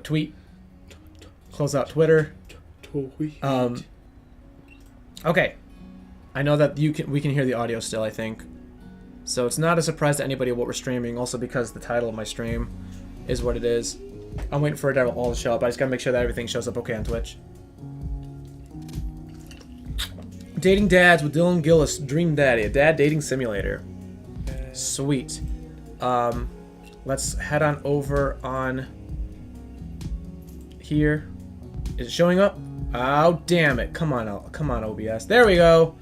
Tweet. Close out Twitter. Okay. I know that we can hear the audio still, I think. So it's not a surprise to anybody what we're streaming, also because the title of my stream is what it is. I'm waiting for it all to show up. I just gotta make sure that everything shows up okay on Twitch. Dating Dads with Dylan Gillis, Dream Daddy, a dad dating simulator. Sweet. Let's head on over on here. Is it showing up? Oh, damn it. Come on, OBS. There we go.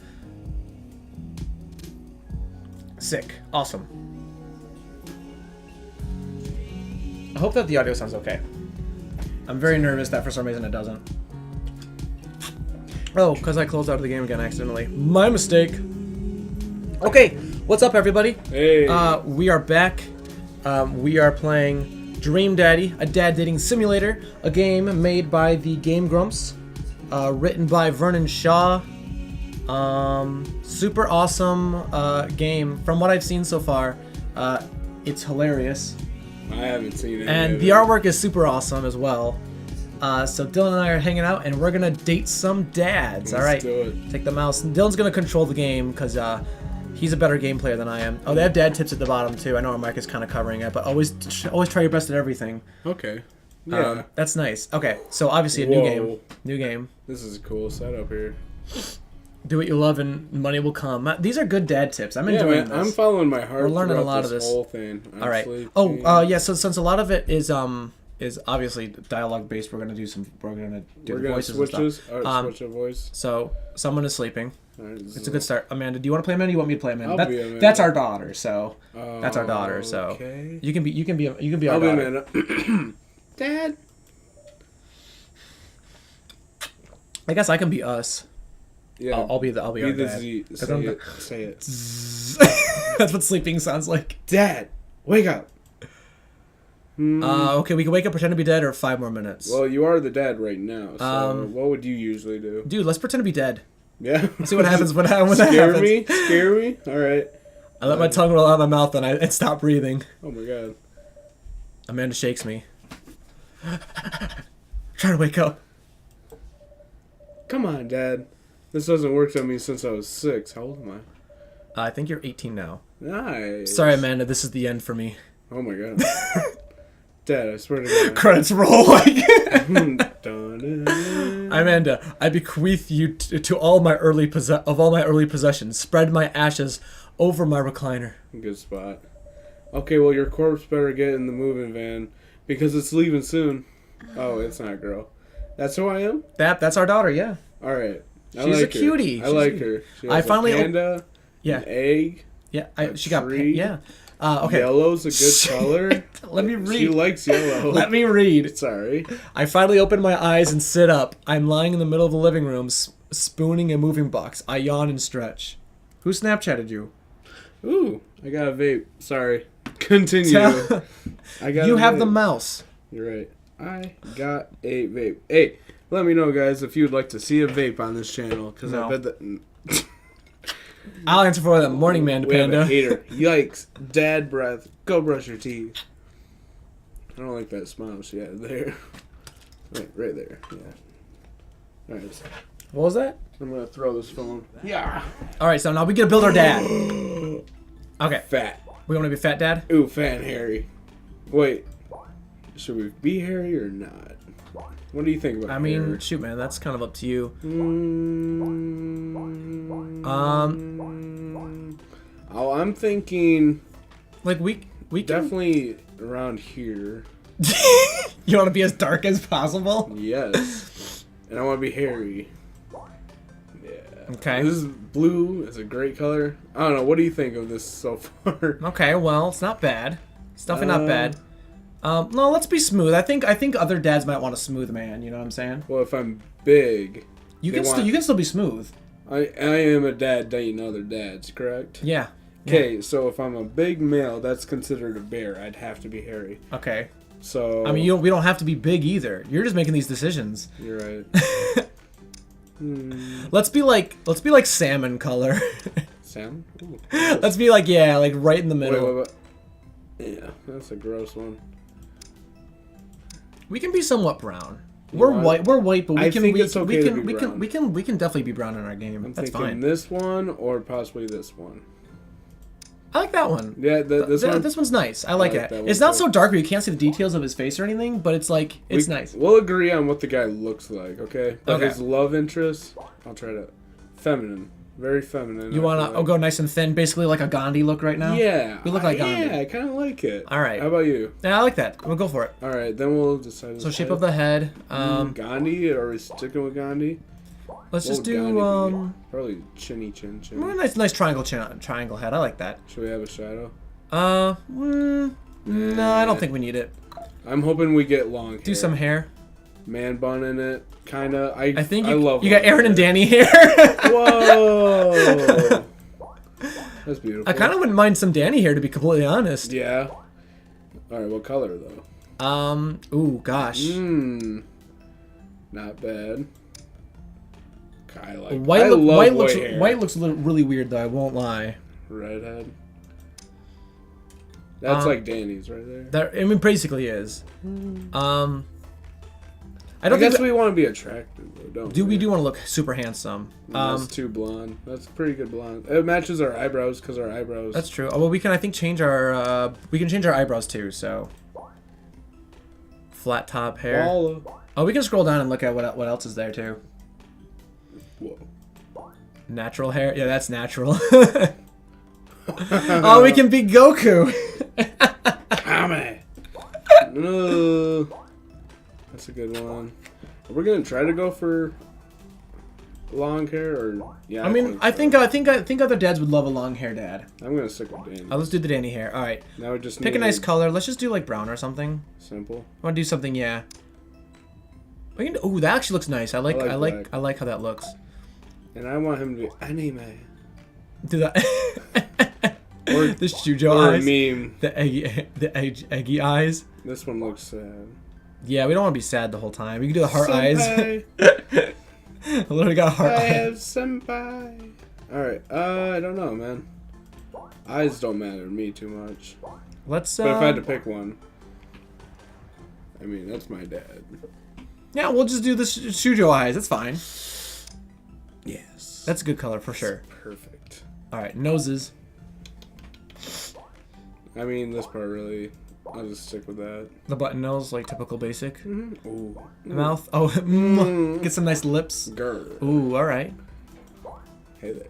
Sick. Awesome. I hope that the audio sounds okay. I'm very nervous that for some reason it doesn't. Oh, because I closed out of the game again accidentally. My mistake. Okay, what's up, everybody? Hey. We are back. We are playing Dream Daddy, a dad dating simulator, a game made by the Game Grumps, written by Vernon Shaw. Super awesome game. From what I've seen so far, it's hilarious. I haven't seen it. And the artwork is super awesome as well. So Dylan and I are hanging out, and we're gonna date some dads. All right, do it. Take the mouse. And Dylan's gonna control the game because he's a better game player than I am. Oh, they have dad tips at the bottom too. I know our mic is kind of covering it, but always try your best at everything. Okay. Yeah. That's nice. Okay, so obviously a new game. New game. This is a cool setup here. Do what you love and money will come. These are good dad tips. I'm enjoying this. I'm following my heart. We're learning a lot of this whole thing. All right. Oh, yeah. So since a lot of it is obviously dialogue based, we're gonna do voices and stuff. Switch a voice. So someone is sleeping. Right, It's a good start. Amanda, do you want to play Amanda? Or you want me to play Amanda? I'll be Amanda. That's our daughter. So that's our daughter. So okay. you can be our I'll be daughter. Amanda. Dad. I guess I can be us. Yeah. I'll be our the dad. Z. Say it. That's what sleeping sounds like. Dad, wake up. Okay, we can wake up, pretend to be dead, or 5 more minutes. Well, you are the dad right now. So what would you usually do? Dude, let's pretend to be dead. Yeah. Let's see what happens when that happens. Scare me. All right. I let my tongue roll out of my mouth and I stop breathing. Oh my god. Amanda shakes me. Trying to wake up. Come on, Dad. This doesn't work on me since I was 6. How old am I? I think you're 18 now. Nice. Sorry, Amanda. This is the end for me. Oh my god. Dad, I swear to God. Credits roll. Dun-dun. Amanda, I bequeath you to all my early possessions. Spread my ashes over my recliner. Good spot. Okay, well, your corpse better get in the moving van because it's leaving soon. Oh, it's not a girl. That's who I am? That's our daughter, yeah. All right. She's a cutie. I like her. She has I finally a panda, an egg. Yeah, she got yeah. Okay. Yellow's a good color. Let me read. She likes yellow. Let me read. Sorry. I finally open my eyes and sit up. I'm lying in the middle of the living room, spooning a moving box. I yawn and stretch. Who Snapchatted you? Ooh, I got a vape. Sorry. Continue. I got. You have the mouse. You're right. I got a vape. Hey, let me know, guys, if you'd like to see a vape on this channel, because I bet that. I'll answer for that. Morning man, We have Panda. a hater. Yikes. Dad breath. Go brush your teeth. I don't like that smile she had there. Right there. Yeah. Alright. What was that? I'm going to throw this phone. Yeah. Alright, so now we gotta build our dad. Okay. Fat. We want to be fat dad? Ooh, fat and hairy. Wait. Should we be hairy or not? What do you think about I mean, hair? shoot, man, that's kind of up to you. Oh, I'm thinking Like we can... definitely around here. You want to be as dark as possible? Yes. And I want to be hairy. Yeah. Okay. This is blue. It's a great color. I don't know. What do you think of this so far? Okay, well, it's not bad. It's definitely not bad. No, let's be smooth. I think other dads might want a smooth man. You know what I'm saying? Well, if I'm big, You can still be smooth. I am a dad dating other dads, correct? Yeah. Okay, so if I'm a big male, that's considered a bear. I'd have to be hairy. Okay. So I mean, we don't have to be big either. You're just making these decisions. you're right. Let's be like salmon color. Sam? Ooh. Let's be like right in the middle. Wait. Yeah, that's a gross one. We can be somewhat brown. We're white, but we can definitely be brown in our game. I'm That's thinking fine. this one or possibly this one. I like that one. Yeah, this one. This one's nice. I like it. that It's one not too. so dark where you can't see the details of his face or anything, but it's like it's nice. We'll agree on what the guy looks like, okay? But Okay. his love interest, I'll try to feminine, very feminine. You want to go nice and thin, basically like a Gandhi look right now? Yeah, We look like Gandhi. Yeah, I kind of like it. All right. How about you? Yeah, I like that. We'll go for it. All right, then we'll decide. So shape of the head. Gandhi? Are we sticking with Gandhi? Let's just What would do Gandhi be? Probably chinny chin. nice triangle head. I like that. Should we have a shadow? No, I don't think we need it. I'm hoping we get long hair. Do some hair. Man bun in it, kinda. I think I love you got long Aaron and hair. Danny here. Whoa, that's beautiful. I kind of wouldn't mind some Danny here, to be completely honest. Yeah. All right, what color though? Ooh, gosh. Not bad. I like. White, I love white looks really weird though. I won't lie. Redhead. That's like Danny's right there. That basically is. I guess we want to be attractive though, don't we? We do want to look super handsome. That's too blonde. That's pretty good blonde. It matches our eyebrows because our eyebrows. That's true. Oh, well, we can change our eyebrows too. So flat top hair. Voila. Oh, we can scroll down and look at what else is there too. Whoa. Natural hair. Yeah, that's natural. Oh, we can be Goku. Kame. No. That's a good one. Are we gonna try to go for long hair or yeah? I think other dads would love a long hair dad. I'm gonna stick with Danny. Oh, let's do the Danny hair. All right. Now we just Pick a need nice color. Let's just do like brown or something. Simple. I want to do something, yeah. We can. Ooh, that actually looks nice. I like black. how that looks. And I want him to be anime. Do that. Or the Shujo or eyes. a meme. The eggy eyes. This one looks sad. Yeah, we don't want to be sad the whole time. We can do the heart eyes. Senpai. I literally got heart I eyes. have senpai. Alright, I don't know, man. Eyes don't matter to me too much. Let's. But if I had to pick one, I mean, that's my dad. Yeah, we'll just do the Shujo eyes. That's fine. Yes. That's a good color for sure. Perfect. All right, noses. I mean, this part really, I'll just stick with that. The button nose, like typical basic. Ooh. Mouth. Oh, get some nice lips. Grr. Ooh, all right. Hey there.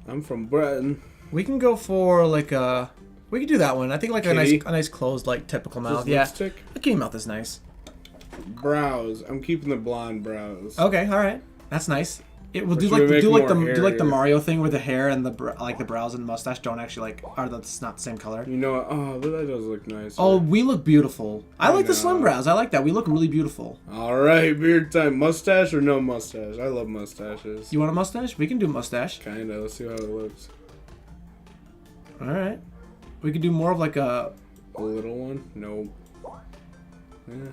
I'm from Britain. We can go for like a. We can do that one. I think like a nice closed like typical mouth. Just Yeah, lipstick? the kitty mouth is nice. Brows. I'm keeping the blonde brows. Okay, all right, that's nice. It will Or do should we make more do like the hairier? Mario thing where the hair and the brows and the mustache don't actually that's not the same color. You know what? Oh, but that does look nice. Oh, we look beautiful. I like the know. slim brows. I like that. We look really beautiful. All right, beard time. Mustache or no mustache? I love mustaches. You want a mustache? We can do mustache. Kinda. Let's see how it looks. All right. We could do more of like a. A little one? Nope. Yeah.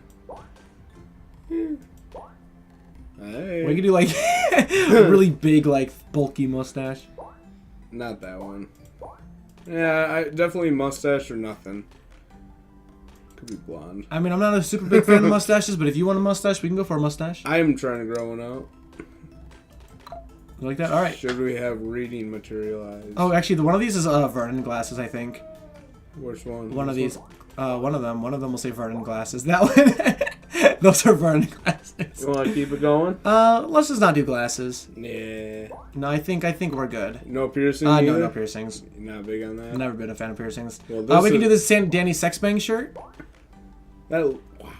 Hey. We could do like a really big, like bulky mustache. Not that one. Yeah, I definitely mustache or nothing. Could be blonde. I mean, I'm not a super big fan of mustaches, but if you want a mustache, we can go for a mustache. I am trying to grow one out. You like that? All right. Should we have reading material eyes? Oh, actually, one of these is Vernon glasses, I think. Which one? One of This these. One of them will say Vernon glasses. That one. Those are Vernon glasses. You want to keep it going? Let's just not do glasses. Yeah. No, I think we're good. No piercing? No either? piercings. Not big on that? Never been a fan of piercings. Well, We can do this Danny Sexbang shirt. That, wow.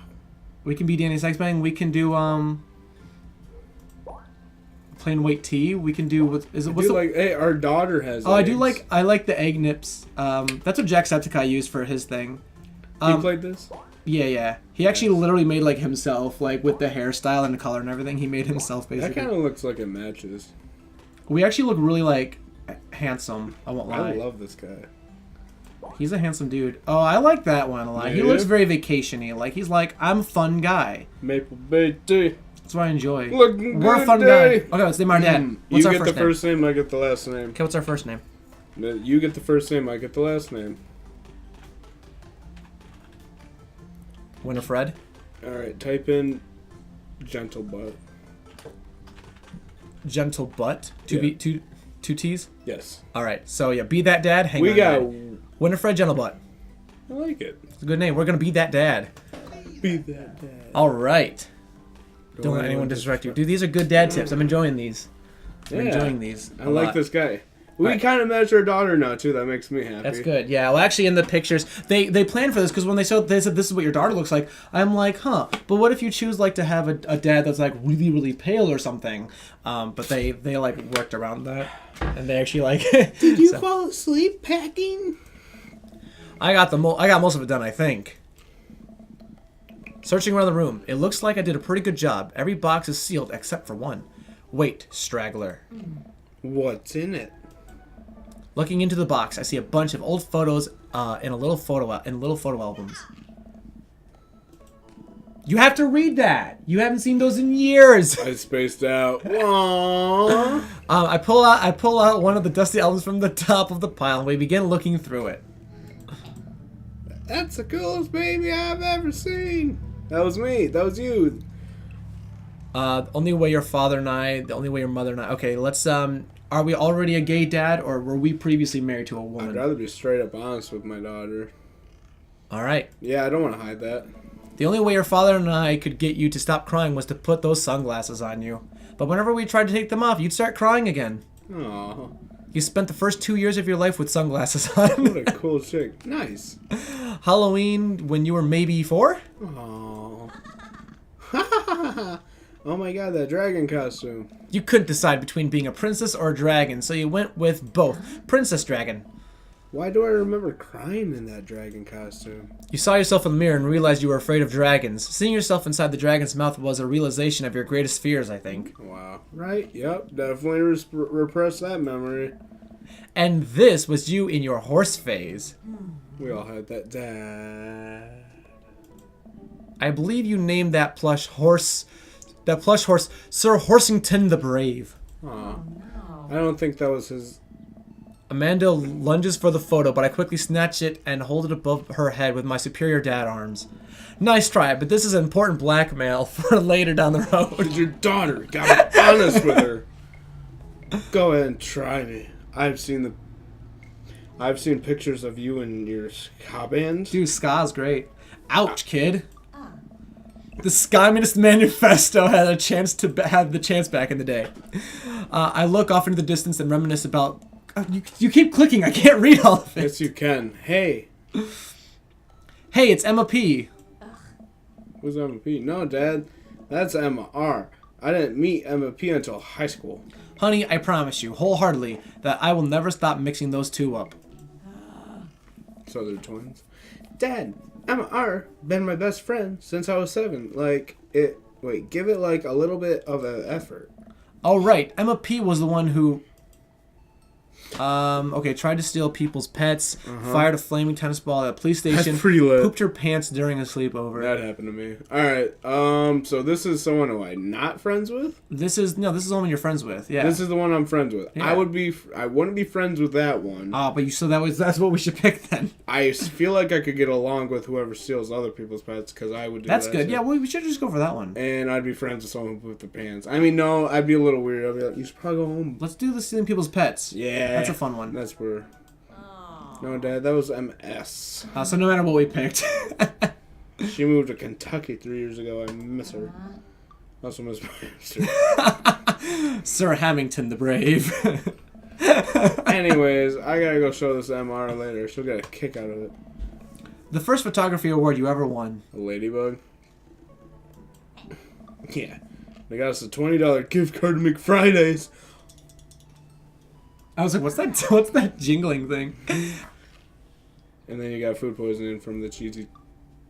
We can be Danny Sexbang. We can do plain white tea. We can do Hey, our daughter has eggs. I like the egg nips. That's what Jacksepticeye used for his thing. He played this? Yeah. He actually literally made like himself, like with the hairstyle and the color and everything. He made himself That basically. kind of looks like it matches. We actually look really like handsome. I won't lie. I love this guy. He's a handsome dude. Oh, I like that one a lot. He Yeah. looks very vacation-y. Like he's like, I'm a fun guy. Maple Bay Tea. That's what I enjoy. Looking We're a good fun day. guy. Okay, let's name our dad. What's You our get first the name? first name, I get the last name. Okay, what's our first name? You get the first name, I get the last name. Winifred. Alright, type in gentle butt. Gentle butt. Two T's? Yes. Alright, so yeah, be that dad. Hang We on. got... Winifred Gentle Butt. I like it. It's a good name. We're gonna be that dad. Be that dad. Alright. Don't let anyone distract you. Dude, these are good dad tips. I'm enjoying these. I'm enjoying these. I like this guy. We kind of match our daughter now, too. That makes me happy. That's good. Yeah, well, actually, in the pictures, they planned for this because when they said this is what your daughter looks like, I'm like, huh. But what if you choose, like, to have a dad that's, like, really, really pale or something? But they like, worked around that. And they actually, like... Did you fall asleep packing? I got most of it done, I think. Searching around the room. It looks like I did a pretty good job. Every box is sealed except for one. Wait, straggler. What's in it? Looking into the box, I see a bunch of old photos in little photo albums. You have to read that. You haven't seen those in years. I spaced out. Aww. I pull out one of the dusty albums from the top of the pile, and we begin looking through it. That's the coolest baby I've ever seen. That was me. That was you. The only way your father and I, the only way your mother and I. Okay, let's are we already a gay dad, or were we previously married to a woman? I'd rather be straight up honest with my daughter. All right. Yeah, I don't want to hide that. The only way your father and I could get you to stop crying was to put those sunglasses on you. But whenever we tried to take them off, you'd start crying again. Aww. You spent the first 2 years of your life with sunglasses on. What a cool chick. Nice. Halloween when you were maybe 4? Aww. Oh my god, that dragon costume. You couldn't decide between being a princess or a dragon, so you went with both. Princess Dragon. Why do I remember crying in that dragon costume? You saw yourself in the mirror and realized you were afraid of dragons. Seeing yourself inside the dragon's mouth was a realization of your greatest fears, I think. Wow. Right? Yep. Definitely repress that memory. And this was you in your horse phase. We all had that. Dad. I believe you named that plush horse Sir Horsington the Brave. Aw. I don't think that was his... Amanda lunges for the photo, but I quickly snatch it and hold it above her head with my superior dad arms. Nice try, but this is important blackmail for later down the road. It's your daughter. Gotta be honest with her. Go ahead and try me. I've seen pictures of you and your ska band. Dude, ska's great. Ouch, kid. The Communist Manifesto had the chance back in the day. I look off into the distance and reminisce about... you keep clicking. I can't read all of it. Yes, you can. Hey. Hey, it's Emma P. Who's Emma P? No, Dad. That's Emma R. I didn't meet Emma P until high school. Honey, I promise you, wholeheartedly, that I will never stop mixing those two up. So they're twins. Dad, Emma R. been my best friend since I was 7. Give it like a little bit of an effort. Oh, right. Emma P was the one who... tried to steal people's pets, fired a flaming tennis ball at a police station, That's pretty lit. pooped her pants during a sleepover. That happened to me. Alright, so this is someone who I'm not friends with? This is the one you're friends with, yeah. This is the one I'm friends with. Yeah. I wouldn't be friends with that one. That's what we should pick then. I feel like I could get along with whoever steals other people's pets, because I would do That's that good. too. Yeah, we should just go for that one. And I'd be friends with someone who pooped their pants. I mean, no, I'd be a little weird. I'd be like, you should probably go home. Let's do the stealing people's pets. Yeah. That's a fun one. That's where... No, Dad, that was MS. So no matter what we picked. She moved to Kentucky 3 years ago. I miss her. I also miss my hamster. Sir Hamilton the Brave. Anyways, I gotta go show this MR later. She'll get a kick out of it. The first photography award you ever won. A ladybug? Yeah. They got us a $20 gift card to McFridays. I was like, what's that jingling thing? And then you got food poisoning from the cheesy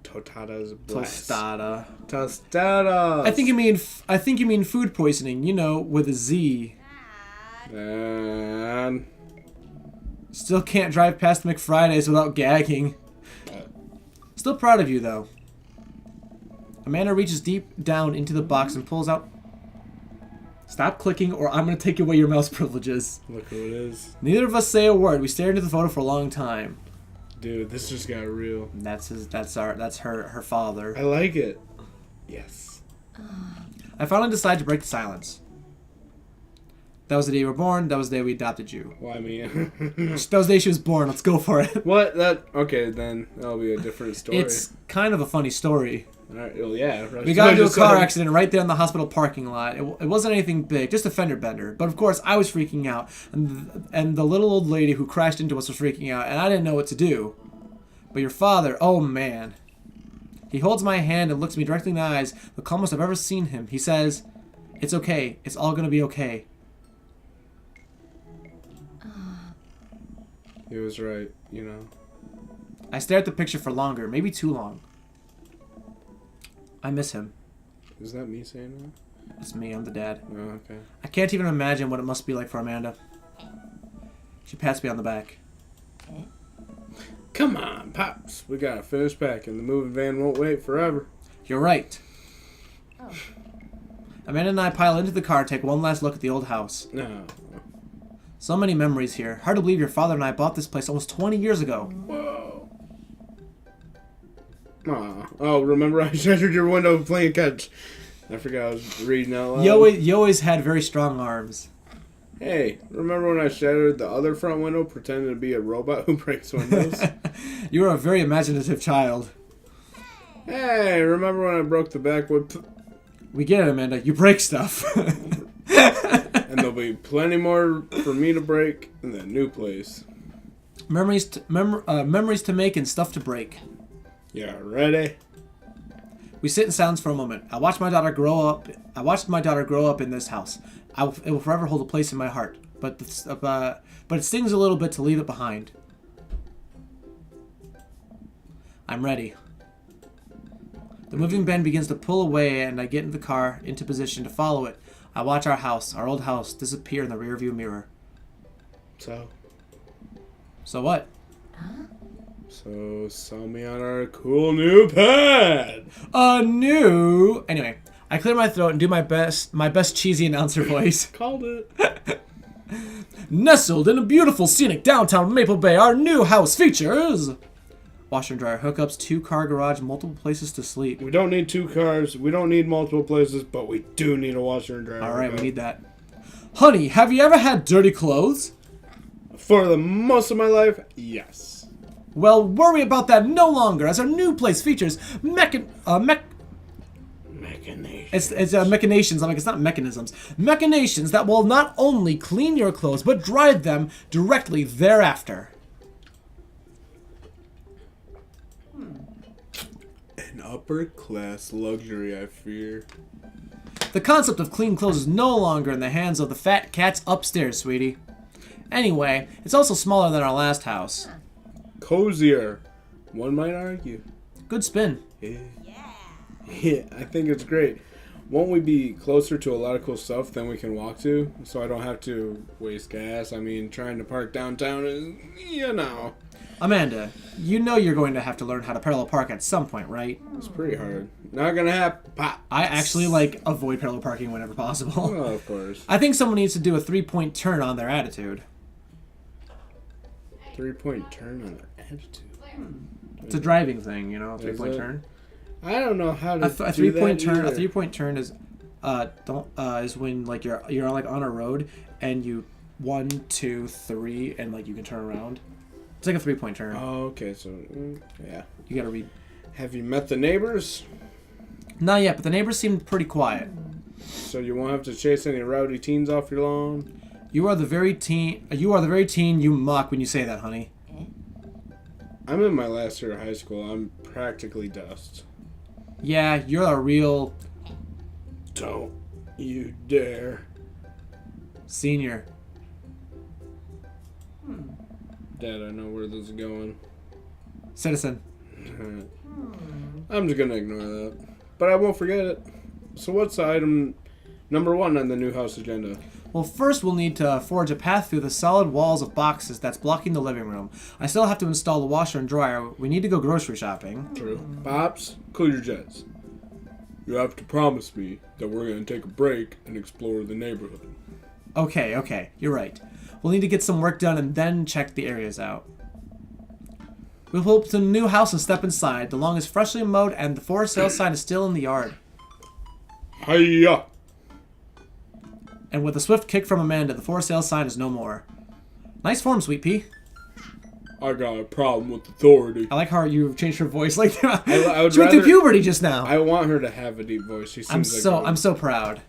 tostadas blast. Tostada. I think you mean food poisoning, with a Z. And Still can't drive past McFridays without gagging. Still proud of you, though. Amanda reaches deep down into the box and pulls out... Stop clicking or I'm going to take away your mouse privileges. Look who it is. Neither of us say a word. We stare into the photo for a long time. Dude, this just got real. That's her father. I like it. Yes. I finally decided to break the silence. That was the day you were born. That was the day we adopted you. Well, I mean... That was the day she was born. Let's go for it. What? Okay, then that'll be a different story. It's kind of a funny story. All right, well, yeah. We got into a car accident right there in the hospital parking lot. It wasn't anything big, just a fender bender. But of course, I was freaking out. And the little old lady who crashed into us was freaking out. And I didn't know what to do. But your father, oh man. He holds my hand and looks me directly in the eyes, the calmest I've ever seen him. He says, "It's okay. It's all going to be okay." He was right, you know. I stare at the picture for longer, maybe too long. I miss him. Is that me saying that? It's me, I'm the dad. Oh, okay. I can't even imagine what it must be like for Amanda. She pats me on the back. Come on, Pops. We gotta finish packing. The moving van won't wait forever. You're right. Amanda and I pile into the car and take one last look at the old house. No. So many memories here. Hard to believe your father and I bought this place almost 20 years ago. Whoa. Aw. Oh, remember I shattered your window playing catch. I forgot I was reading out loud. You always had very strong arms. Hey, remember when I shattered the other front window pretending to be a robot who breaks windows? You were a very imaginative child. Hey, remember when I broke the back wood? We get it, Amanda. You break stuff. And there'll be plenty more for me to break in that new place. Memories to make and stuff to break. Yeah, ready? We sit in silence for a moment. I watched my daughter grow up in this house. It will forever hold a place in my heart. But it stings a little bit to leave it behind. I'm ready. The moving van begins to pull away, and I get in the car into position to follow it. I watch our old house, disappear in the rearview mirror. So what? So, sell me on our cool new pad! Anyway, I clear my throat and do my best cheesy announcer voice. Called it. Nestled in a beautiful scenic downtown Maple Bay, our new house features... washer and dryer hookups, 2-car garage, multiple places to sleep. We don't need 2 cars, we don't need multiple places, but we do need a washer and dryer. Alright, we need that. Honey, have you ever had dirty clothes? For the most of my life, yes. Well, worry about that no longer, as our new place features Machinations. It's machinations. I'm like, it's not mechanisms. Machinations that will not only clean your clothes, but dry them directly thereafter. An upper class luxury, I fear. The concept of clean clothes is no longer in the hands of the fat cats upstairs, sweetie. Anyway, it's also smaller than our last house. Cozier, one might argue. Good spin. Yeah, I think it's great. Won't we be closer to a lot of cool stuff than we can walk to? So I don't have to waste gas. I mean, trying to park downtown is, you know. Amanda, you know you're going to have to learn how to parallel park at some point, right? It's pretty hard. Not gonna happen. Pop. I actually, avoid parallel parking whenever possible. Oh, of course. I think someone needs to do a 3-point turn on their attitude. 3-point turn on their attitude. It's a driving thing, you know, a 3-point turn. I don't know how to A 3-point turn. either. A 3-point turn is, is when you're on a road and you 1, 2, 3 and you can turn around. It's like a 3-point turn. Oh, okay. So yeah. You gotta read. Have you met the neighbors? Not yet, but the neighbors seemed pretty quiet. So you won't have to chase any rowdy teens off your lawn? You are the very teen you mock when you say that, honey. I'm in my last year of high school. I'm practically dust. Yeah, you're a real Don't you dare. senior. Dad, I know where this is going. Citizen. I'm just gonna ignore that. But I won't forget it. So what's item number 1 on the new house agenda? Well, first we'll need to forge a path through the solid walls of boxes that's blocking the living room. I still have to install the washer and dryer. We need to go grocery shopping. True. Pops, cool your jets. You have to promise me that we're gonna take a break and explore the neighborhood. Okay, you're right. We'll need to get some work done and then check the areas out. We pull up to the new house and step inside. The lawn is freshly mowed and the for sale sign is still in the yard. Hiya! And with a swift kick from Amanda, the for sale sign is no more. Nice form, Sweet Pea. I got a problem with authority. I like how you changed her voice like that. I would she went through puberty just now. I want her to have a deep voice. She seems I'm so proud.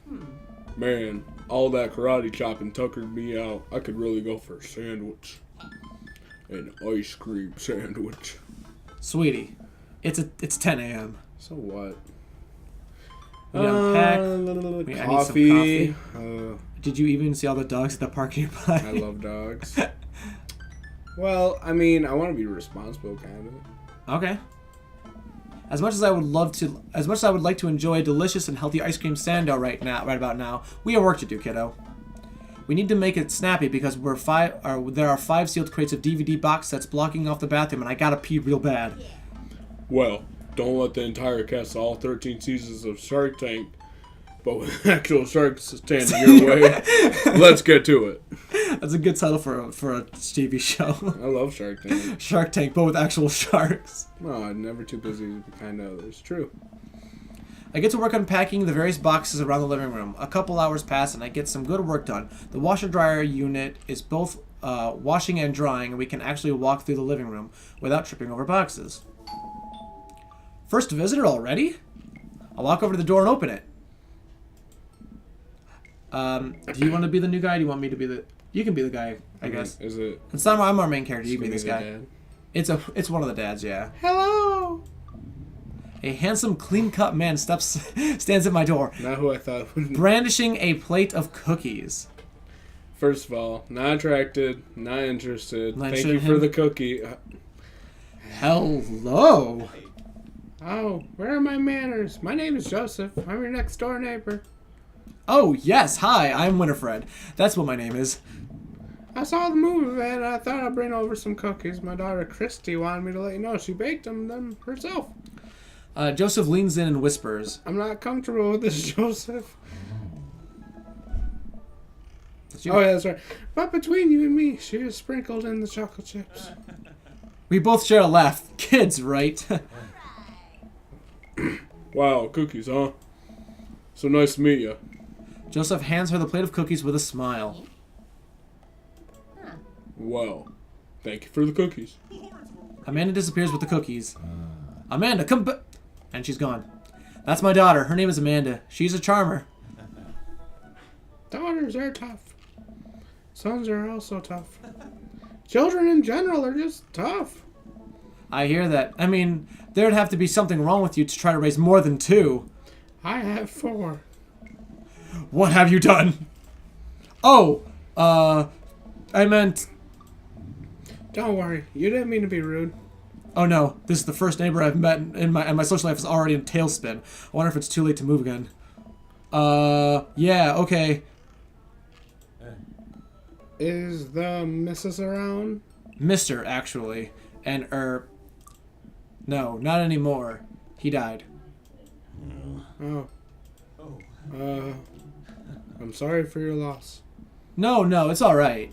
Man, all that karate chopping tuckered me out. I could really go for a sandwich. An ice cream sandwich. Sweetie, it's 10 a.m. So what? We unpack. Coffee. I need some coffee. Did you even see all the dogs at the park nearby? I love dogs. Well, I mean, I want to be responsible, kind of. Okay. As much as I would like to enjoy a delicious and healthy ice cream sando right about now, we have work to do, kiddo. We need to make it snappy because there are 5 sealed crates of DVD box sets blocking off the bathroom, and I gotta pee real bad. Well, don't let the entire cast of all 13 seasons of Shark Tank, but with actual sharks standing your way, let's get to it. That's a good title for a TV show. I love Shark Tank. Shark Tank, but with actual sharks. No, I'm never too busy to be kind to others. True. I get to work unpacking the various boxes around the living room. A couple hours pass and I get some good work done. The washer-dryer unit is both washing and drying, and we can actually walk through the living room without tripping over boxes. First visitor already? I'll walk over to the door and open it. Do you want to be the new guy? Or do you want me to be the... You can be the guy, I guess. Is it... It's not I'm our main character. You can be this guy. Dad? It's one of the dads, yeah. Hello! A handsome, clean-cut man stands at my door, Not who I thought would... brandishing a plate of cookies. First of all, not attracted, not interested. Not Thank interested you in for him? the cookie. Hello. Oh, where are my manners? My name is Joseph. I'm your next door neighbor. Oh, yes. Hi, I'm Winifred. That's what my name is. I saw the movie, man. I thought I'd bring over some cookies. My daughter Christy wanted me to let you know she baked them herself. Joseph leans in and whispers. I'm not comfortable with this, Joseph. That's you. Oh, yeah, that's right. But between you and me, she just sprinkled in the chocolate chips. We both share a laugh. Kids, right? Wow, cookies, huh? So nice to meet you. Joseph hands her the plate of cookies with a smile. Well, thank you for the cookies. Amanda disappears with the cookies. Amanda, come back. And she's gone. That's my daughter. Her name is Amanda. She's a charmer. Daughters are tough. Sons are also tough. Children in general are just tough. I hear that. I mean, there'd have to be something wrong with you to try to raise more than 2. I have 4. What have you done? Oh, I meant... Don't worry. You didn't mean to be rude. Oh no, this is the first neighbor I've met and my social life is already in tailspin. I wonder if it's too late to move again. Yeah, okay. Is the missus around? Mr., actually. And, no, not anymore. He died. Oh. I'm sorry for your loss. No, it's alright.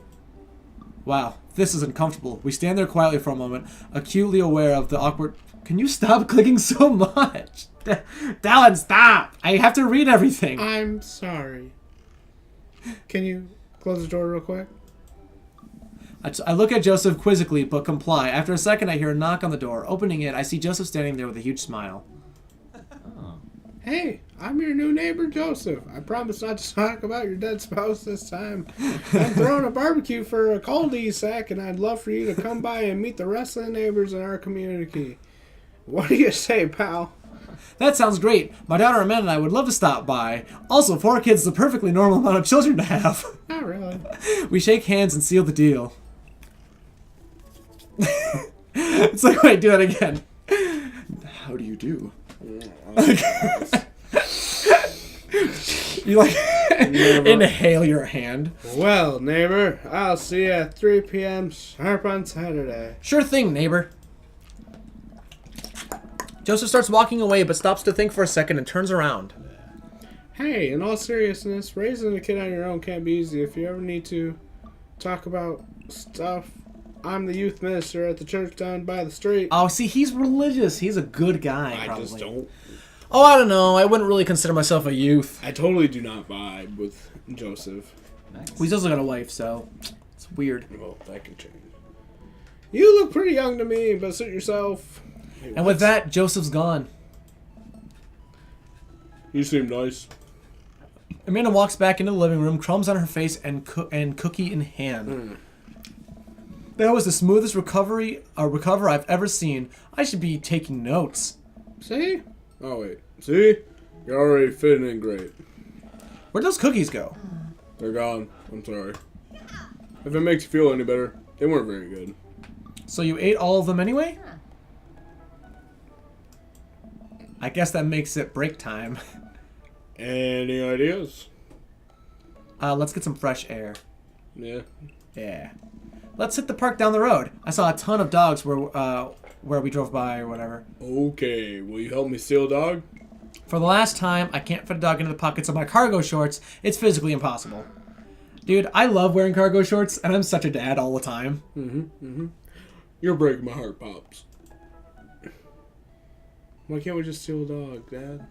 Wow, this is uncomfortable. We stand there quietly for a moment, acutely aware of the awkward... Can you stop clicking so much? Dallin, stop! I have to read everything. I'm sorry. Can you close the door real quick? I look at Joseph quizzically, but comply. After a second, I hear a knock on the door. Opening it, I see Joseph standing there with a huge smile. Hey, I'm your new neighbor, Joseph. I promise not to talk about your dead spouse this time. I'm throwing a barbecue for a coldie sack, and I'd love for you to come by and meet the rest of the neighbors in our community. What do you say, pal? That sounds great. My daughter Amanda and I would love to stop by. Also, 4 kids is a perfectly normal amount of children to have. Not really. We shake hands and seal the deal. It's like, wait, do that again. How do you do? You like inhale your hand. Well, neighbor, I'll see you at 3 p.m. sharp on Saturday. Sure thing, neighbor. Joseph starts walking away, but stops to think for a second and turns around. Hey, in all seriousness, raising a kid on your own can't be easy. If you ever need to talk about stuff, I'm the youth minister at the church down by the street. Oh, see, he's religious. He's a good guy, I probably. just don't. Oh, I don't know. I wouldn't really consider myself a youth. I totally do not vibe with Joseph. Nice. Well, he's also got a wife, so it's weird. Well, that can change. You look pretty young to me, but suit yourself. Hey, And with that, Joseph's gone. You seem nice. Amanda walks back into the living room, crumbs on her face and cookie in hand. That was the smoothest recover I've ever seen. I should be taking notes. See? Oh, wait. See? You're already fitting in great. Where'd those cookies go? They're gone. I'm sorry. If it makes you feel any better, they weren't very good. So you ate all of them anyway? I guess that makes it break time. Any ideas? Let's get some fresh air. Yeah. Yeah. Let's hit the park down the road. I saw a ton of dogs where we drove by or whatever. Okay. Will you help me steal a dog? For the last time, I can't fit a dog into the pockets of my cargo shorts. It's physically impossible. Dude, I love wearing cargo shorts, and I'm such a dad all the time. You're breaking my heart, Pops. Why can't we just steal a dog, Dad?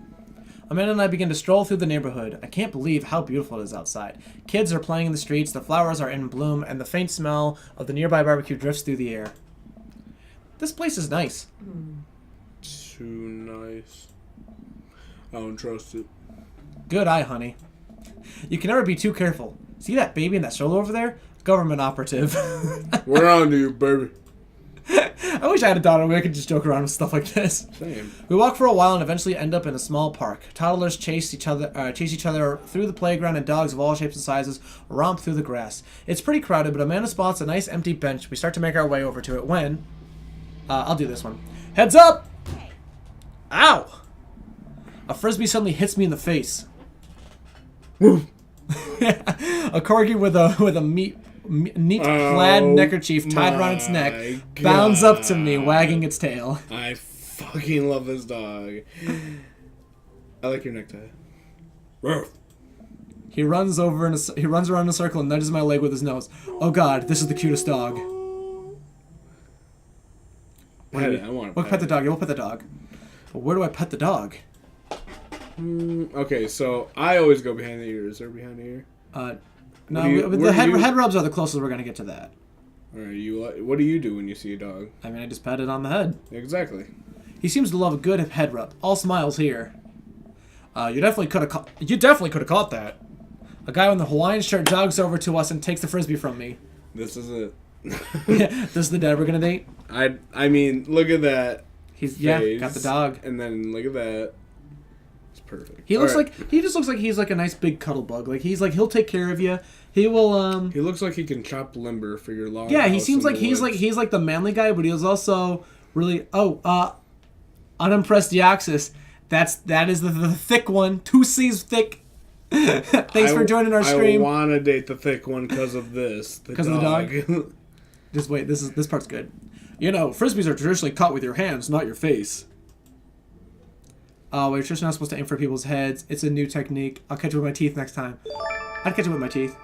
Amanda and I begin to stroll through the neighborhood. I can't believe how beautiful it is outside. Kids are playing in the streets, the flowers are in bloom, and the faint smell of the nearby barbecue drifts through the air. This place is nice. Too nice. I don't trust it. Good eye, honey. You can never be too careful. See that baby in that stroller over there? Government operative. We're on to you, baby. I wish I had a daughter where I could just joke around with stuff like this. Same. We walk for a while and eventually end up in a small park. Toddlers chase each other through the playground, and dogs of all shapes and sizes romp through the grass. It's pretty crowded, but Amanda spots a nice empty bench. We start to make our way over to it when... I'll do this one. Heads up! Ow! A frisbee suddenly hits me in the face. A corgi with a neat plaid neckerchief tied around its neck bounds up to me, wagging its tail. I fucking love this dog. I like your necktie. Ruff. He runs around in a circle and nudges my leg with his nose. Oh God, this is the cutest dog. Pet it. I want to We'll pet the dog. Yeah, we'll pet the dog. But where do I pet the dog? Okay, so I always go behind the ears. Or behind the ear? No, the head rubs are the closest we're gonna get to that. Alright, what do you do when you see a dog? I mean, I just pat it on the head. Exactly. He seems to love a good head rub. All smiles here. You definitely could have caught that. A guy in the Hawaiian shirt jogs over to us and takes the frisbee from me. This is it. Yeah, this is the dad we're gonna date. I mean, look at that. He's face, got the dog. And then look at that. It's perfect. He just looks like he's like a nice big cuddle bug. Like he'll take care of you. He will He looks like he can chop lumber for your log. Yeah, he house seems in like the he's woods. like the manly guy, but he was also really unimpressed deoxys. That is the thick one. 2 C's thick. Thanks for joining our stream. I want to date the thick one because of this. Because of the dog? Just wait, this part's good. You know, frisbees are traditionally caught with your hands, not your face. Well, you're just not supposed to aim for people's heads. It's a new technique. I'll catch it with my teeth next time. I'd catch it with my teeth.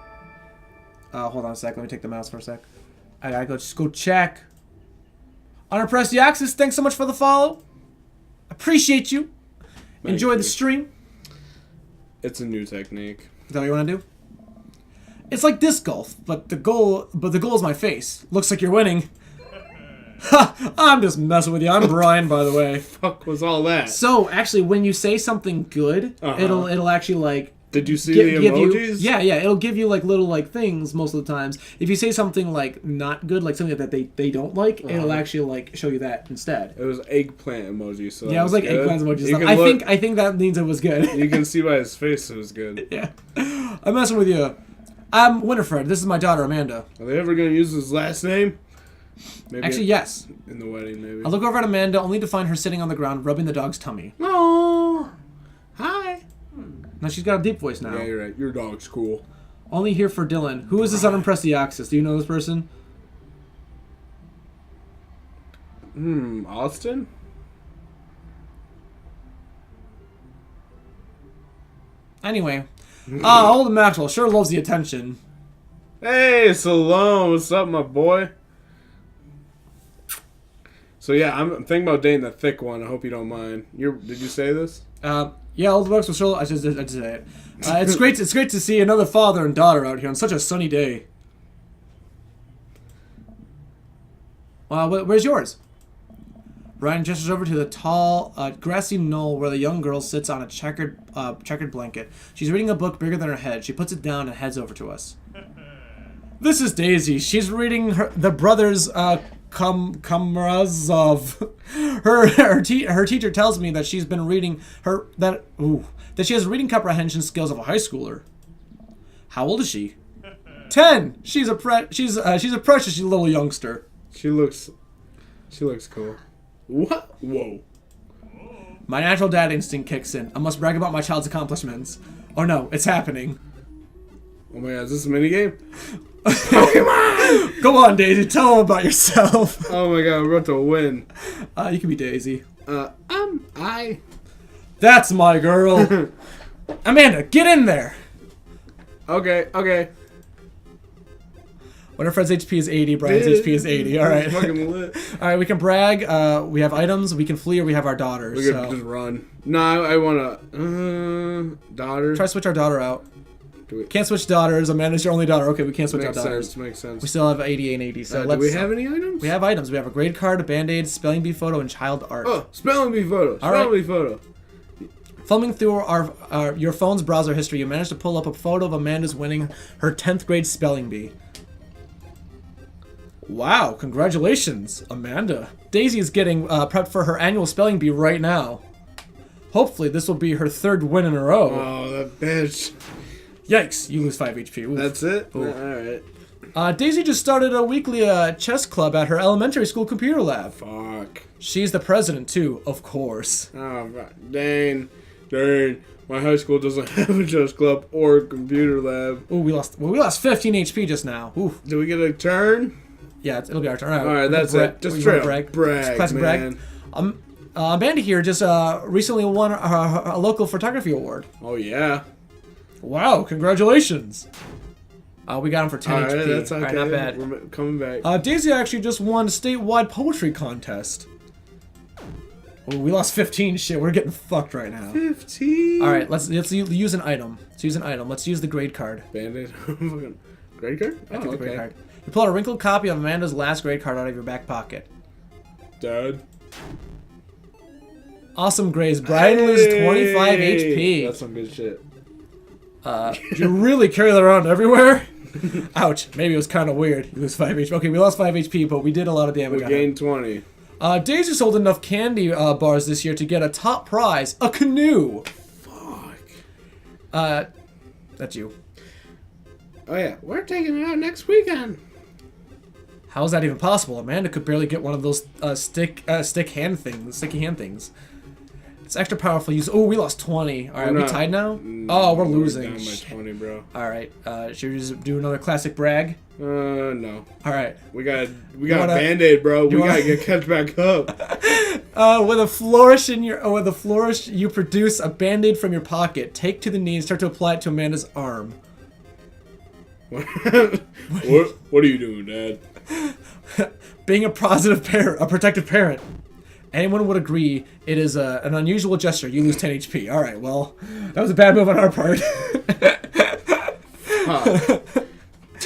Hold on a sec. Let me take the mouse for a sec. I gotta just go check. Unimpressed Deoxys, thanks so much for the follow. Appreciate you. Enjoy the stream. It's a new technique. Is that what you want to do? It's like disc golf, but the goal is my face. Looks like you're winning. Ha! I'm just messing with you. I'm Brian, by the way. Fuck was all that? So actually, when you say something good, it'll actually like. Did you see the emojis? Yeah, it'll give you like little like things most of the times. If you say something like not good, like something that they don't like, it'll actually like show you that instead. It was eggplant emoji. So yeah, it was like good. eggplant emojis. I think that means it was good. You can see by his face it was good. Yeah, I'm messing with you. I'm Winifred. This is my daughter Amanda. Are they ever gonna use his last name? Maybe actually, yes. In the wedding, maybe. I look over at Amanda, only to find her sitting on the ground, rubbing the dog's tummy. Oh, hi. Now she's got a deep voice now. Yeah, you're right. Your dog's cool. Only here for Dylan. Who is this unimpressed Deoxys? Do you know this person? Austin? Anyway. Old Maxwell sure loves the attention. Hey, Salome. What's up, my boy? So yeah, I'm thinking about dating the thick one. I hope you don't mind. Did you say this? Yeah, all the books were still. I just say it. It's great. It's great to see another father and daughter out here on such a sunny day. Where's yours? Brian gestures over to the tall, grassy knoll where the young girl sits on a checkered blanket. She's reading a book bigger than her head. She puts it down and heads over to us. This is Daisy. She's reading the brothers Karamazov. Her teacher tells me that she's been reading that she has reading comprehension skills of a high schooler. How old is she? 10. She's a precious little youngster. She looks cool. What? Whoa. My natural dad instinct kicks in. I must brag about my child's accomplishments. Oh no, it's happening. Oh my god, is this a minigame? Pokemon! Go on, Daisy. Tell them about yourself. Oh my god, we're about to win. You can be Daisy. I. That's my girl. Amanda, get in there. Okay. When her friend's HP is 80, Brian's HP is 80. All right. Fucking lit. All right, we can brag. We have items. We can flee, or we have our daughter. We could just run. No, I want to... daughter. Try to switch our daughter out. Can't switch daughters. Amanda's your only daughter. Okay, we can't switch our daughters. Makes sense. We still have 80 and 80. So do we have any items? We have items. We have a grade card, a band-aid, spelling bee photo, and child art. Oh, spelling bee photo. Spelling bee photo. Thumbing through your phone's browser history, you managed to pull up a photo of Amanda's winning her 10th grade spelling bee. Wow, congratulations, Amanda. Daisy is getting prepped for her annual spelling bee right now. Hopefully, this will be her 3rd win in a row. Oh, that bitch. Yikes, you lose 5 HP. Oof. That's it? Alright. Daisy just started a weekly chess club at her elementary school computer lab. Fuck. She's the president, too, of course. Oh, dang. My high school doesn't have a chess club or a computer lab. Ooh, we lost 15 HP just now. Ooh. Do we get a turn? Yeah, it'll be our turn. Alright, that's it. Just brag. Classic man. brag. Amanda here just recently won a local photography award. Oh, yeah. Wow, congratulations. We got him for 10 HP. Alright, that's okay. Alright, not bad. We're coming back. Daisy actually just won a statewide poetry contest. Oh, we lost 15. Shit, we're getting fucked right now. 15? Alright, let's use an item. Let's use the grade card. Band-Aid? Grade card? I took the grade card. You pull out a wrinkled copy of Amanda's last grade card out of your back pocket. Dad? Awesome grades. Brian loses 25 HP. That's some good shit. You really carry that around everywhere? Ouch. Maybe it was kind of weird. You lose 5 HP. Okay, we lost 5 HP, but we did a lot of damage. We gained 20. Daisy sold enough candy bars this year to get a top prize, a canoe. Fuck. That's you. Oh yeah, we're taking it out next weekend. How is that even possible? Amanda could barely get one of those sticky hand things. It's extra powerful use. Oh, we lost 20. All right, we tied now? Oh, we're losing. Down by 20, bro. All right. Should we just do another classic brag? No. All right. We got a Band-Aid, bro. We gotta get catch back up. With a flourish you produce a Band-Aid from your pocket. Take to the knee and start to apply it to Amanda's arm. What are you doing, Dad? Being a positive parent, a protective parent. Anyone would agree it is an unusual gesture. You lose 10 HP. All right, well, that was a bad move on our part.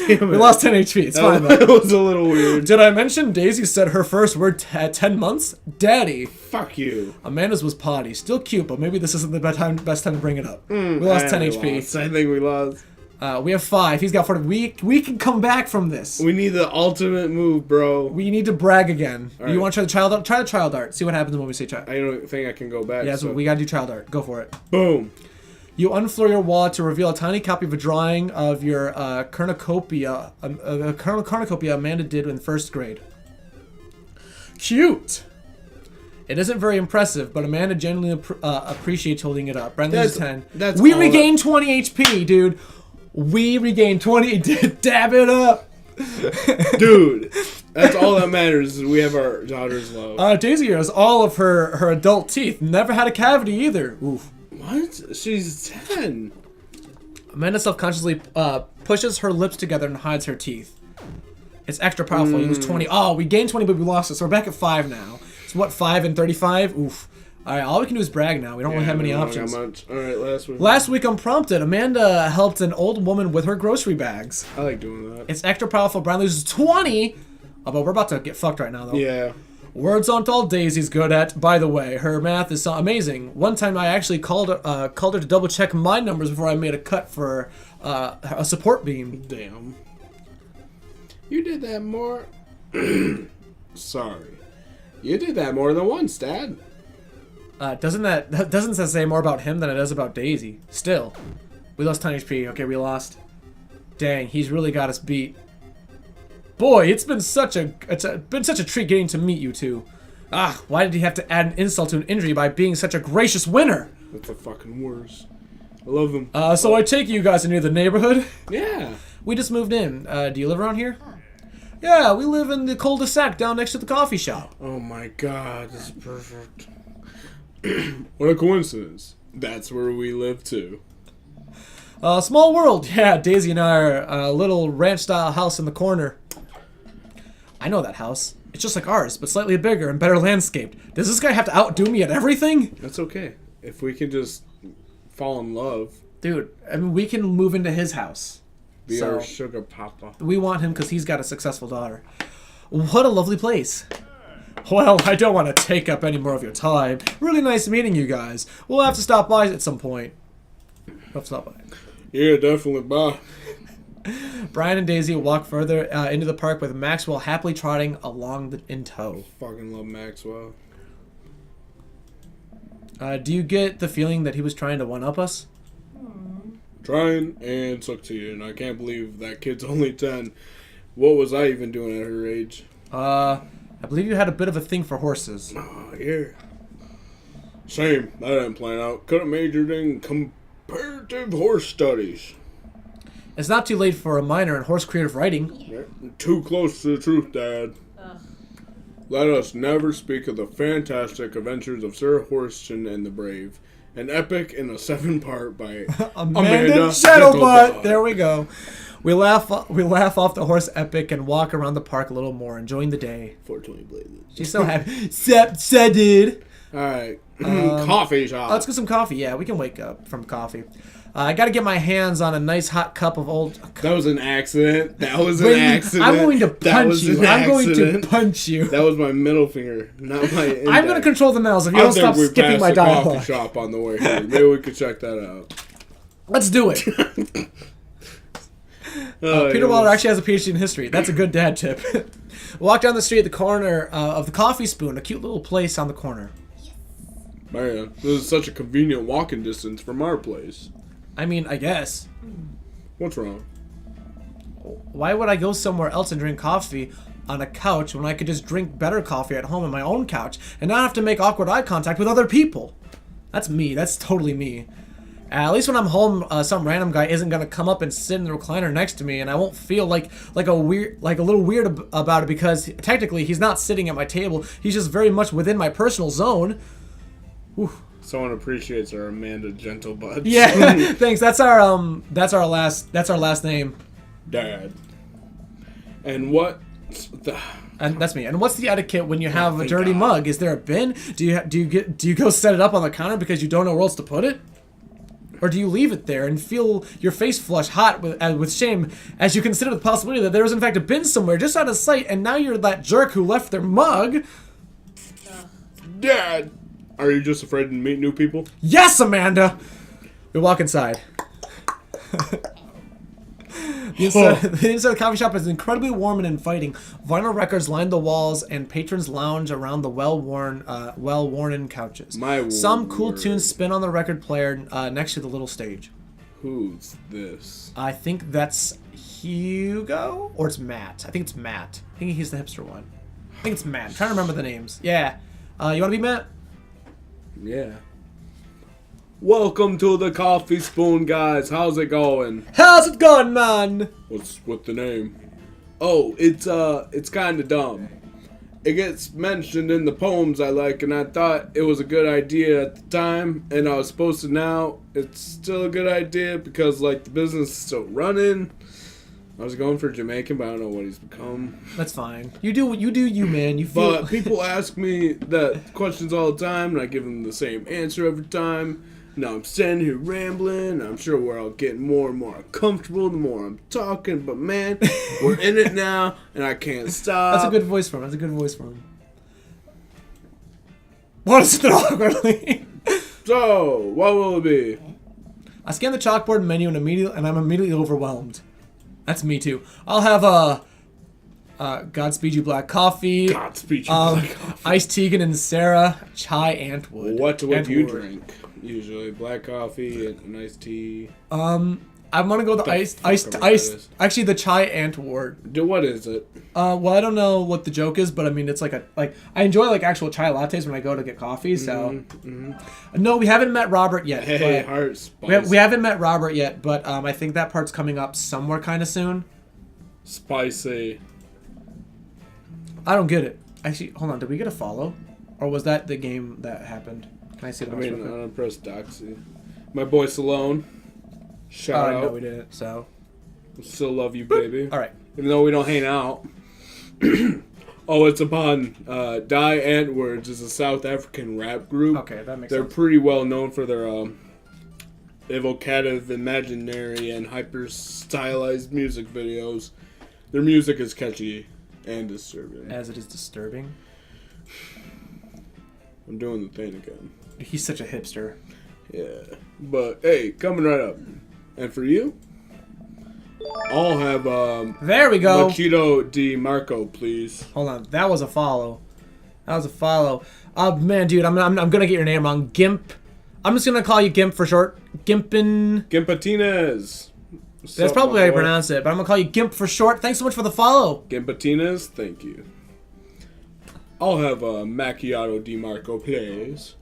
We lost 10 HP. It's fine, though. That was a little weird. Did I mention Daisy said her first word at 10 months? Daddy. Fuck you. Amanda's was potty. Still cute, but maybe this isn't the best time to bring it up. We lost 10 HP. I think we lost. We have 5. He's got 40. We can come back from this. We need the ultimate move, bro. We need to brag again. Right. You want to try the child art? Try the child art. See what happens when we say child. I don't think I can go back. Yeah, so we gotta do child art. Go for it. Boom. You unfurl your wallet to reveal a tiny copy of a drawing of your cornucopia Amanda did in 1st grade. Cute. It isn't very impressive, but Amanda genuinely appreciates holding it up. Brandon's 10. We regained 20 HP, dude. We regained 20. Dab it up. Dude, that's all that matters is we have our daughter's love. Daisy has all of her adult teeth. Never had a cavity either. Oof. What? She's 10. Amanda self-consciously pushes her lips together and hides her teeth. It's extra powerful. You lose 20. Oh, we gained 20, but we lost it, so we're back at 5 now. It's what, 5 and 35? Oof. All right, all we can do is brag now. We don't really have many options. All right, last week. Last week Unprompted, Amanda helped an old woman with her grocery bags. I like doing that. It's extra powerful. Brian loses 20. Oh, but we're about to get fucked right now, though. Yeah. Words aren't all Daisy's good at. By the way, her math is so amazing. One time I actually called her to double check my numbers before I made a cut for a support beam. Damn. You did that more. Sorry. You did that more than once, Dad. Doesn't that say more about him than it does about Daisy? Still, we lost 10 HP. Okay, we lost. Dang, he's really got us beat. Boy, it's been such a treat getting to meet you two. Ah, why did he have to add an insult to an injury by being such a gracious winner? That's the fucking worst. I love them. So I take you guys into the neighborhood? Yeah. We just moved in. Do you live around here? Yeah, we live in the cul-de-sac down next to the coffee shop. Oh my god, this is perfect. What a coincidence. That's where we live too. Small world. Yeah, Daisy and I are a little ranch-style house in the corner. I know that house. It's just like ours, but slightly bigger and better landscaped. Does this guy have to outdo me at everything? That's okay. If we can just fall in love. Dude, I mean, we can move into his house. Be our sugar papa. We want him because he's got a successful daughter. What a lovely place. Well, I don't want to take up any more of your time. Really nice meeting you guys. We'll have to stop by at some point. We'll stop by. Yeah, definitely. Bye. Brian and Daisy walk further into the park with Maxwell happily trotting along in tow. Fucking love Maxwell. Do you get the feeling that he was trying to one-up us? Trying and suck to you, and I can't believe that kid's only 10. What was I even doing at her age? I believe you had a bit of a thing for horses. Oh, yeah. Shame. That didn't plan out. Could have majored in comparative horse studies. It's not too late for a minor in horse creative writing. Yeah. Too close to the truth, Dad. Let us never speak of the fantastic adventures of Sir Horston and the Brave. An epic in a 7-part by Amanda Shadowbutt. There we go. We laugh off the horse epic and walk around the park a little more, enjoying the day. 420 Blazes. She's so happy. Said dude. Alright. Coffee shop. Let's get some coffee. Yeah, we can wake up from coffee. I gotta get my hands on a nice hot cup of old... That was an accident. That was an accident. I'm going to punch you. I'm going to punch you. That was my middle finger, not my index. I'm going to control the mouths if you don't stop skipping my dialogue. Coffee shop on the way here. Maybe we could check that out. Let's do it. Peter Waller actually has a PhD in history. That's a good dad tip. Walk down the street at the corner of the Coffee Spoon, a cute little place on the corner. Man, this is such a convenient walking distance from our place. I mean, I guess. What's wrong? Why would I go somewhere else and drink coffee on a couch when I could just drink better coffee at home on my own couch and not have to make awkward eye contact with other people? That's me. That's totally me. At least when I'm home, some random guy isn't gonna come up and sit in the recliner next to me, and I won't feel like a little weird about it because technically he's not sitting at my table. He's just very much within my personal zone. Whew. Someone appreciates our Amanda Gentlebutt. Yeah, thanks. That's our last name. Dad. And what? And that's me. And what's the etiquette when you have a dirty mug? Is there a bin? Do you go set it up on the counter because you don't know where else to put it? Or do you leave it there and feel your face flush hot with shame as you consider the possibility that there is in fact a bin somewhere just out of sight, and now you're that jerk who left their mug? Dad, are you just afraid to meet new people? Yes, Amanda! We walk inside. The inside of the coffee shop is incredibly warm and inviting. Vinyl records line the walls, and patrons lounge around the well-worn couches. Some cool tunes spin on the record player next to the little stage. Who's this? I think that's Hugo? Or it's Matt. I think it's Matt. I think he's the hipster one. I think it's Matt. I'm trying to remember the names. Yeah. You want to be Matt? Yeah. Welcome to the Coffee Spoon, guys. How's it going? How's it going, man? What's with the name? Oh, it's kind of dumb. It gets mentioned in the poems I like, and I thought it was a good idea at the time, and I was supposed to now. It's still a good idea because, like, the business is still running. I was going for Jamaican, but I don't know what he's become. That's fine. You do you, man. You feel. But people ask me that questions all the time, and I give them the same answer every time. Now I'm standing here rambling. I'm sure we're all getting more and more uncomfortable the more I'm talking. But man, we're in it now, and I can't stop. That's a good voice for him. What is it awkwardly? So, what will it be? I scan the chalkboard menu and I'm immediately overwhelmed. That's me too. I'll have a Godspeed You Black Coffee. Godspeed You Black Coffee. Iced Tegan and Sarah. Chai Antwood. What do you drink? Usually black coffee and iced tea. I'm gonna go with the iced. Actually, the Chai Antwoord. What is it? Well, I don't know what the joke is, but I mean, it's like I enjoy like actual chai lattes when I go to get coffee. So, no, we haven't met Robert yet. Hey, heart spice. We haven't met Robert yet, but I think that part's coming up somewhere kind of soon. Spicy. I don't get it. Actually, hold on. Did we get a follow, or was that the game that happened? Can I see the? I'm gonna press Doxy. My boy Salone. Shout out. No, we didn't. So, still love you, baby. All right. Even though we don't hang out. Oh, it's upon Die Antwoords is a South African rap group. Okay, that makes They're sense. pretty well known for their evocative, imaginary, and hyper stylized music videos. Their music is catchy and disturbing. As it is disturbing. I'm doing the thing again. He's such a hipster. Yeah. But, hey, coming right up. And for you, I'll have there we go. Machito Di Marco, please. Hold on, that was a follow. Man, dude, I'm gonna get your name wrong. Gimp. I'm just gonna call you Gimp for short. Gimpatinez. That's probably how you pronounce it, but I'm gonna call you Gimp for short. Thanks so much for the follow. Gimpatinez, thank you. I'll have a Macchiato Di Marco, please.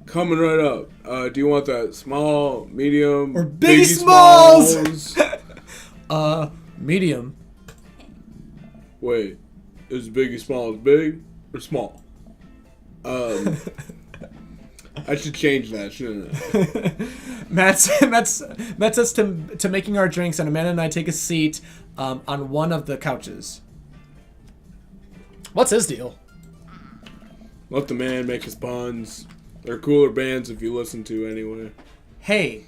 Coming right up. Do you want that small, medium, or Biggie Smalls? Medium. Wait, is Biggie Smalls big or small? I should change that, shouldn't I? Matt says to making our drinks, and Amanda and I take a seat on one of the couches. What's his deal? Let the man make his puns. They're cooler bands if you listen to anyway. Hey!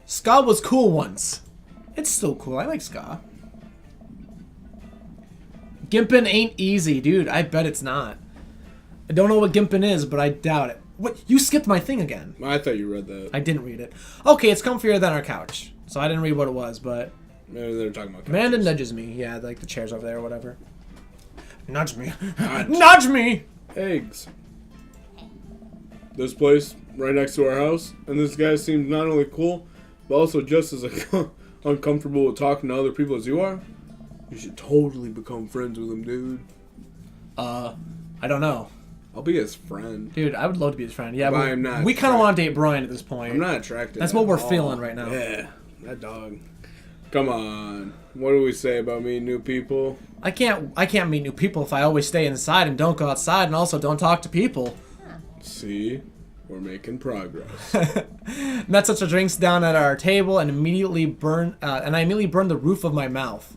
Ska was cool once. It's still cool. I like ska. Gimpin' ain't easy, dude. I bet it's not. I don't know what Gimpin' is, but I doubt it. What? You skipped my thing again. I thought you read that. I didn't read it. Okay, it's comfier than our couch. So I didn't read what it was, but... Maybe they're talking about couches. Amanda nudges me. Yeah, like the chairs over there or whatever. Nudge me. Nudge me! Eggs. This place right next to our house, and this guy seems not only cool, but also just as uncomfortable with talking to other people as you are. You should totally become friends with him, dude. I don't know. I'll be his friend. Dude, I would love to be his friend. Yeah, but but I'm not we kind of want to date Brian at this point. I'm not attracted. That's what we're feeling right now. Yeah, that dog. Come on. What do we say about meeting new people? I can't meet new people if I always stay inside and don't go outside and also don't talk to people. See? We're making progress. Met such a drinks down at our table and I immediately burned the roof of my mouth.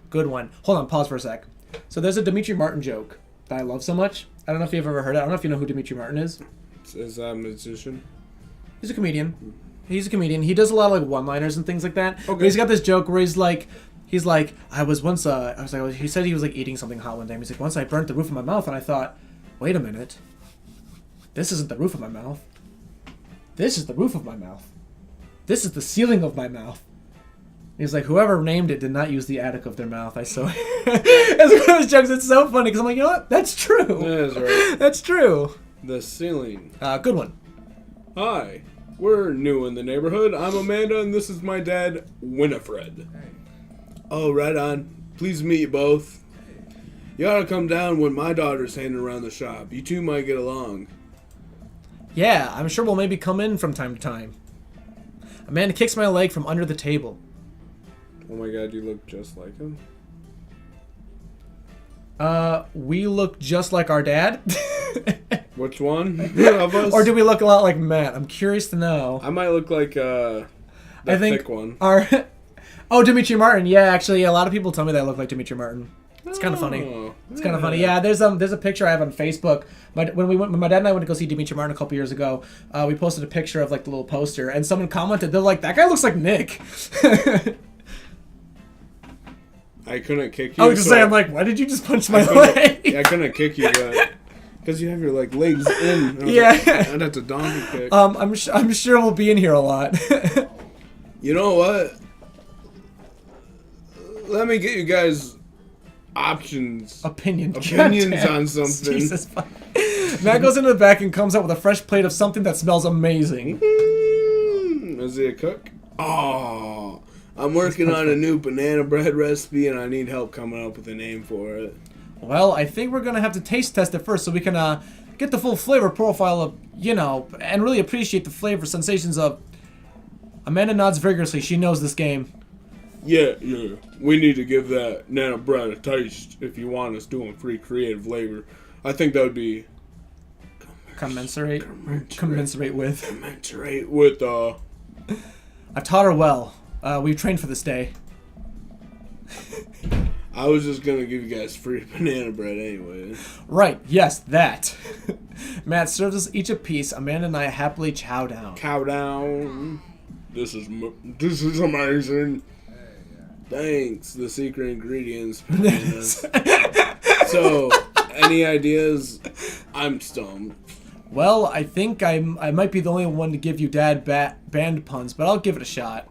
Good one. Hold on, pause for a sec. So there's a Demetri Martin joke that I love so much. I don't know if you've ever heard it. I don't know if you know who Demetri Martin is. Is that a musician? He's a comedian. He does a lot of like one-liners and things like that. Okay. But he's got this joke where he's like, he said he was like eating something hot one day. He's like, once I burnt the roof of my mouth, and I thought, wait a minute, this isn't the roof of my mouth. This is the roof of my mouth. This is the ceiling of my mouth. He's like, whoever named it did not use the attic of their mouth. It's one of those jokes. It's so funny because I'm like, you know what? That's true. That is right. That's true. The ceiling. Good one. Hi. We're new in the neighborhood. I'm Amanda, and this is my dad, Winifred. Oh, right on. Pleased to meet you both. You ought to come down when my daughter's hanging around the shop. You two might get along. Yeah, I'm sure we'll maybe come in from time to time. Amanda kicks my leg from under the table. Oh my god, you look just like him. We look just like our dad? Which one of us? Or do we look a lot like Matt? I'm curious to know. I might look like, I think thick one. our oh, Demetri Martin. Yeah, actually, a lot of people tell me that I look like Demetri Martin. It's kind of funny. It's kind of funny. Yeah, there's a picture I have on Facebook. When my dad and I went to go see Demetri Martin a couple years ago, we posted a picture of like the little poster, and someone commented, they're like, "That guy looks like Nick." I couldn't kick you. I was just saying, I'm like, why did you just punch my leg? I couldn't kick you, but because you have your like legs in. Yeah, like, I'd have to donkey kick. I'm sure we'll be in here a lot. You know what? Let me get you guys options. Opinions on something. Jesus. Matt goes into the back and comes out with a fresh plate of something that smells amazing. Is he a cook? Oh, I'm working on a new banana bread recipe, and I need help coming up with a name for it. Well, I think we're gonna have to taste test it first, so we can get the full flavor profile of, and really appreciate the flavor sensations of. Amanda nods vigorously. She knows this game. Yeah. We need to give that Nana bread a taste if you want us doing free creative labor. I think that would be commensurate with. I've taught her well. We've trained for this day. I was just gonna give you guys free banana bread anyway. Right, yes, that. Matt serves us each a piece. Amanda and I happily chow down. Cow down. This is amazing. Thanks. The secret ingredients. So, any ideas? I'm stumped. Well, I think I might be the only one to give you dad band puns, but I'll give it a shot.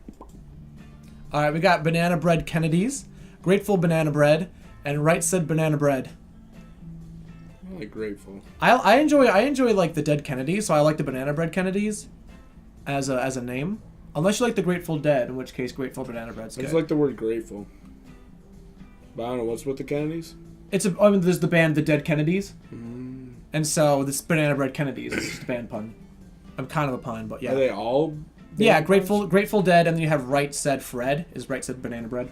All right, we got banana bread Kennedys, grateful banana bread, and right said banana bread. I like grateful. I enjoy like the dead Kennedys, so I like the banana bread Kennedys as a name. Unless you like the Grateful Dead, in which case Grateful Banana Bread's good. It's like the word grateful. But I don't know, what's with the Kennedys? There's the band The Dead Kennedys. And so this Banana Bread Kennedys is just a band pun. I'm kind of a pun, but yeah. Are they all? Yeah, Grateful Dead, and then you have Right Said Fred, is Right Said Banana Bread.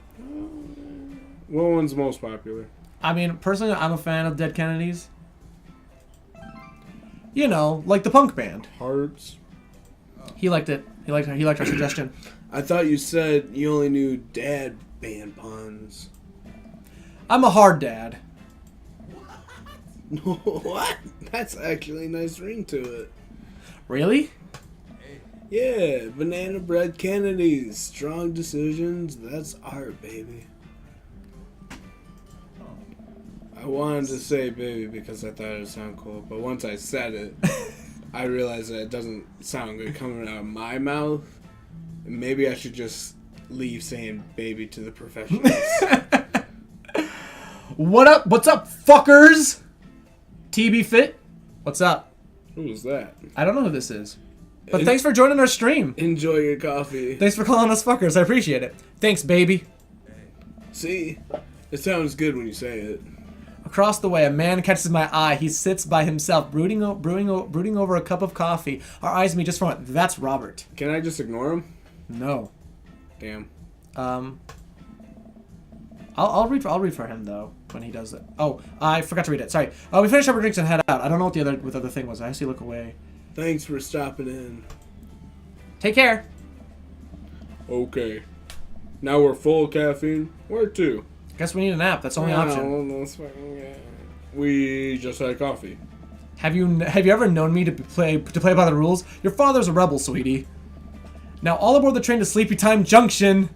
What one's most popular? I mean, personally, I'm a fan of Dead Kennedys. Like the punk band. Hearts. He liked it. He liked our suggestion. I thought you said you only knew dad band puns. I'm a hard dad. What? That's actually a nice ring to it. Really? Yeah, banana bread Kennedys. Strong decisions. That's art, baby. I wanted to say baby because I thought it would sound cool, but once I said it, I realized that it doesn't sound good coming out of my mouth. Maybe I should just leave saying baby to the professionals. What up? What's up, fuckers? TB Fit? What's up? Who was that? I don't know who this is. But thanks for joining our stream. Enjoy your coffee. Thanks for calling us fuckers. I appreciate it. Thanks, baby. See? It sounds good when you say it. Across the way, a man catches my eye. He sits by himself, brooding over a cup of coffee. Our eyes meet just for a moment. That's Robert. Can I just ignore him? No. Damn. I'll read for him though when he does it. Oh, I forgot to read it. Sorry. We finished up our drinks and head out. I don't know what the other thing was. I actually look away. Thanks for stopping in. Take care. Okay. Now we're full of caffeine. Where to? Guess we need a nap. That's the only option. No, we just had coffee. Have you ever known me to play by the rules? Your father's a rebel, sweetie. Now all aboard the train to Sleepy Time Junction.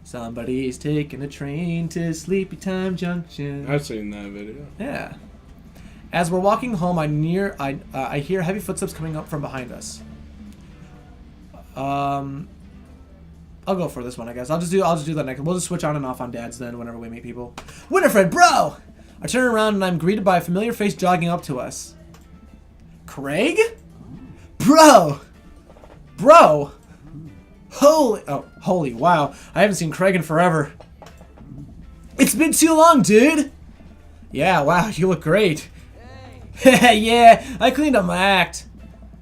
Somebody's taking a train to Sleepy Time Junction. I've seen that video. Yeah. As we're walking home, I hear heavy footsteps coming up from behind us. I'll go for this one, I guess. I'll just do that next. We'll just switch on and off on dads then whenever we meet people. Winifred, bro! I turn around and I'm greeted by a familiar face jogging up to us. Craig? Bro! Holy, wow. I haven't seen Craig in forever. It's been too long, dude! Yeah, wow, you look great. Yeah, I cleaned up my act.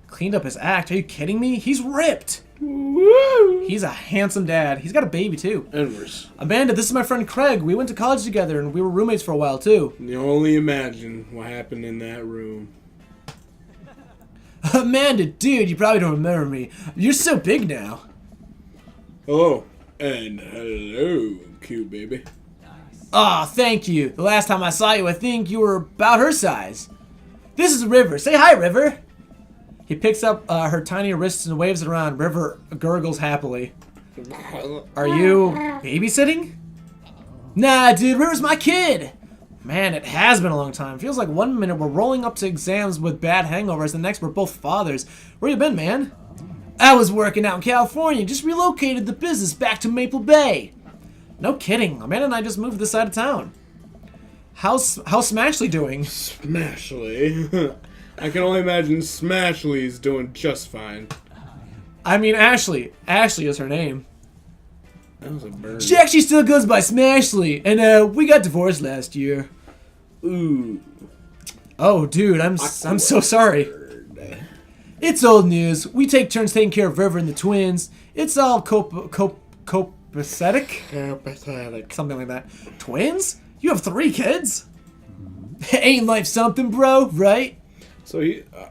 Cleaned up his act? Are you kidding me? He's ripped. Woo! He's a handsome dad. He's got a baby, too. Inverse. Amanda, this is my friend Craig. We went to college together, and we were roommates for a while, too. You only imagine what happened in that room. Amanda, dude, you probably don't remember me. You're so big now. Hello. And hello, cute baby. Aw, thank you. The last time I saw you, I think you were about her size. This is River. Say hi, River. He picks up her tiny wrists and waves it around. River gurgles happily. Are you babysitting? Nah, dude, River's my kid. Man, it has been a long time. Feels like 1 minute we're rolling up to exams with bad hangovers, the next we're both fathers. Where you been, man? I was working out in California, just relocated the business back to Maple Bay. No kidding, Amanda and I just moved to this side of town. How's Smashley doing? Smashley. I can only imagine Smashley's doing just fine. I mean, Ashley. Ashley is her name. That was a burn. She actually still goes by Smashley, and we got divorced last year. Ooh. Oh, dude, I'm so sorry. It's old news. We take turns taking care of River and the twins. It's all copacetic? Pathetic. Something like that. Twins? You have 3 kids? Ain't life something, bro, right? So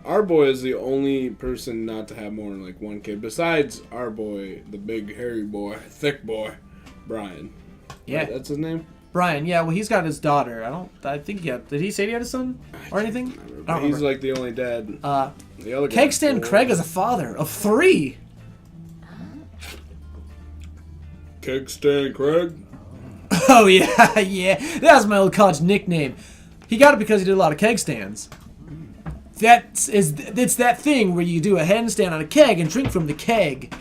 our boy is the only person not to have more than like 1 kid, besides our boy, the big hairy boy, thick boy, Brian. Yeah. Right, that's his name? Brian, yeah, well, he's got his daughter. I think, yeah. Did he say he had a son? Or anything? I don't He's remember. like the only dad. The other Keg guy's Stand 4. Craig is a father of 3. Keg Stand Craig? Oh, yeah, yeah. That was my old college nickname. He got it because he did a lot of keg stands. It's that thing where you do a handstand on a keg and drink from the keg.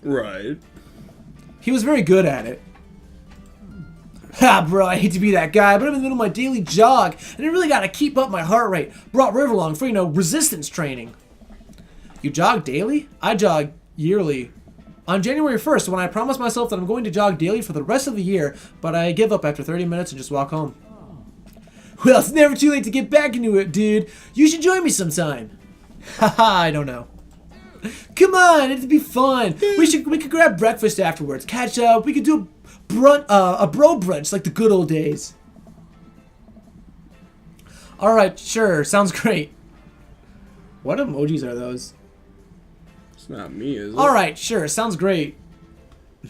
Right. He was very good at it. Ha, bro, I hate to be that guy, but I'm in the middle of my daily jog, and I really gotta keep up my heart rate. Brought River along for, resistance training. You jog daily? I jog yearly. On January 1st, when I promised myself that I'm going to jog daily for the rest of the year, but I give up after 30 minutes and just walk home. Well, it's never too late to get back into it, dude. You should join me sometime. Haha, I don't know. Come on, it'd be fun. We could grab breakfast afterwards, catch up. We could do a bro brunch like the good old days. All right, sure, sounds great. What emojis are those? It's not me, is it? All right, sure, sounds great.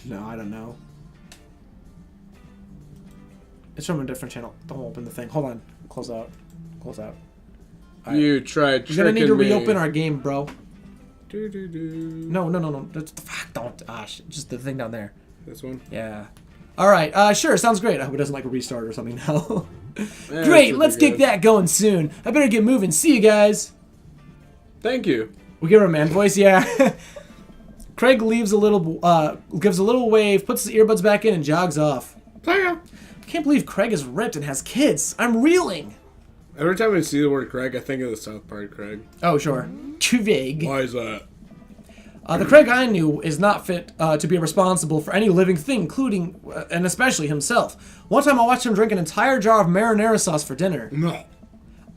No, I don't know. It's from a different channel. Don't open the thing. Hold on. Close out. Close out. Right. You tried tricking me. You're gonna need to reopen our game, bro. Do. No. Fuck, don't. Just the thing down there. This one? Yeah. All right. Sure. Sounds great. I hope it doesn't like a restart or something now. Yeah, Great. Let's get good. that going soon. I better get moving. See you guys. Thank you. We give her a man voice. Yeah. Craig gives a little wave, puts his earbuds back in, and jogs off. Player. I can't believe Craig is ripped and has kids. I'm reeling. Every time I see the word Craig, I think of the South Park Craig. Oh, sure. Craig. Why is that? The Craig I knew is not fit to be responsible for any living thing, including and especially himself. One time I watched him drink an entire jar of marinara sauce for dinner. No.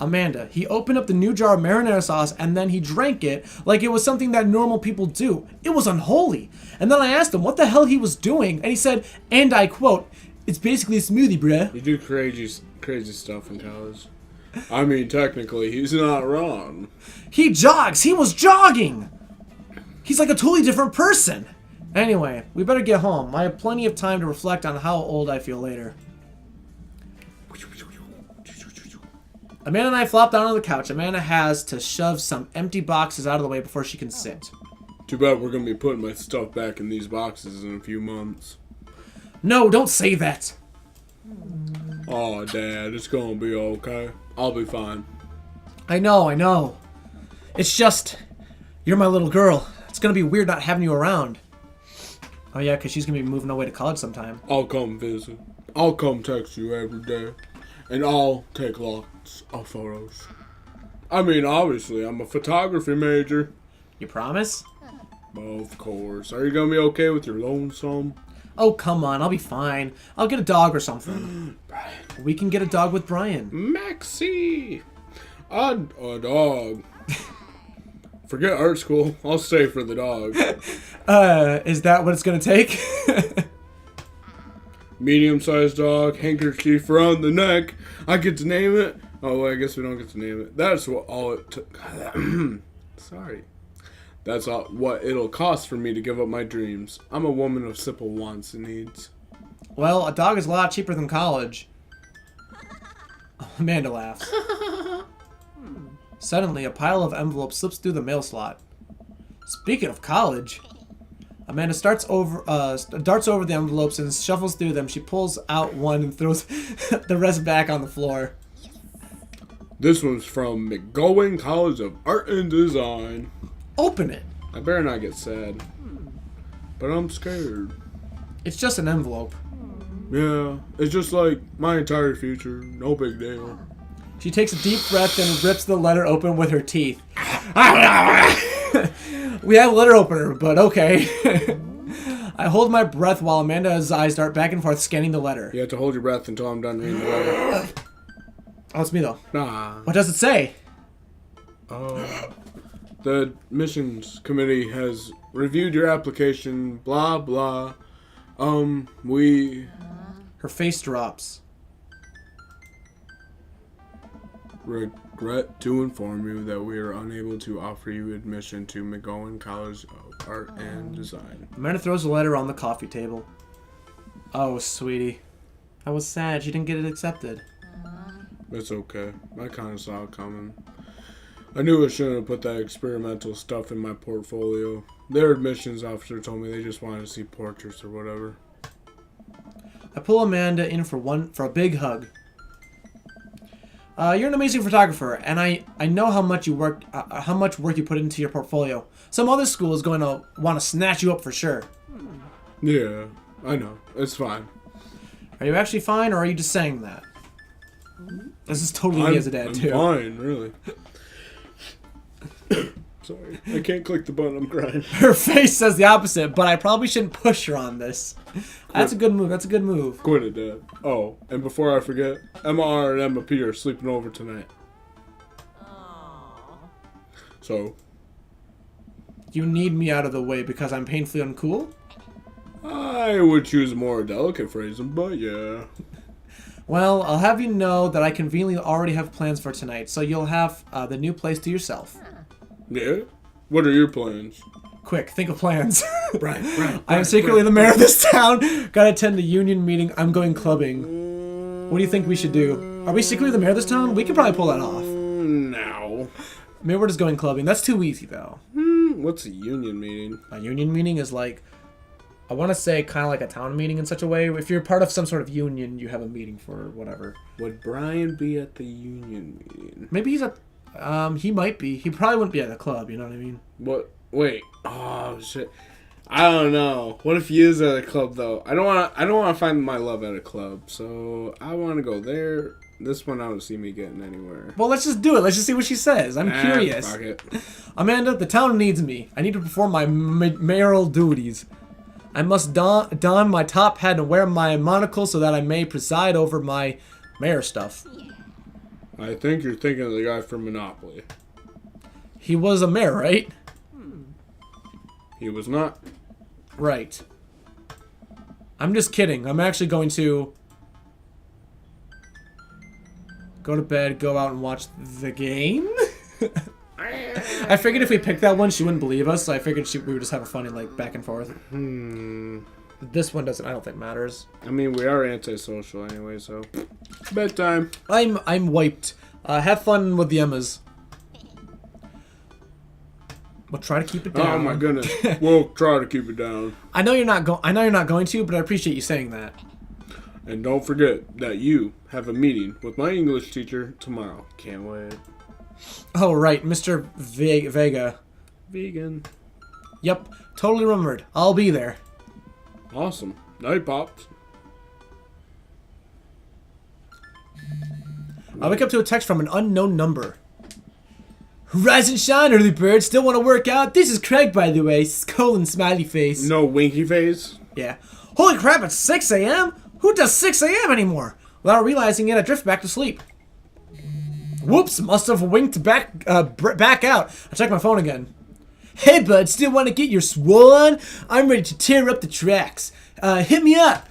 Amanda, he opened up the new jar of marinara sauce and then he drank it like it was something that normal people do. It was unholy. And then I asked him what the hell he was doing, and he said, and I quote, "It's basically a smoothie, bruh." You do crazy stuff in college. I mean, technically, he's not wrong. He jogs. He was jogging. He's like a totally different person. Anyway, we better get home. I have plenty of time to reflect on how old I feel later. Amanda and I flop down on the couch. Amanda has to shove some empty boxes out of the way before she can sit. Too bad we're going to be putting my stuff back in these boxes in a few months. No, don't say that. Oh, Dad, it's going to be okay. I'll be fine. I know. It's just, you're my little girl. It's going to be weird not having you around. Oh yeah, because she's going to be moving away to college sometime. I'll come visit. I'll come text you every day. And I'll take lots of photos. I mean, obviously, I'm a photography major. You promise? Of course. Are you going to be okay with your lonesome? Oh, come on. I'll be fine. I'll get a dog or something. We can get a dog with Brian. Maxie! A dog. Forget art school. I'll stay for the dog. Is that what it's going to take? Medium-sized dog, handkerchief around the neck. I get to name it. Oh, well, I guess we don't get to name it. That's what all it took. Sorry. That's all, what it'll cost for me to give up my dreams. I'm a woman of simple wants and needs. Well, a dog is a lot cheaper than college. Amanda laughs. Suddenly, a pile of envelopes slips through the mail slot. Speaking of college, Amanda darts over the envelopes and shuffles through them. She pulls out one and throws the rest back on the floor. This one's from McGowan College of Art and Design. Open it. I better not get sad. But I'm scared. It's just an envelope. Yeah, it's just like my entire future. No big deal. She takes a deep breath and rips the letter open with her teeth. We have a letter opener, but okay. I hold my breath while Amanda's eyes dart back and forth scanning the letter. You have to hold your breath until I'm done reading the letter. Oh, it's me though. Nah. What does it say? The admissions committee has reviewed your application, blah, blah. We Her face drops. regret to inform you that we are unable to offer you admission to McGowan College of Art and Design. Amanda throws the letter on the coffee table. Oh, sweetie. I was sad she didn't get it accepted. It's okay. I kind of saw it coming. I knew I shouldn't have put that experimental stuff in my portfolio. Their admissions officer told me they just wanted to see portraits or whatever. I pull Amanda in for a big hug. You're an amazing photographer, and I know how much work you put into your portfolio. Some other school is going to want to snatch you up for sure. Yeah, I know. It's fine. Are you actually fine, or are you just saying that? This is totally me as a dad, I'm too. fine, really. Sorry, I can't click the button. I'm crying. Her face says the opposite, but I probably shouldn't push her on this. That's a good move. That's a good move. Quit it, Dad. Oh, and before I forget, Emma R and Emma P are sleeping over tonight. So, You need me out of the way because I'm painfully uncool? I would choose a more delicate phrasing, but yeah. Well, I'll have you know that I conveniently already have plans for tonight, so you'll have the new place to yourself. Yeah? What are your plans? Quick, think of plans. Right. I am secretly the mayor of this town. Gotta attend a union meeting. I'm going clubbing. What do you think we should do? Are we secretly the mayor of this town? We can probably pull that off. No. Maybe we're just going clubbing. That's too easy, though. What's a union meeting? A union meeting is like, I want to say kind of like a town meeting in such a way. If you're part of some sort of union, you have a meeting for whatever. Would Brian be at the union meeting? Maybe he's at, he might be. He probably wouldn't be at the club, you know what I mean? What? Wait. Oh, shit. I don't know. What if he is at a club, though? I don't want to find my love at a club, so I want to go there. This one I don't see me getting anywhere. Well, let's just do it. Let's just see what she says. I'm curious. Fuck it. Amanda, the town needs me. I need to perform my mayoral duties. I must don my top hat and wear my monocle so that I may preside over my mayor stuff. I think you're thinking of the guy from Monopoly. He was a mayor, right? He was not. Right. I'm just kidding. I'm actually going to go to bed, go out and watch the game. I figured if we picked that one, she wouldn't believe us, so I figured we would just have a funny, like, back and forth. This one doesn't, I don't think, matters. I mean, we are antisocial anyway, so bedtime. I'm wiped. Have fun with the Emmas. We'll try to keep it down. Oh my goodness. We'll try to keep it down. I know you're not going to, but I appreciate you saying that. And don't forget that you have a meeting with my English teacher tomorrow. Can't wait. Oh right, Mr. Vega. Vegan. Yep, totally remembered. I'll be there. Awesome. Night, Pops. I wake up to a text from an unknown number. Rise and shine, early bird. Still want to work out? This is Craig, by the way. Colon smiley face. No winky face? Yeah. Holy crap, it's 6 a.m.? Who does 6 a.m. anymore? Without realizing it, I drift back to sleep. Whoops, must have winked back out. I check my phone again. Hey, bud, still want to get your swole on? I'm ready to tear up the tracks. Hit me up.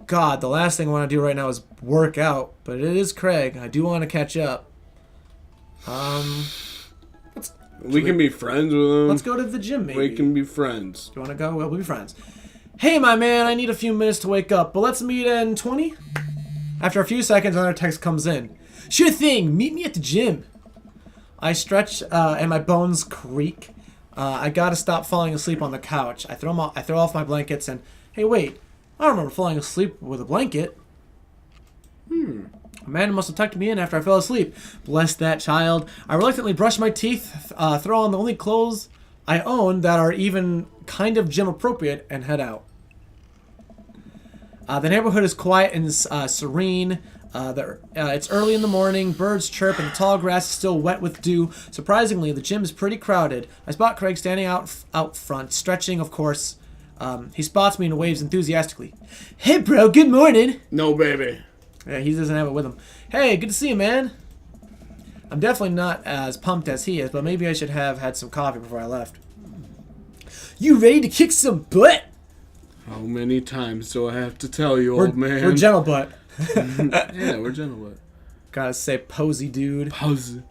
God, the last thing I want to do right now is work out, but it is Craig. I do want to catch up. We can be friends with him. Let's go to the gym, maybe. We can be friends. Do you want to go? We'll be friends. Hey, my man, I need a few minutes to wake up, but let's meet in 20? After a few seconds, another text comes in. Sure thing, meet me at the gym. I stretch and my bones creak. I gotta stop falling asleep on the couch. I throw off my blankets and, hey, wait, I don't remember falling asleep with a blanket. Amanda must have tucked me in after I fell asleep. Bless that child. I reluctantly brush my teeth, throw on the only clothes I own that are even kind of gym appropriate, and head out. The neighborhood is quiet and serene. It's early in the morning, birds chirp, and the tall grass is still wet with dew. Surprisingly, the gym is pretty crowded. I spot Craig standing out front, stretching, of course. He spots me and waves enthusiastically. Hey, bro, good morning. No, baby. Yeah, he doesn't have it with him. Hey, good to see you, man. I'm definitely not as pumped as he is, but maybe I should have had some coffee before I left. You ready to kick some butt? How many times do I have to tell you, old man? We're gentle butt. Yeah, we're gentle butt. Gotta say, posy dude. Posy.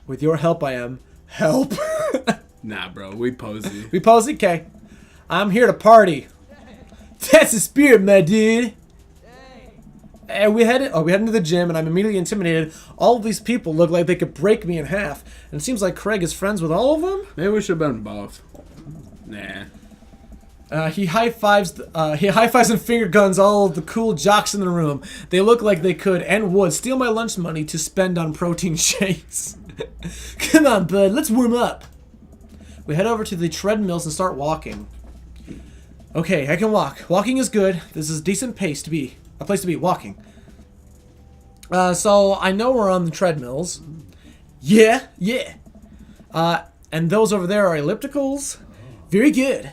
With your help, I am. Help. Nah, bro, we posy. We posy? Okay. I'm here to party. That's the spirit, my dude. And we head into the gym, and I'm immediately intimidated. All of these people look like they could break me in half. And it seems like Craig is friends with all of them? Maybe we should have been both. Nah. He high fives and finger guns all of the cool jocks in the room. They look like they could and would steal my lunch money to spend on protein shakes. Come on, bud, let's warm up. We head over to the treadmills and start walking. Okay, I can walk. Walking is good. This is a decent place to be walking. So I know we're on the treadmills. Yeah. And those over there are ellipticals. Very good.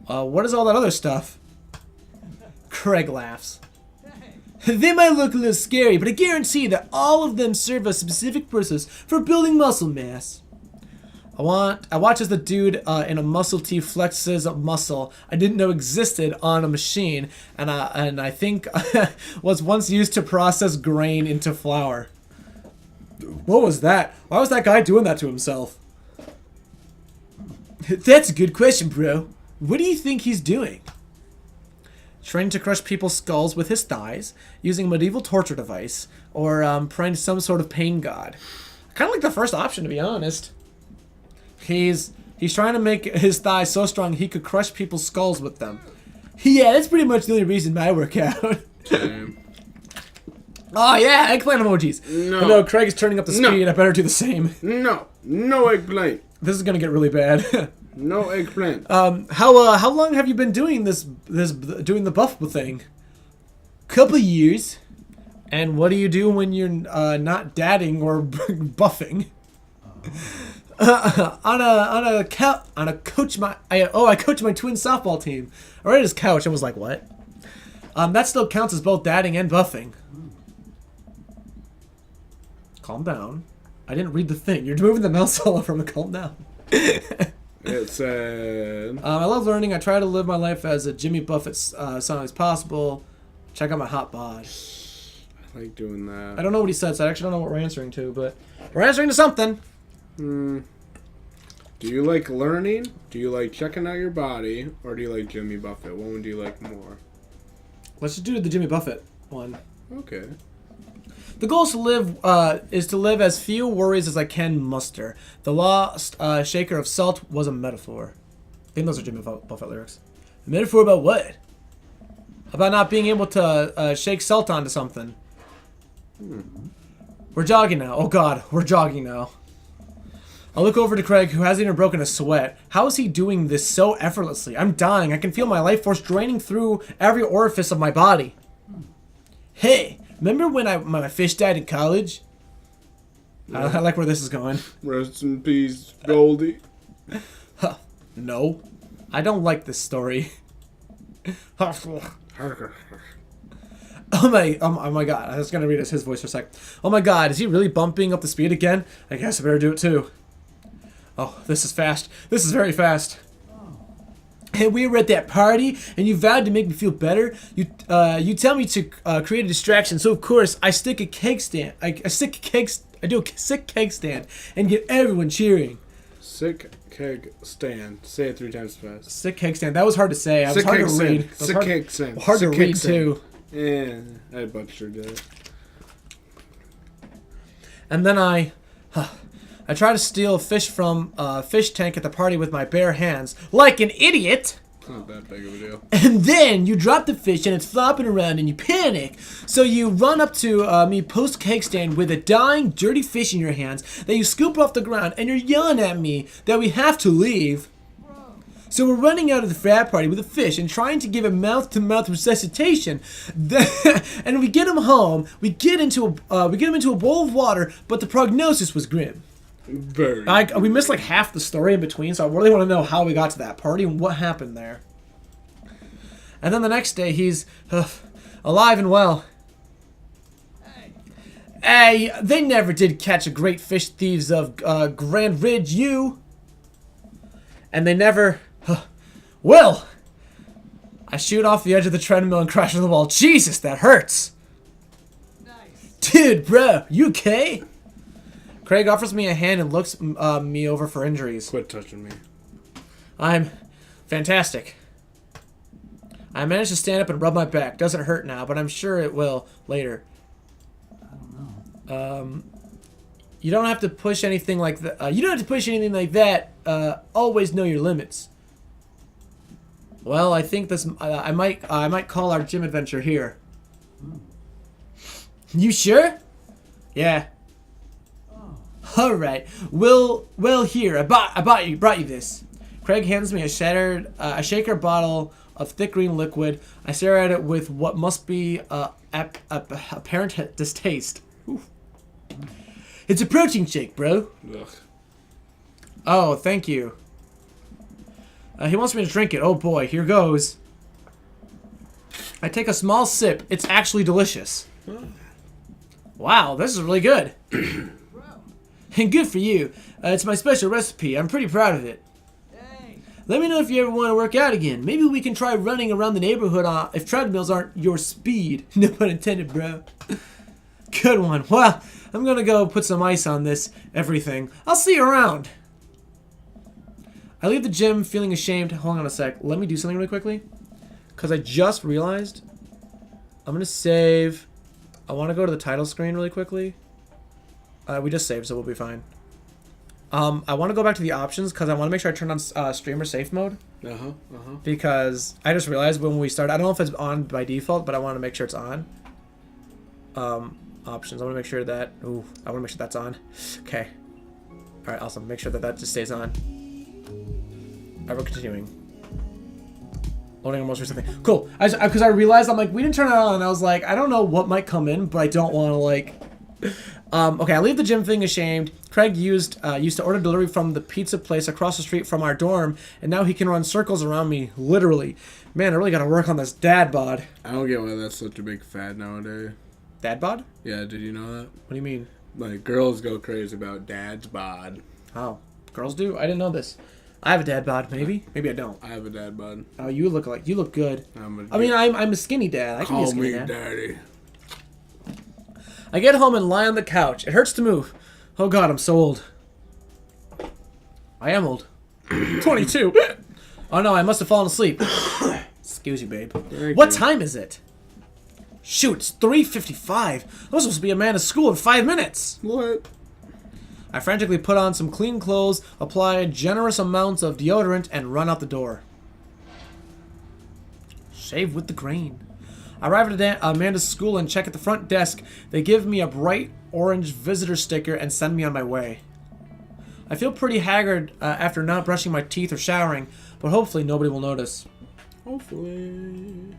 What is all that other stuff? Craig laughs. They might look a little scary, but I guarantee that all of them serve a specific purpose for building muscle mass. I watch as the dude in a muscle tee flexes a muscle I didn't know existed on a machine, and I think was once used to process grain into flour. What was that? Why was that guy doing that to himself? That's a good question, bro. What do you think he's doing? Trying to crush people's skulls with his thighs, using a medieval torture device, or praying to some sort of pain god. I kind of like the first option, to be honest. He's trying to make his thighs so strong he could crush people's skulls with them. Yeah, that's pretty much the only reason I work out. Oh yeah, eggplant emojis. No, Craig is turning up the speed. I better do the same. No eggplant. This is gonna get really bad. No eggplant. How long have you been doing doing the buff thing? Couple years. And what do you do when you're not dadding or buffing? I coach my twin softball team. I read his couch and was like, what? That still counts as both dadding and buffing. Calm down. I didn't read the thing. You're moving the mouse all over me. Calm down. It said... I love learning. I try to live my life as a Jimmy Buffett son as possible. Check out my hot bod. I like doing that. I don't know what he said, so I actually don't know what we're answering to, but we're answering to something. Do you like learning? Do you like checking out your body? Or do you like Jimmy Buffett? What one do you like more? Let's just do the Jimmy Buffett one. Okay. The goal is to live as few worries as I can muster. The lost shaker of salt was a metaphor. I think those are Jimmy Buffett lyrics. A metaphor about what? About not being able to shake salt onto something. We're jogging now. Oh God, we're jogging now. I look over to Craig, who hasn't even broken a sweat. How is he doing this so effortlessly? I'm dying. I can feel my life force draining through every orifice of my body. Hey, remember when my fish died in college? I like where this is going. Rest in peace, Goldie. No, I don't like this story. Oh my God, I was gonna read his voice for a sec. Oh my God, is he really bumping up the speed again? I guess I better do it too. Oh, this is fast. This is very fast. And we were at that party, and you vowed to make me feel better. You tell me to create a distraction, so of course I stick a cake stand. I do a sick cake stand and get everyone cheering. Sick keg stand. Say it 3 times fast. Sick cake stand. That was hard to say. It was hard to read. Sick cake stand. Hard to read too. Yeah, I butchered it. And then I try to steal fish from a fish tank at the party with my bare hands, like an idiot. It's not that big of a deal. And then you drop the fish and it's flopping around and you panic. So you run up to me post cake stand with a dying, dirty fish in your hands that you scoop off the ground and you're yelling at me that we have to leave. So we're running out of the frat party with a fish and trying to give him mouth-to-mouth resuscitation. And we get him home. We get him into a bowl of water, but the prognosis was grim. Very. We missed like half the story in between, so I really want to know how we got to that party and what happened there. And then the next day, he's alive and well. Hey, they never did catch a great fish thieves of Grand Ridge U. And they never... Will! I shoot off the edge of the treadmill and crash into the wall. Jesus, that hurts! Nice. Dude, bro, you okay? Craig offers me a hand and looks me over for injuries. Quit touching me. I'm fantastic. I managed to stand up and rub my back. Doesn't hurt now, but I'm sure it will later. I don't know. You don't have to push anything like that. You don't have to push anything like that. Always know your limits. Well, I think this. I might call our gym adventure here. You sure? Yeah. Oh. All right. Well, here. I brought you this. Craig hands me a shaker bottle of thick green liquid. I stare at it with what must be apparent distaste. Oof. It's a protein shake, bro. Ugh. Oh, thank you. He wants me to drink it. Oh boy, here goes. I take a small sip. It's actually delicious. Wow, this is really good. And good for you. It's my special recipe. I'm pretty proud of it. Let me know if you ever want to work out again. Maybe we can try running around the neighborhood if treadmills aren't your speed. No pun intended, bro. Good one. Well, I'm gonna go put some ice on this everything. I'll see you around. I leave the gym feeling ashamed. Hold on a sec. Let me do something really quickly. Because I just realized I'm going to save. I want to go to the title screen really quickly. We just saved, so we'll be fine. I want to go back to the options because I want to make sure I turn on streamer safe mode. Because I just realized when we start, I don't know if it's on by default, but I want to make sure it's on. Options. I want to make sure that. Ooh, I want to make sure that's on. Okay. All right, awesome. Make sure that just stays on. Alright, we're continuing. Loading our most recent thing. Cool. Because I realized, I'm like, we didn't turn it on. And I was like, I don't know what might come in, but I don't want to, like... okay, I leave the gym feeling ashamed. Craig used to order delivery from the pizza place across the street from our dorm, and now he can run circles around me, literally. Man, I really gotta work on this dad bod. I don't get why that's such a big fad nowadays. Dad bod? Yeah, did you know that? What do you mean? Like, girls go crazy about dad's bod. Oh, girls do? I didn't know this. I have a dad bod, maybe. Maybe I don't. I have a dad bod. Oh, you look good. I'm a skinny dad. I can be a call skinny me dad. daddy. I get home and lie on the couch. It hurts to move. Oh god, I'm so old. I am old. 22. Oh no, I must have fallen asleep. Excuse you, babe. What time is it? Shoot, it's 3:55. I'm supposed to be a man at school in 5 minutes. What? I frantically put on some clean clothes, apply generous amounts of deodorant, and run out the door. Shave with the grain. I arrive at Amanda's school and check at the front desk. They give me a bright orange visitor sticker and send me on my way. I feel pretty haggard after not brushing my teeth or showering, but hopefully nobody will notice. Hopefully.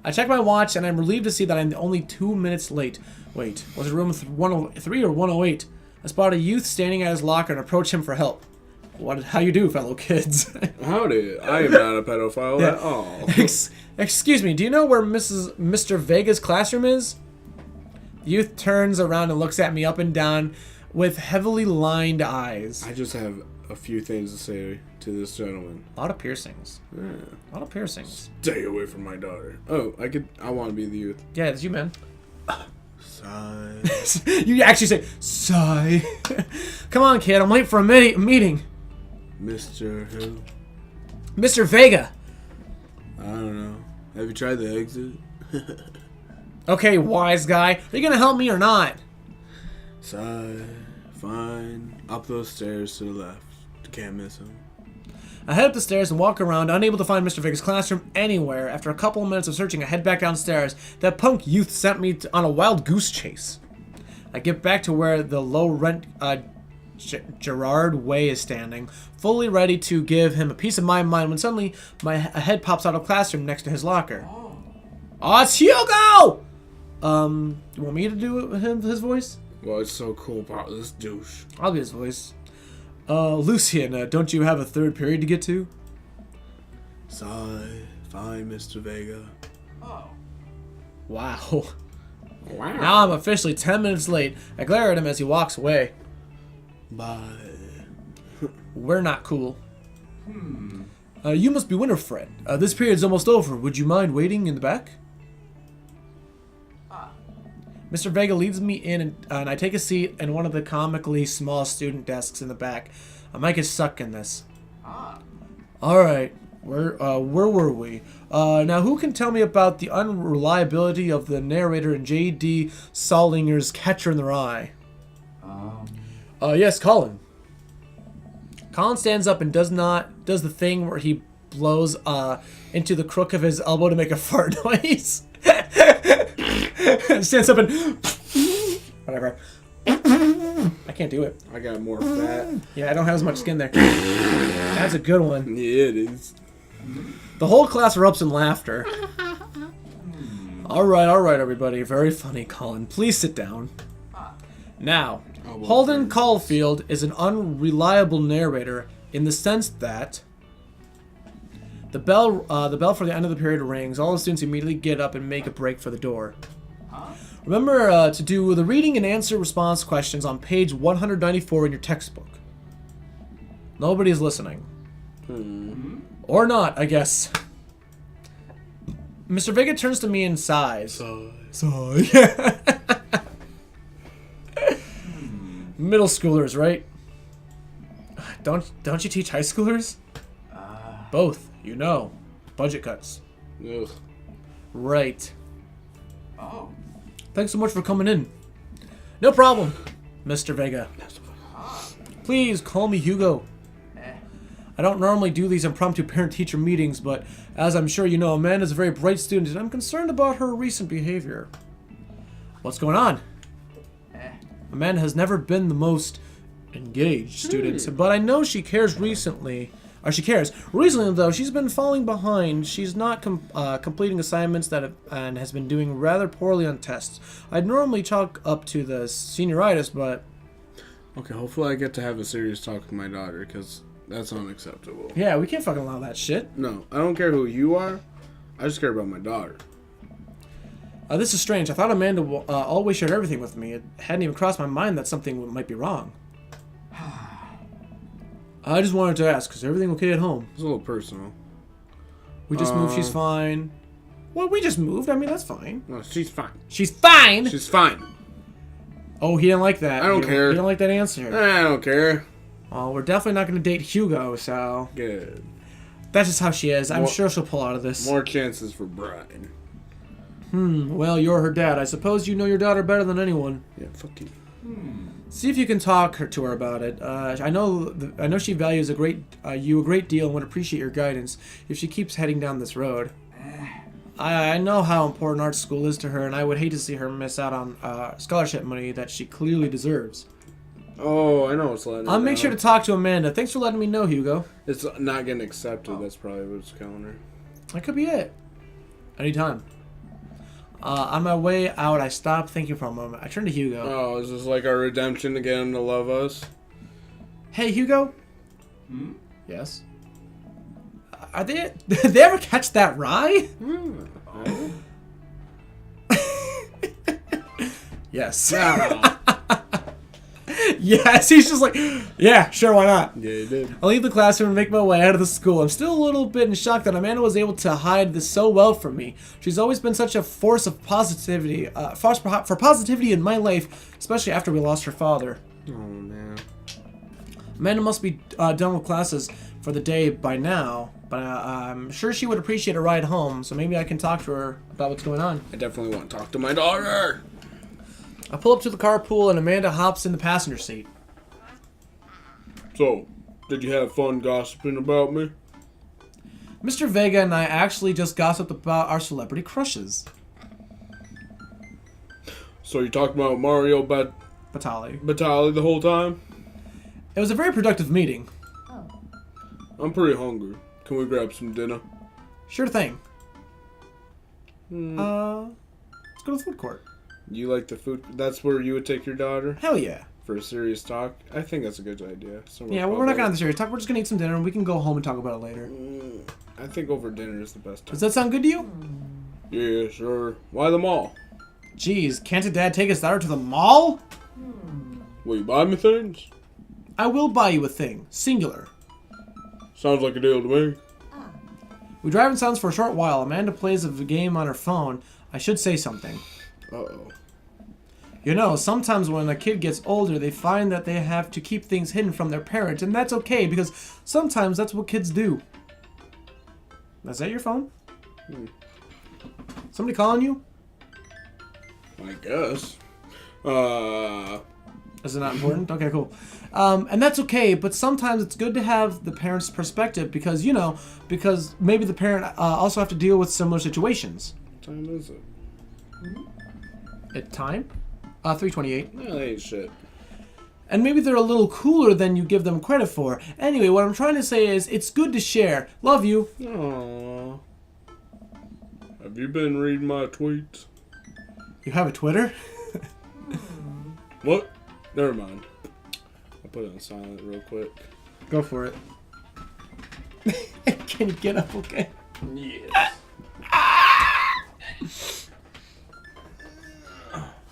I check my watch and I'm relieved to see that I'm only 2 minutes late. Wait, was it room 103 or 108? I spot a youth standing at his locker and approach him for help. How you do, fellow kids? Howdy. I am not a pedophile at all. Excuse me, do you know where Mr. Vega's classroom is? The youth turns around and looks at me up and down with heavily lined eyes. I just have a few things to say to this gentleman. A lot of piercings. Yeah. A lot of piercings. Stay away from my daughter. Oh, I want to be the youth. Yeah, it's you, man. Sigh. You actually say, sigh. Come on, kid. I'm late for a meeting. Mr. Who? Mr. Vega. I don't know. Have you tried the exit? Okay, wise guy. Are you going to help me or not? Sigh. Fine. Up those stairs to the left. Can't miss him. I head up the stairs and walk around, unable to find Mr. Vega's classroom anywhere. After a couple of minutes of searching, I head back downstairs. That punk youth sent me on a wild goose chase. I get back to where the low-rent Gerard Way is standing, fully ready to give him a piece of my mind when suddenly a head pops out of the classroom next to his locker. Oh, it's Hugo! You want me to do his voice? Well, it's so cool about this douche. I'll be his voice. Lucian, don't you have a third period to get to? Sigh. Fine, Mr. Vega. Oh. Wow. Wow. Now I'm officially 10 minutes late. I glare at him as he walks away. Bye. We're not cool. You must be Winifred. This period's almost over. Would you mind waiting in the back? Mr. Vega leads me in, and I take a seat in one of the comically small student desks in the back. I might get stuck in this. Alright, where were we? Now, who can tell me about the unreliability of the narrator in J.D. Salinger's Catcher in the Rye? Yes, Colin. Colin stands up and does the thing where he blows into the crook of his elbow to make a fart noise. Stands up and whatever. I can't do it. I got more fat. Yeah, I don't have as much skin there. That's a good one. Yeah, it is. The whole class erupts in laughter. All right, everybody. Very funny, Colin. Please sit down. Now, Holden Caulfield is an unreliable narrator in the sense that the bell for the end of the period rings. All the students immediately get up and make a break for the door. Remember to do the reading and answer response questions on page 194 in your textbook. Nobody's listening. Or not, I guess. Mr. Vega turns to me and sighs. Sigh. Middle schoolers, right? Don't you teach high schoolers? Both, you know. Budget cuts. Ugh. Right. Oh. Thanks so much for coming in. No problem, Mr. Vega. Please call me Hugo. I don't normally do these impromptu parent-teacher meetings, but as I'm sure you know, Amanda's a very bright student, and I'm concerned about her recent behavior. What's going on? Amanda has never been the most engaged student, but I know she cares recently. She cares. Recently, though, she's been falling behind. She's not completing assignments and has been doing rather poorly on tests. I'd normally chalk up to the senioritis, but... Okay, hopefully I get to have a serious talk with my daughter, because that's unacceptable. Yeah, we can't fucking allow that shit. No, I don't care who you are. I just care about my daughter. This is strange. I thought Amanda always shared everything with me. It hadn't even crossed my mind that something might be wrong. I just wanted to ask, is everything okay at home? It's a little personal. We just moved, she's fine. Well, we just moved. I mean, that's fine. No, she's fine. She's fine? She's fine. Oh, he didn't like that. I don't care. He didn't like that answer. I don't care. Oh, we're definitely not going to date Hugo, so... Good. That's just how she is. I'm sure she'll pull out of this. More chances for Brian. Well, you're her dad. I suppose you know your daughter better than anyone. Yeah, fuck you. See if you can talk to her about it. I know she values you a great deal and would appreciate your guidance if she keeps heading down this road. I know how important art school is to her, and I would hate to see her miss out on scholarship money that she clearly deserves. Oh, I know what's letting her I'll make down. sure to talk to Amanda. Thanks for letting me know, Hugo. It's not getting accepted. That's probably what's killing her. That could be it. Anytime. On my way out, I stopped thinking for a moment. I turned to Hugo. Oh, is this like our redemption to get him to love us? Hey, Hugo? Yes? Did they ever catch that rye? Yes. Yes, he's just like, yeah, sure, why not? Yeah, he did. I leave the classroom and make my way out of the school. I'm still a little bit in shock that Amanda was able to hide this so well from me. She's always been such a force of positivity, force for positivity in my life, especially after we lost her father. Oh, man. Amanda must be done with classes for the day by now, but I'm sure she would appreciate a ride home, so maybe I can talk to her about what's going on. I definitely want to talk to my daughter. I pull up to the carpool and Amanda hops in the passenger seat. So, did you have fun gossiping about me? Mr. Vega and I actually just gossiped about our celebrity crushes. So you talked about Mario Batali. Batali the whole time? It was a very productive meeting. I'm pretty hungry. Can we grab some dinner? Sure thing. Let's go to the food court. You like the food? That's where you would take your daughter Hell yeah. for a serious talk? I think that's a good idea. Yeah, well, we're not gonna have the serious talk. We're just gonna eat some dinner and we can go home and talk about it later. I think over dinner is the best time. Does that sound good to you? Yeah, sure. Why the mall? Jeez, can't a dad take his daughter to the mall? Will you buy me things? I will buy you a thing. Singular. Sounds like a deal to me. We drive in silence for a short while. Amanda plays a game on her phone. I should say something. Uh-oh. You know, sometimes when a kid gets older, they find that they have to keep things hidden from their parents, and that's okay, because sometimes that's what kids do. Is that your phone? Somebody calling you? I guess. Is it not important? Okay, cool. And that's okay, but sometimes it's good to have the parent's perspective because, you know, because maybe the parent also have to deal with similar situations. What time is it? At time? 3:28. No, that ain't shit. And maybe they're a little cooler than you give them credit for. Anyway, what I'm trying to say is it's good to share. Love you. Aww. Have you been reading my tweets? You have a Twitter? What? Never mind. I'll put it on silent real quick. Go for it. Can you get up okay? Yes.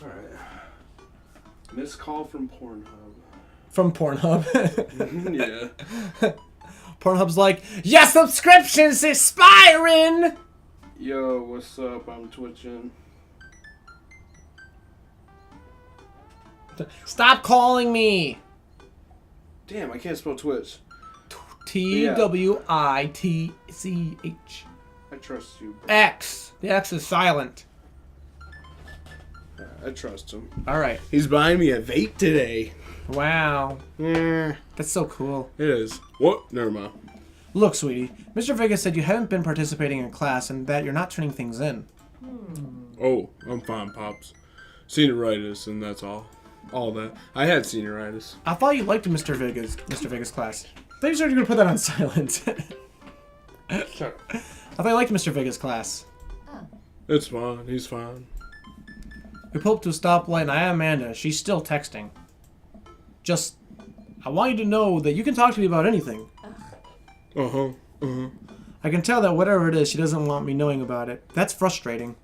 Alright. Missed call from Pornhub. From Pornhub. Yeah. Pornhub's like, your subscription's expiring! Yo, what's up? I'm twitching. Stop calling me! Damn, I can't spell Twitch. Twitch. I trust you, bro. X. The X is silent. I trust him. Alright. He's buying me a vape today. Wow. Yeah. That's so cool. It is. What? Never mind. Look, sweetie. Mr. Vega said you haven't been participating in class and that you're not turning things in. Oh, I'm fine, Pops. Senioritis, and that's all. All that. I had senioritis. I thought you liked Mr. Vega's class. I thought you were going to put that on silent. Shut up. I thought you liked Mr. Vega's class. It's fine. He's fine. We pull up to a stoplight and I am Amanda. She's still texting. Just, I want you to know that you can talk to me about anything. Uh-huh. Uh-huh. I can tell that whatever it is, she doesn't want me knowing about it. That's frustrating.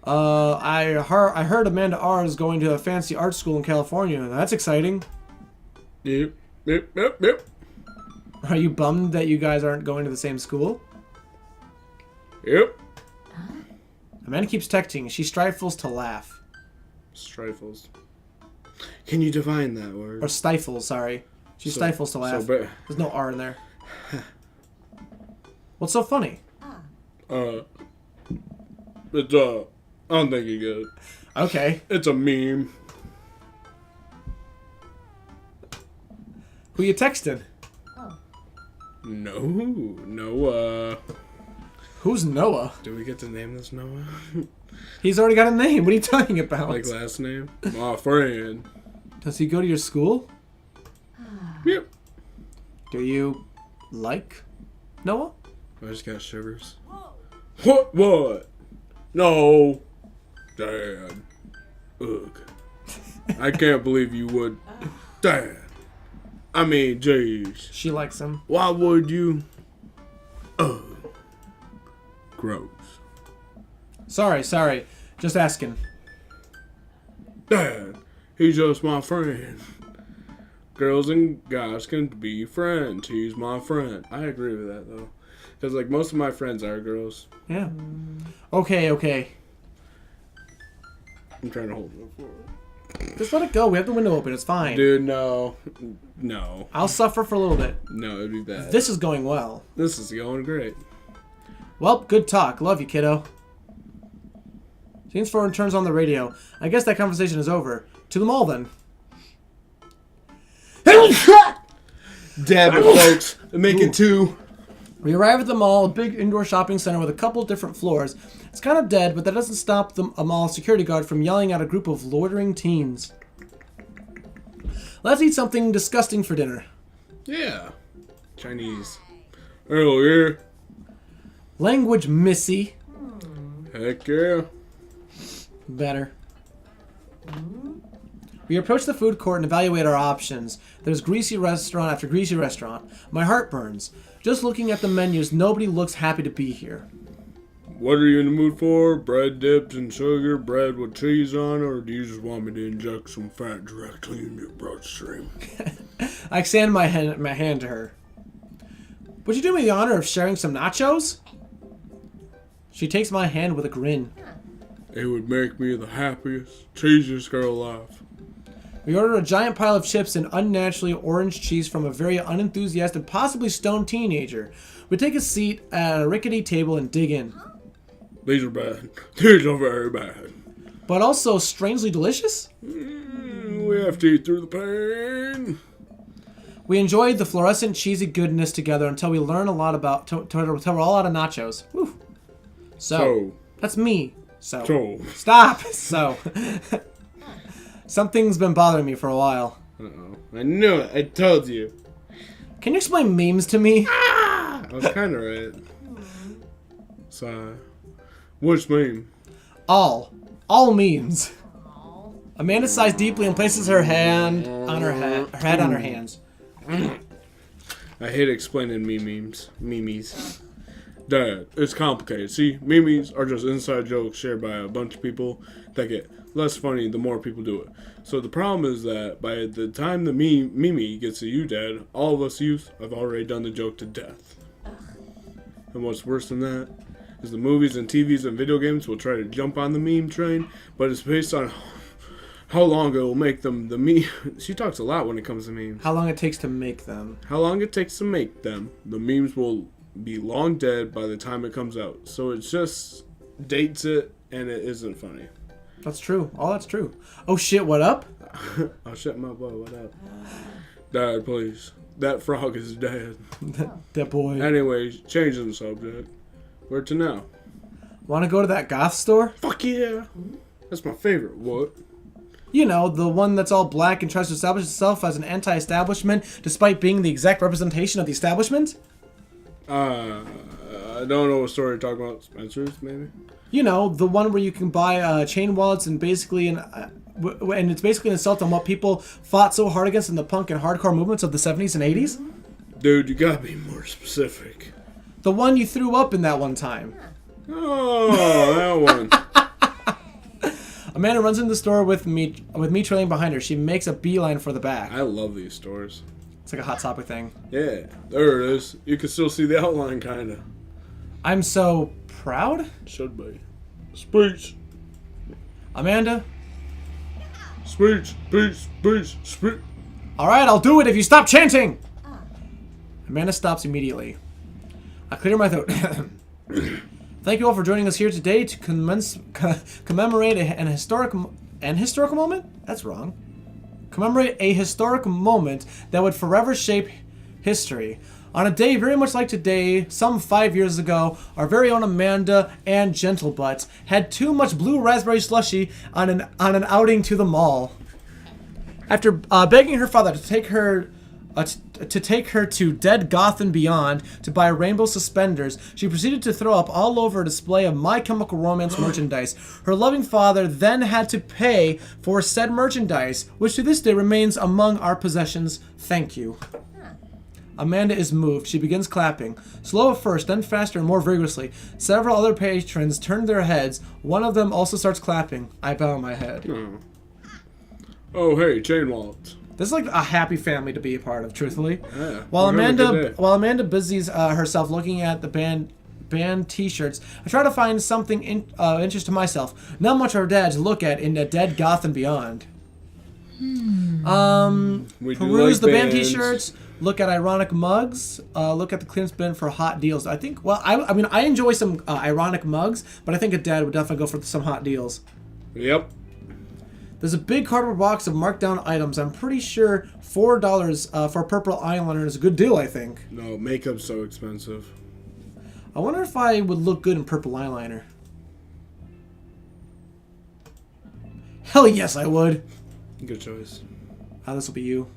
I heard Amanda R is going to a fancy art school in California. That's exciting. Yep. Yep. Yep. Yep. Are you bummed that you guys aren't going to the same school? Yep. Amanda keeps texting. She stifles to laugh. Strifles. Can you define that word? Or stifles, sorry. She stifles to laugh. There's no R in there. What's so funny? It's I don't think you get it. Okay. It's a meme. Who you texting? No, Noah. Who's Noah? Do we get to name this Noah? He's already got a name. What are you talking about? Like last name? My friend. Does he go to your school? Yep. Do you like Noah? I just got shivers. What? What? No. Dad. Ugh. I can't believe you would. Dad. I mean, jeez. She likes him. Why would you? Ugh. Gross. Sorry. Just asking. Dad, he's just my friend. Girls and guys can be friends. He's my friend. I agree with that, though. Because, like, most of my friends are girls. Yeah. Okay. I'm trying to hold it for Just let it go. We have the window open. It's fine. Dude, no. No. I'll suffer for a little bit. No, it'd be bad. This is going well. This is going great. Well, good talk. Love you, kiddo. Scenes 4 turns on the radio. I guess that conversation is over. To the mall, then. Damn it, folks. Make it 2. We arrive at the mall, a big indoor shopping center with a couple different floors. It's kind of dead, but that doesn't stop a mall security guard from yelling at a group of loitering teens. Let's eat something disgusting for dinner. Yeah. Chinese. Oh, yeah. Language, missy. Heck yeah. Better. We approach the food court and evaluate our options. There's greasy restaurant after greasy restaurant. My heart burns. Just looking at the menus, nobody looks happy to be here. What are you in the mood for? Bread dipped in sugar, bread with cheese on, or do you just want me to inject some fat directly in your bloodstream? I extend my hand to her. Would you do me the honor of sharing some nachos? She takes my hand with a grin. It would make me the happiest, cheesiest girl alive. We order a giant pile of chips and unnaturally orange cheese from a very unenthusiastic, possibly stoned teenager. We take a seat at a rickety table and dig in. These are bad. These are very bad. But also strangely delicious? We have to eat through the pain. We enjoyed the fluorescent cheesy goodness together until we learn a lot about, until we're all out of nachos. Whew. So, that's me. So. Stop! So. Something's been bothering me for a while. Uh-oh. I knew it. I told you. Can you explain memes to me? I was kind of right. So, which meme? All memes. Amanda sighs deeply and places her hand on her head on her hands. I hate explaining memes. Dad, it's complicated. See, memes are just inside jokes shared by a bunch of people that get less funny the more people do it. So the problem is that by the time the meme gets to you, Dad, all of us youth have already done the joke to death. And what's worse than that is the movies and TVs and video games will try to jump on the meme train, but it's based on how long it will make them the meme. She talks a lot when it comes to memes. How long it takes to make them. How long it takes to make them. The memes will be long dead by the time it comes out. So it just dates it and it isn't funny. That's true. All that's true. Oh shit, what up? I'll shut my boy, what up? Dad, please. That frog is dead. That boy. Anyways, changing the subject. Where to now? Want to go to that goth store? Fuck yeah. That's my favorite. What? You know, the one that's all black and tries to establish itself as an anti-establishment despite being the exact representation of the establishment? I don't know what story you're talking about. Spencer's, maybe? You know, the one where you can buy chain wallets and basically, and it's basically an assault on what people fought so hard against in the punk and hardcore movements of the 70s and 80s? Dude, you gotta be more specific. The one you threw up in that one time. Oh, that one. Amanda runs into the store with me trailing behind her. She makes a beeline for the back. I love these stores. It's like a Hot Topic thing. Yeah, there it is. You can still see the outline, kinda. I'm so proud. Should be. Speech. Amanda? Speech. Alright, I'll do it if you stop chanting! Amanda stops immediately. I clear my throat. Thank you all for joining us here today to commemorate an historic moment? That's wrong. Commemorate a historic moment that would forever shape history. On a day very much like today, some 5 years ago, our very own Amanda and Gentlebutt had too much blue raspberry slushy on an outing to the mall. After begging her father to take her to Dead Goth and Beyond to buy rainbow suspenders, she proceeded to throw up all over a display of My Chemical Romance merchandise. Her loving father then had to pay for said merchandise, which to this day remains among our possessions. Thank you. Amanda is moved. She begins clapping. Slow at first, then faster and more vigorously. Several other patrons turn their heads. One of them also starts clapping. I bow my head. Oh, hey, chain wallets. This is like a happy family to be a part of, truthfully. Yeah, While we're having a good Amanda day. while Amanda busies herself looking at the band T-shirts, I try to find something interest to myself. Not much of our dad to look at in the Dead Goth and Beyond. We do Peruse like the band bands. T-shirts. Look at ironic mugs. Look at the clearance bin for hot deals. I think. Well, I mean, I enjoy some ironic mugs, but I think a dad would definitely go for some hot deals. Yep. There's a big cardboard box of marked down items. I'm pretty sure $4 for a purple eyeliner is a good deal. I think. No, makeup's so expensive. I wonder if I would look good in purple eyeliner. Hell yes, I would. Good choice. This will be you.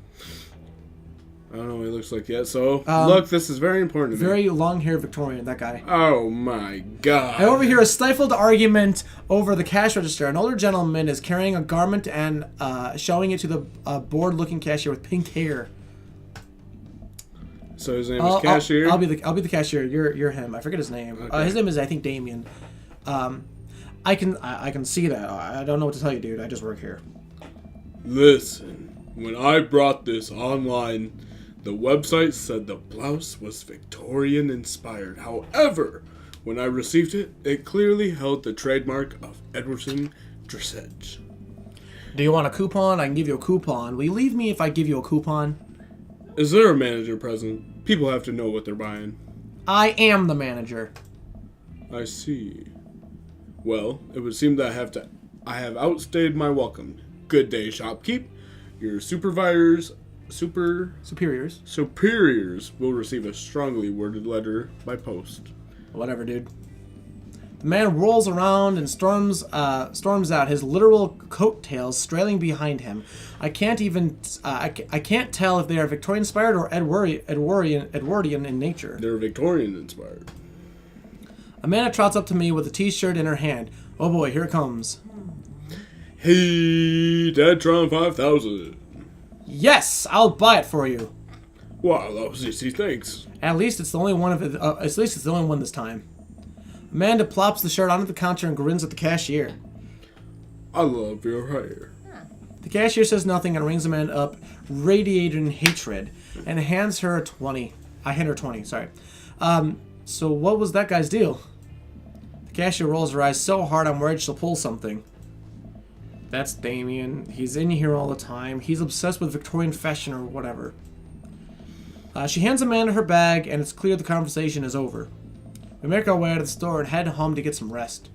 I don't know what he looks like yet. So, Um, look, this is very important to me. Very long hair Victorian, that guy. Oh my god. I overhear a stifled argument over the cash register. An older gentleman is carrying a garment and showing it to the bored-looking cashier with pink hair. So his name is Cashier? I'll be the cashier. You're him. I forget his name. Okay. His name is, I think, Damien. I can see that. I don't know what to tell you, dude. I just work here. Listen, when I brought this online, the website said the blouse was Victorian inspired. However, when I received it, it clearly held the trademark of Edwardson dressage. Do you want a coupon? I can give you a coupon. Will you leave me if I give you a coupon? Is there a manager present? People have to know what they're buying. I am the manager. I see. Well, it would seem that I have outstayed my welcome. Good day, shopkeep. Your superiors will receive a strongly worded letter by post. Whatever, dude. The man rolls around and storms out, his literal coattails trailing behind him. I can't tell if they are Victorian inspired or Edwardian in nature. They're Victorian inspired. Amanda trots up to me with a T-shirt in her hand. Oh boy, here it comes. Hey, Deadtron 5000. Yes, I'll buy it for you. Wow, that was easy. Thanks. At least it's the only one of it. At least it's the only one this time. Amanda plops the shirt onto the counter and grins at the cashier. I love your hair. The cashier says nothing and rings Amanda up, radiating hatred, and hands her a 20. I hand her 20, sorry. So what was that guy's deal? The cashier rolls her eyes so hard I'm worried she'll pull something. That's Damien. He's in here all the time. He's obsessed with Victorian fashion or whatever. She hands Amanda her bag, and it's clear the conversation is over. We make our way out of the store and head home to get some rest.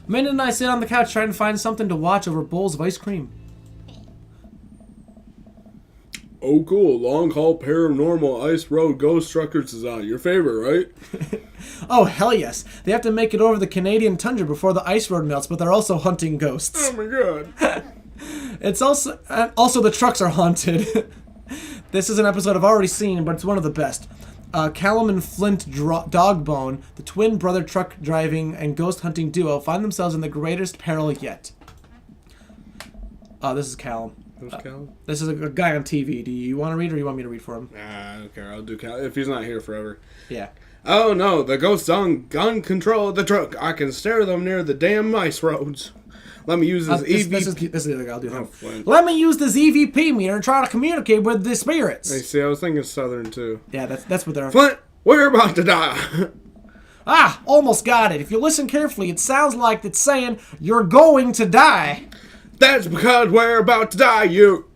Amanda and I sit on the couch trying to find something to watch over bowls of ice cream. Oh, cool. Long Haul Paranormal Ice Road Ghost Truckers is on. Your favorite, right? Oh, hell yes. They have to make it over the Canadian tundra before the ice road melts, but they're also hunting ghosts. Oh my god. It's also the trucks are haunted. This is an episode I've already seen, but it's one of the best. Callum and Flint Dogbone, the twin brother truck driving and ghost hunting duo, find themselves in the greatest peril yet. This is Callum. Who's Cal? This is a guy on TV. Do you want to read, or do you want me to read for him? Nah, I don't care. I'll do Cal if he's not here forever. Yeah. Oh no, the ghosts on gun control of the truck. I can stare them near the damn ice roads. Let me use this EVP. This is the other guy. I'll do him. Flint. Let me use this EVP meter and try to communicate with the spirits. Hey, see, I was thinking Southern too. Yeah, that's what they're. Flint, we're about to die. Almost got it. If you listen carefully, it sounds like it's saying you're going to die. That's because we're about to die, you.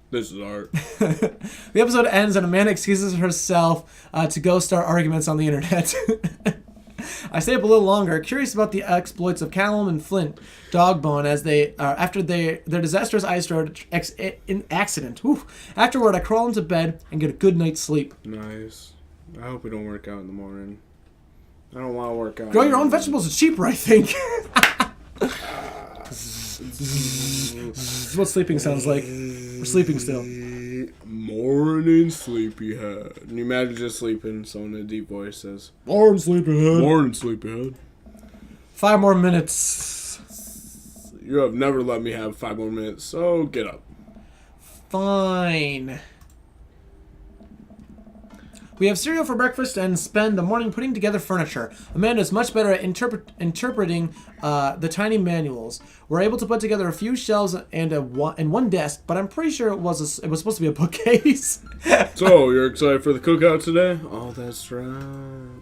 This is art. The episode ends and Amanda excuses herself to go start arguments on the internet. I stay up a little longer, curious about the exploits of Callum and Flint Dogbone as they after their disastrous ice road accident. Whew. Afterward, I crawl into bed and get a good night's sleep. Nice. I hope we don't work out in the morning. I don't want to work out. Grow your own vegetables is cheaper, I think. This is what sleeping sounds like. We're sleeping still. Morning sleepyhead. Can you imagine just sleeping? Someone in a deep voice says, Morning, sleepyhead. Morning sleepyhead. 5 more minutes. You have never let me have 5 more minutes, so get up. Fine. We have cereal for breakfast and spend the morning putting together furniture. Amanda is much better at interpreting the tiny manuals. We're able to put together a few shelves and one desk, but I'm pretty sure it was supposed to be a bookcase. So, you're excited for the cookout today? Oh, that's right.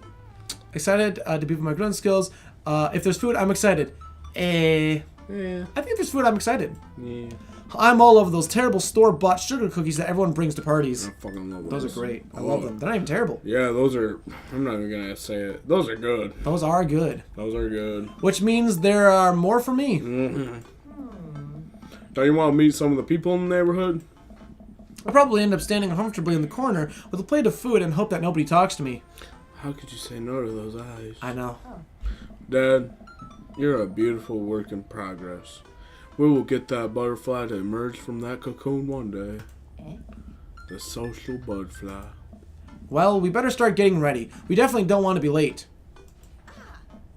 Excited to be with my grunt skills. If there's food, I'm excited. Yeah. I think if there's food, I'm excited. Yeah. I'm all over those terrible store-bought sugar cookies that everyone brings to parties. I fucking love Those are great. I love them. They're not even terrible. Yeah, those are... I'm not even gonna say it. Those are good. Those are good. Those are good. Which means there are more for me. Mm-hmm. Don't you want to meet some of the people in the neighborhood? I'll probably end up standing comfortably in the corner with a plate of food and hope that nobody talks to me. How could you say no to those eyes? I know. Dad, you're a beautiful work in progress. We will get that butterfly to emerge from that cocoon one day. The social butterfly. Well, we better start getting ready. We definitely don't want to be late.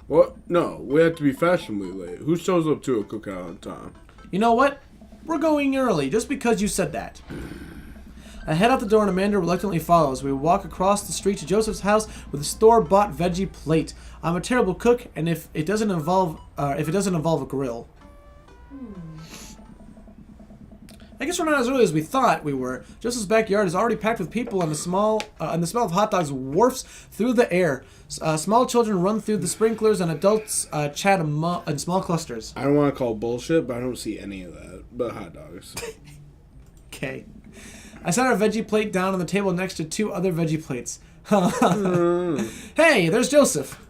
What? No, we have to be fashionably late. Who shows up to a cookout on time? You know what? We're going early, just because you said that. I head out the door and Amanda reluctantly follows. We walk across the street to Joseph's house with a store-bought veggie plate. I'm a terrible cook, and if it doesn't involve a grill. I guess we're not as early as we thought we were. Joseph's backyard is already packed with people, and the smell of hot dogs wafts through the air. Small children run through the sprinklers, and adults chat in small clusters. I don't want to call bullshit, but I don't see any of that. But hot dogs. Okay. I set our veggie plate down on the table next to two other veggie plates. Hey, there's Joseph.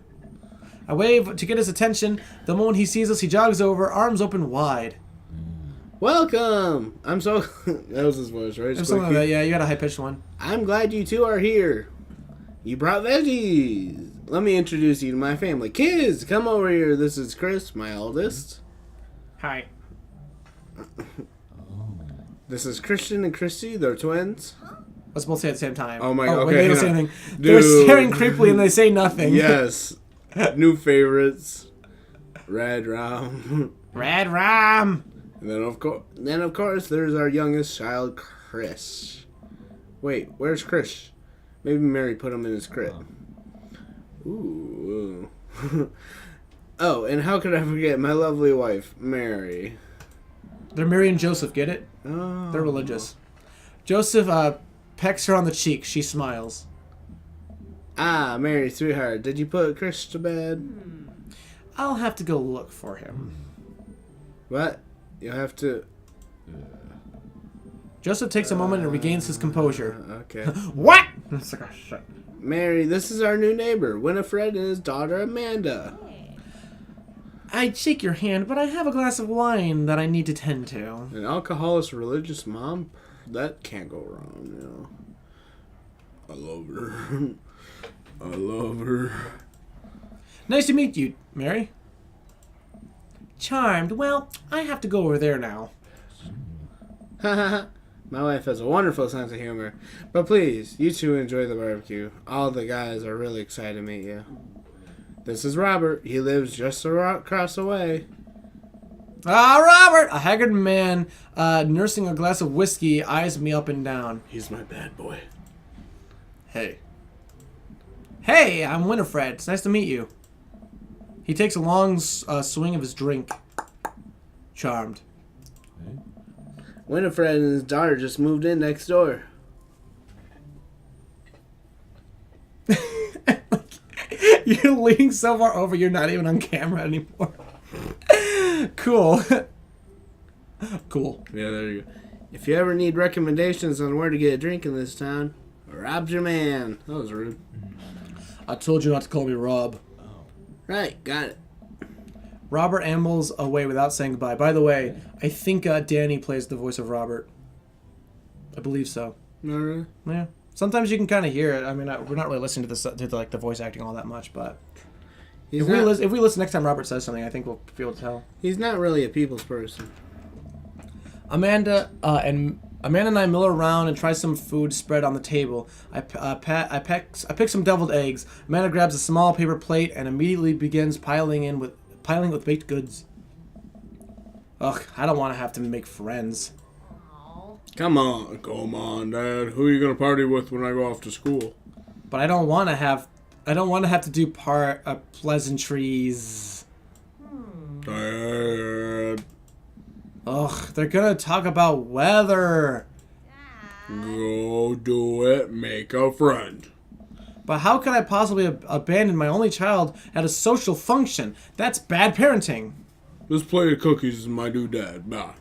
I wave to get his attention. The moment he sees us, he jogs over, arms open wide. Welcome! I'm so... that was his voice, right? Something like that, yeah, you got a high-pitched one. I'm glad you two are here. You brought veggies. Let me introduce you to my family. Kids, come over here. This is Chris, my eldest. Hi. This is Christian and Christy. They're twins. Let's both say it at the same time. Oh my god, god, wait, okay. they don't say anything. They're staring creepily and they say nothing. Yes. New favorites. Red Ram. Red Ram! And then of course, there's our youngest child, Chris. Wait, where's Chris? Maybe Mary put him in his crib. Ooh. Oh, and how could I forget my lovely wife, Mary? They're Mary and Joseph, get it? Oh. They're religious. Joseph pecks her on the cheek. She smiles. Ah, Mary, sweetheart, did you put Chris to bed? I'll have to go look for him. What? You'll have to... Joseph takes a moment and regains his composure. Okay. What? It's like, oh, shit. Mary, this is our new neighbor, Winifred and his daughter, Amanda. I'd shake your hand, but I have a glass of wine that I need to tend to. An alcoholic religious mom? That can't go wrong, you know. I love her. I love her. Nice to meet you, Mary. Charmed. Well, I have to go over there now. My wife has a wonderful sense of humor. But please, you two enjoy the barbecue. All the guys are really excited to meet you. This is Robert. He lives just across the way. Ah, Robert! A haggard man nursing a glass of whiskey eyes me up and down. He's my bad boy. Hey. Hey, I'm Winifred. It's nice to meet you. He takes a long swing of his drink. Charmed. Winifred and his daughter just moved in next door. You're leaning so far over, you're not even on camera anymore. Cool. Cool. Yeah, there you go. If you ever need recommendations on where to get a drink in this town, Rob's your man. That was rude. I told you not to call me Rob. Right, got it. Robert ambles away without saying goodbye. By the way, I think Danny plays the voice of Robert. I believe so. No, really? Yeah. Sometimes you can kind of hear it. I mean, we're not really listening to the voice acting all that much, but if we listen next time Robert says something, I think we'll be able to tell. He's not really a people's person. Amanda and I mill around and try some food spread on the table. I pick some deviled eggs. Amanda grabs a small paper plate and immediately begins piling with baked goods. Ugh, I don't want to have to make friends. Come on, Dad. Who are you gonna party with when I go off to school? But I don't want to have to do pleasantries. Dad, Ugh, they're gonna talk about weather. go do it. Make a friend. But how could I possibly abandon my only child at a social function? That's bad parenting. This plate of cookies is my new dad. Bye.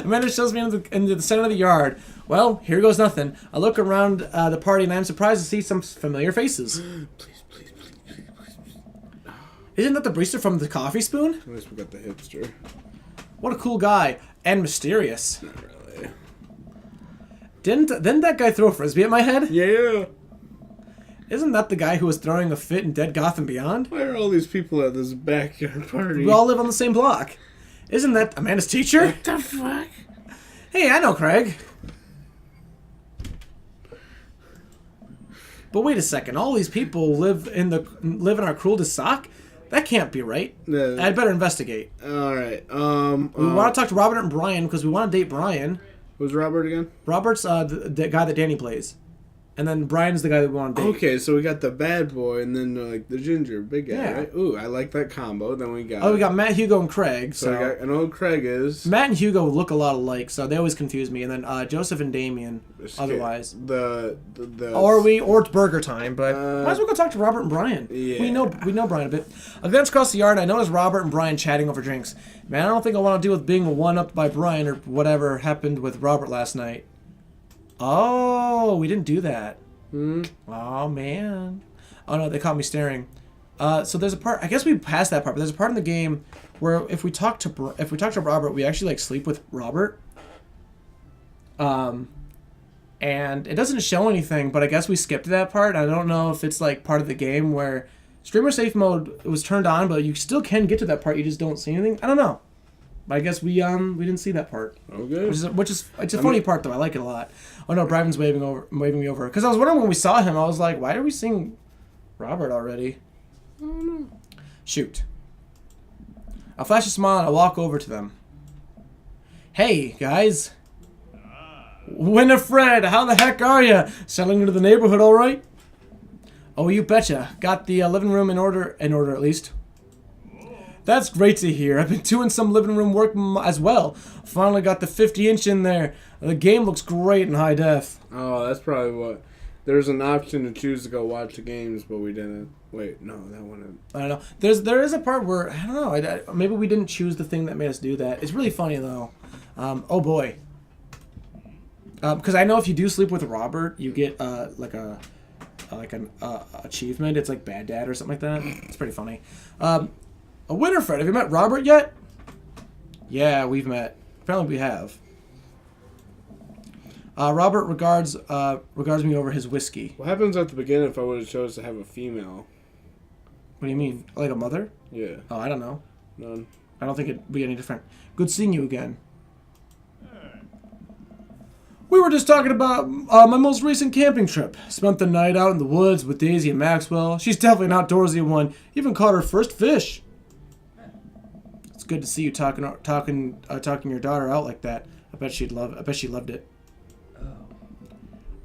Amanda shows me into the center of the yard. Well, here goes nothing. I look around the party and I'm surprised to see some familiar faces. Please. Isn't that the barista from the Coffee Spoon? At least we got the hipster. What a cool guy. And mysterious. Not really. Didn't that guy throw a frisbee at my head? Yeah. Isn't that the guy who was throwing a fit in Dead Gotham Beyond? Why are all these people at this backyard party? We all live on the same block. Isn't that Amanda's teacher? What the fuck? Hey, I know Craig. But wait a second. All these people live in our cruel de sac? That can't be right. I'd better investigate. All right. We want to talk to Robert and Brian because we want to date Brian. Who's Robert again? Robert's the guy that Danny plays. And then Brian's the guy that we want to date. Okay, so we got the bad boy and then like the ginger big guy, Yeah. right? Ooh, I like that combo. Then we got Oh, we got Matt, Hugo, and Craig. so we got, and old Craig is Matt and Hugo look a lot alike, so they always confuse me. And then Joseph and Damien, otherwise. the Or it's burger time, but might as well go talk to Robert and Brian. Yeah. We know Brian a bit. I glance across the yard and I notice Robert and Brian chatting over drinks. Man, I don't think I want to deal with being one-upped by Brian or whatever happened with Robert last night. Oh, we didn't do that. Oh man. Oh no, they caught me staring. So there's a part. I guess we passed that part, but there's a part in the game where if we talk to Robert, we actually like sleep with Robert. And it doesn't show anything, but I guess we skipped that part. I don't know if it's like part of the game where streamer safe mode was turned on, but you still can get to that part. You just don't see anything. I don't know. But I guess we didn't see that part. Okay. It's a funny part though. I like it a lot. Oh no, Brian's waving me over. Because I was wondering when we saw him, I was like, why are we seeing Robert already? I don't know. Shoot. I flash a smile and I walk over to them. Hey guys. Winifred, how the heck are you? Settling into the neighborhood, all right? Oh, you betcha. Got the living room in order at least. That's great to hear. I've been doing some living room work as well. Finally got the 50-inch in there. The game looks great in high def. Oh, that's probably what. There's an option to choose to go watch the games, but we didn't. Wait, no, that one. I don't know. There is a part where I don't know. Maybe we didn't choose the thing that made us do that. It's really funny though. Oh boy. Because I know if you do sleep with Robert, you get like an achievement. It's like Bad Dad or something like that. It's pretty funny. Winifred, have you met Robert yet? Yeah, we've met. Apparently we have. Robert regards me over his whiskey. What happens at the beginning if I would have chose to have a female? What do you mean? Like a mother? Yeah. Oh, I don't know. None. I don't think it'd be any different. Good seeing you again. We were just talking about my most recent camping trip. Spent the night out in the woods with Daisy and Maxwell. She's definitely an outdoorsy one. Even caught her first fish. It's good to see you talking your daughter out like that. I bet she loved it.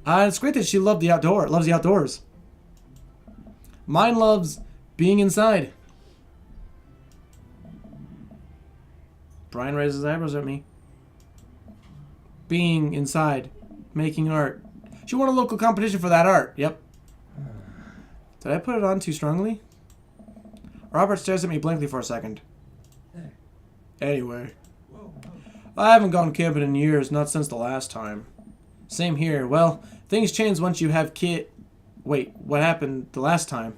It's great that she loves the outdoors. Mine loves being inside. Brian raises his eyebrows at me. Being inside, making art. She won a local competition for that art. Yep. Did I put it on too strongly? Robert stares at me blankly for a second. Anyway. I haven't gone camping in years, not since the last time. Same here. Well, things change once you have kid. Wait, what happened the last time?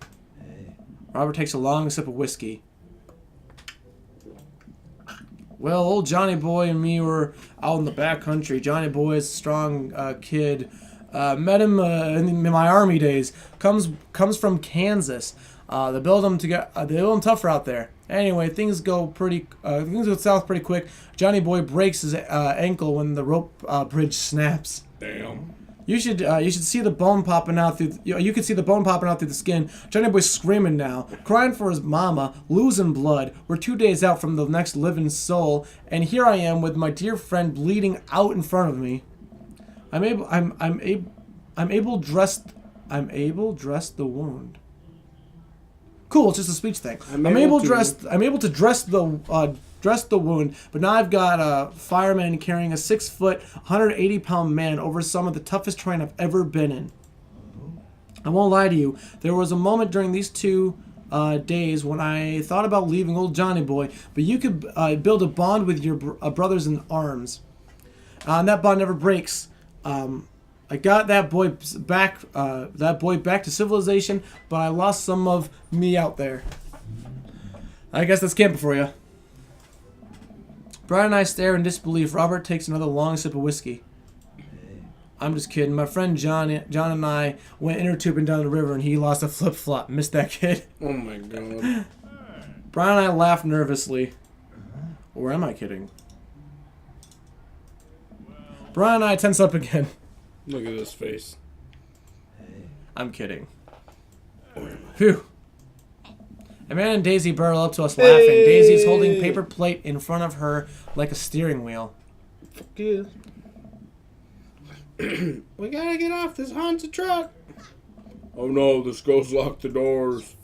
Robert takes a long sip of whiskey. Well, old Johnny Boy and me were out in the back country. Johnny Boy is a strong kid. Met him in my army days. Comes from Kansas. They build him tougher out there. Anyway, things go south pretty quick. Johnny Boy breaks his ankle when the rope bridge snaps. Damn. You should see the bone popping out through. You could see the bone popping out through the skin. Johnny Boy's screaming now, crying for his mama, losing blood. We're 2 days out from the next living soul, and here I am with my dear friend bleeding out in front of me. I'm able dressed I'm able dress the wound. Cool, it's just a speech thing. I'm able able to- to dress the wound, but now I've got a fireman carrying a 6-foot, 180-pound man over some of the toughest terrain I've ever been in. I won't lie to you. There was a moment during these 2 days when I thought about leaving old Johnny Boy, but you could build a bond with your brothers in arms, and that bond never breaks. I got that boy back to civilization, but I lost some of me out there. I guess that's camping for you. Brian and I stare in disbelief. Robert takes another long sip of whiskey. I'm just kidding. My friend John and I went inner tubing down the river, and he lost a flip-flop. Missed that kid. Oh my god. Brian and I laughed nervously. Or am I kidding? Brian and I tense up again. Look at his face. I'm kidding. Phew. Amanda and Daisy barrel up to us laughing. Daisy is holding a paper plate in front of her like a steering wheel. Fuck you. We gotta get off this haunted truck. Oh no, this ghost locked the doors.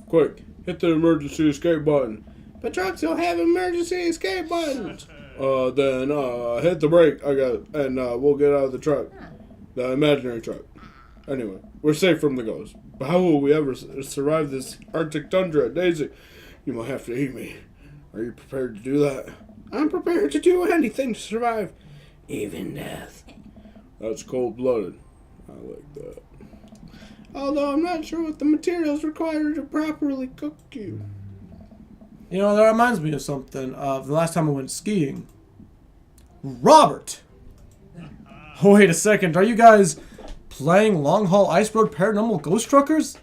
Quick, hit the emergency escape button. But trucks don't have emergency escape buttons. Then hit the brake. I got it. And we'll get out of the truck. The imaginary truck. Anyway, we're safe from the ghost. But how will we ever survive this Arctic tundra, Daisy? You might have to eat me. Are you prepared to do that? I'm prepared to do anything to survive. Even death. That's cold-blooded. I like that. Although I'm not sure what the materials required to properly cook you. You know, that reminds me of something. Of the last time I went skiing. Robert! Wait a second. Are you guys playing Long Haul Ice Road Paranormal Ghost Truckers?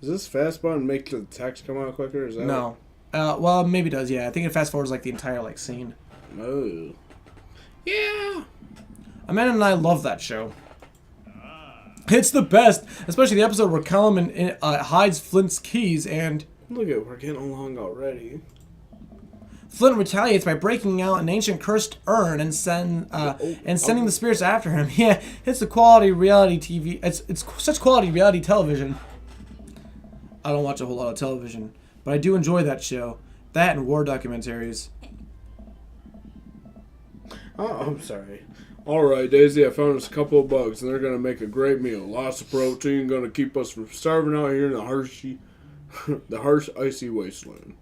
Does this fast button make the text come out quicker? Is that No. Well, maybe it does, yeah. I think it fast forwards like the entire scene. Oh. Yeah. Amanda and I love that show. It's the best, especially the episode where Callum hides Flint's keys and Look at, we're getting along already. Flint retaliates by breaking out an ancient cursed urn and sending the spirits after him. Yeah, it's the quality reality TV. It's such quality reality television. I don't watch a whole lot of television, but I do enjoy that show. That and war documentaries. Oh, I'm sorry. Alright, Daisy, I found us a couple of bugs, and they're going to make a great meal. Lots of protein, going to keep us from starving out here in the harsh, icy wasteland.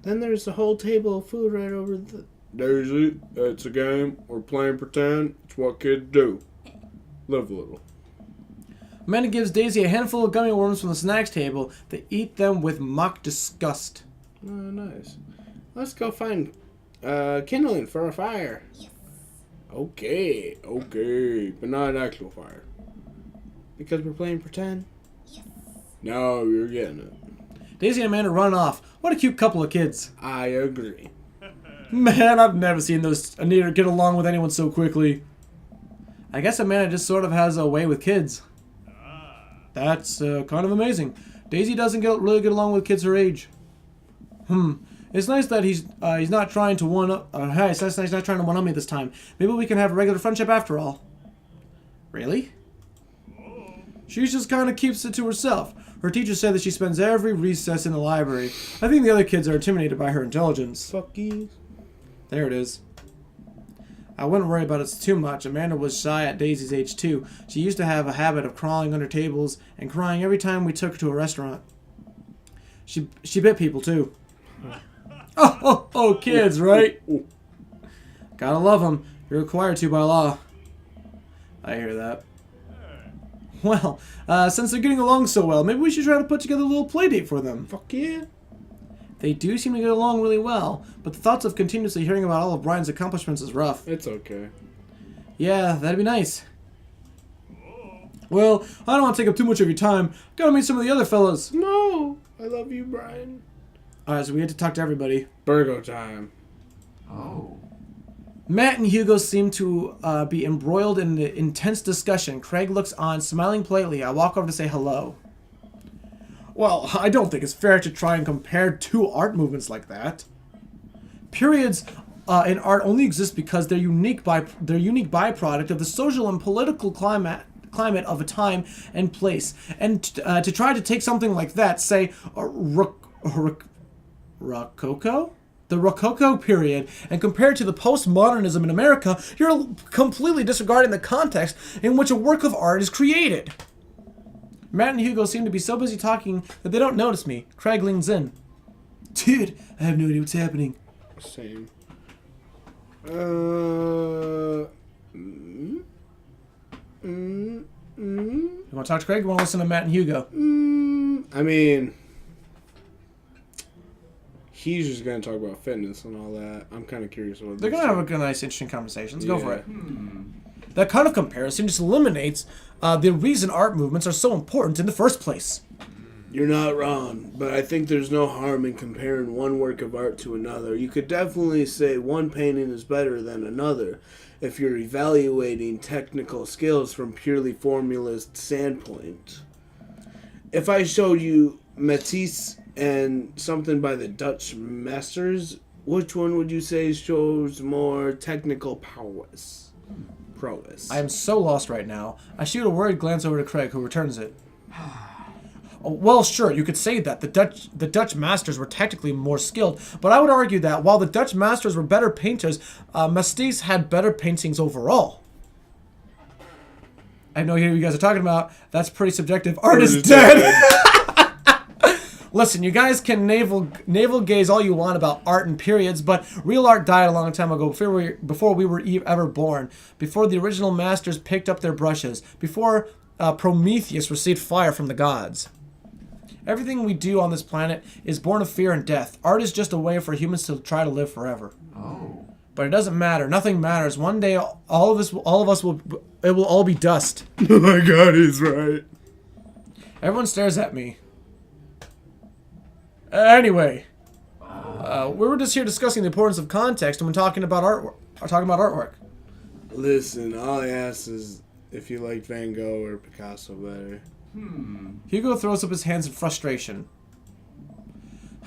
Then there's the whole table of food right over the... Daisy, it's a game. We're playing pretend. It's what kids do. Live a little. Amanda gives Daisy a handful of gummy worms from the snacks table. They eat them with mock disgust. Oh, nice. Let's go find kindling for a fire. Yes. Okay, but not an actual fire. Because we're playing pretend? Yes. No, you're getting it. Daisy and Amanda run off. What a cute couple of kids. I agree. Man, I've never seen those Anita get along with anyone so quickly. I guess Amanda just sort of has a way with kids. That's kind of amazing. Daisy doesn't really get along with kids her age. It's nice that he's not trying to one-up. Hey, it's nice he's not trying to one-up me this time. Maybe we can have a regular friendship after all. Really? She just kind of keeps it to herself. Her teacher said that she spends every recess in the library. I think the other kids are intimidated by her intelligence. Fuck you. There it is. I wouldn't worry about it too much. Amanda was shy at Daisy's age too. She used to have a habit of crawling under tables and crying every time we took her to a restaurant. She bit people too. Oh, kids, right? Gotta love them. You're required to by law. I hear that. Well, since they're getting along so well, maybe we should try to put together a little play date for them. Fuck yeah. They do seem to get along really well, but the thoughts of continuously hearing about all of Brian's accomplishments is rough. It's okay. Yeah, that'd be nice. Well, I don't want to take up too much of your time. Gotta meet some of the other fellas. No, I love you, Brian. Alright, so we had to talk to everybody. Virgo time. Oh. Matt and Hugo seem to be embroiled in the intense discussion. Craig looks on, smiling politely. I walk over to say hello. Well, I don't think it's fair to try and compare two art movements like that. Periods in art only exist because they're unique byproduct of the social and political climate climate of a time and place. And to try to take something like that, say, Rococo? The Rococo period, and compare it to the postmodernism in America, you're completely disregarding the context in which a work of art is created. Matt and Hugo seem to be so busy talking that they don't notice me. Craig leans in. Dude, I have no idea what's happening. Same. You want to talk to Craig? You want to listen to Matt and Hugo? I mean, he's just going to talk about fitness and all that. I'm kind of curious what They're going to have a nice, interesting conversation. Let's go for it. That kind of comparison just eliminates the reason art movements are so important in the first place. You're not wrong, but I think there's no harm in comparing one work of art to another. You could definitely say one painting is better than another if you're evaluating technical skills from purely formulist standpoint. If I showed you Matisse and something by the Dutch masters, which one would you say shows more technical prowess? I am so lost right now. I shoot a worried glance over to Craig, who returns it. Well, sure, you could say that the Dutch masters were technically more skilled, but I would argue that while the Dutch masters were better painters, Matisse had better paintings overall. I have no idea what you guys are talking about. That's pretty subjective. Art is dead. Listen, you guys can navel gaze all you want about art and periods, but real art died a long time ago, before we were ever born, before the original masters picked up their brushes, before Prometheus received fire from the gods. Everything we do on this planet is born of fear and death. Art is just a way for humans to try to live forever. Oh. But it doesn't matter. Nothing matters. One day, all of us will all be dust. Oh my God, he's right. Everyone stares at me. Anyway, we were just here discussing the importance of context when talking about artwork. Listen, all I ask is if you like Van Gogh or Picasso better. Hugo throws up his hands in frustration.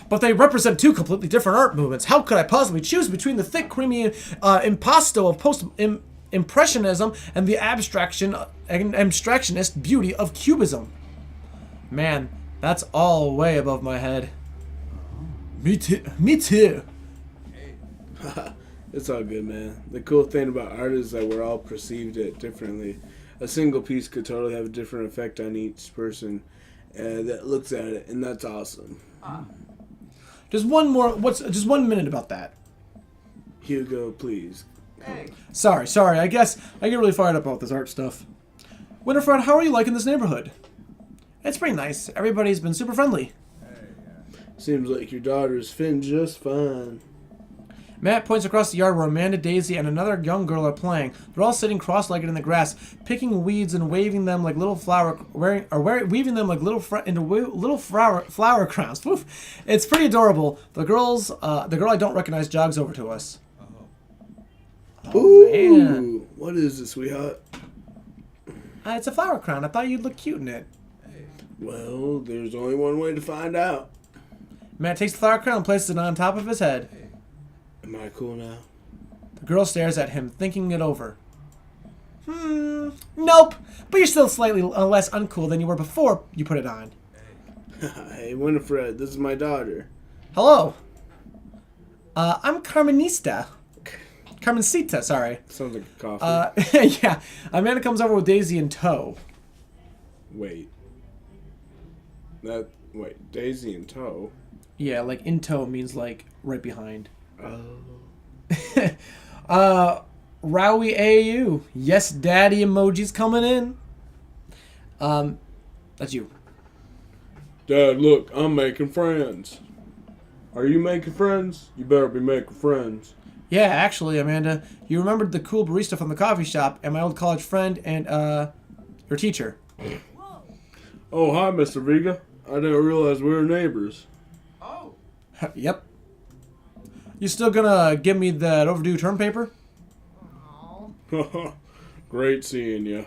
But they represent two completely different art movements. How could I possibly choose between the thick, creamy impasto of post-impressionism and the abstractionist beauty of cubism? Man, that's all way above my head. Me too. Me too. It's all good, man. The cool thing about art is that we're all perceived it differently. A single piece could totally have a different effect on each person that looks at it, and that's awesome. Just one minute about that. Hugo, please. Hey. Sorry. I guess I get really fired up about this art stuff. Winterfred, how are you liking this neighborhood? It's pretty nice. Everybody's been super friendly. Seems like your daughter's fitting just fine. Matt points across the yard where Amanda, Daisy, and another young girl are playing. They're all sitting cross-legged in the grass, picking weeds and waving them like little weaving them like little flower crowns. Oof. It's pretty adorable. The girl I don't recognize jogs over to us. Ooh, man. What is this, sweetheart? It's a flower crown. I thought you'd look cute in it. Well, there's only one way to find out. Matt takes the flower crown and places it on top of his head. Am I cool now? The girl stares at him, thinking it over. Nope. But you're still slightly less uncool than you were before you put it on. Hey, Winifred, this is my daughter. Hello. I'm Carmencita, sorry. Sounds like a coffee. Yeah. Amanda comes over with Daisy in tow. Wait, Daisy in tow? Yeah, like in tow means like right behind. Oh. Rowie AU. Yes, daddy emojis coming in. That's you. Dad, look, I'm making friends. Are you making friends? You better be making friends. Yeah, actually, Amanda, you remembered the cool barista from the coffee shop and my old college friend and, your teacher. Oh, hi, Mr. Vega. I didn't realize we were neighbors. Oh. Yep. You still gonna give me that overdue term paper? Great seeing you.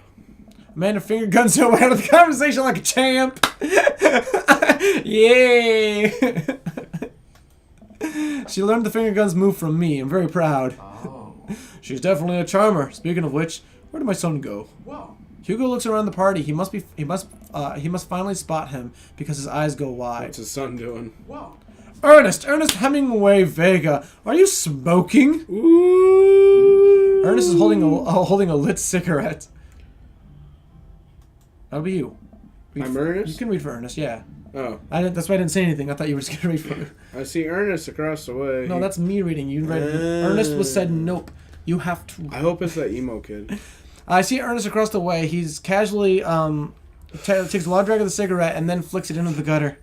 Amanda finger guns her way out of the conversation like a champ. Yay! She learned the finger guns move from me. I'm very proud. Oh. She's definitely a charmer. Speaking of which, where did my son go? Whoa. Hugo looks around the party. He must finally spot him because his eyes go wide. What's his son doing? Whoa. Ernest Hemingway Vega, are you smoking? Ooh. Ernest is holding a lit cigarette. That'll be you. I'm Ernest? You can read for Ernest, yeah. Oh. That's why I didn't say anything. I thought you were just going to read for me. I see Ernest across the way. No, that's me reading. You read. Ernest was said nope. You have to. I hope it's that emo kid. I see Ernest across the way. He's casually takes a long drag of the cigarette and then flicks it into the gutter.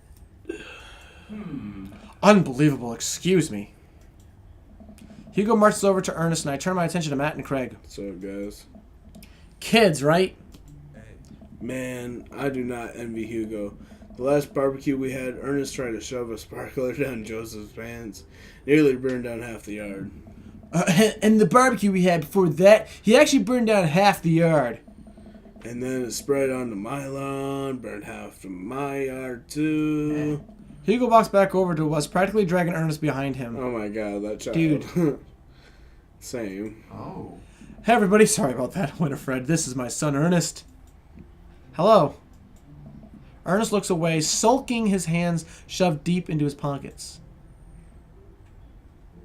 Unbelievable. Excuse me. Hugo marches over to Ernest and I turn my attention to Matt and Craig. What's up, guys? Kids, right? Man, I do not envy Hugo. The last barbecue we had, Ernest tried to shove a sparkler down Joseph's pants. Nearly burned down half the yard. And the barbecue we had before that, he actually burned down half the yard. And then it spread onto my lawn, burned half of my yard too. Hugo walks back over to us, practically dragging Ernest behind him. Oh my god, that child. Dude. Same. Oh. Hey everybody, sorry about that, Winifred. This is my son Ernest. Hello. Ernest looks away, sulking, his hands shoved deep into his pockets.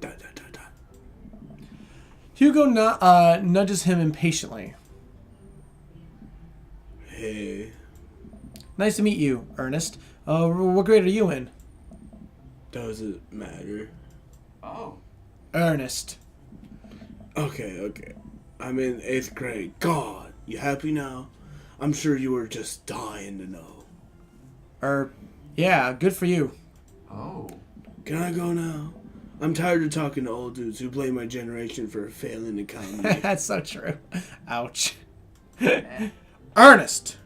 Da, da, da, da. Hugo nudges him impatiently. Hey. Nice to meet you, Ernest. What grade are you in? Does it matter? Oh. Ernest. Okay. I'm in 8th grade. God, you happy now? I'm sure you were just dying to know. Yeah, good for you. Oh. Can I go now? I'm tired of talking to old dudes who blame my generation for failing economy. That's so true. Ouch. Ernest!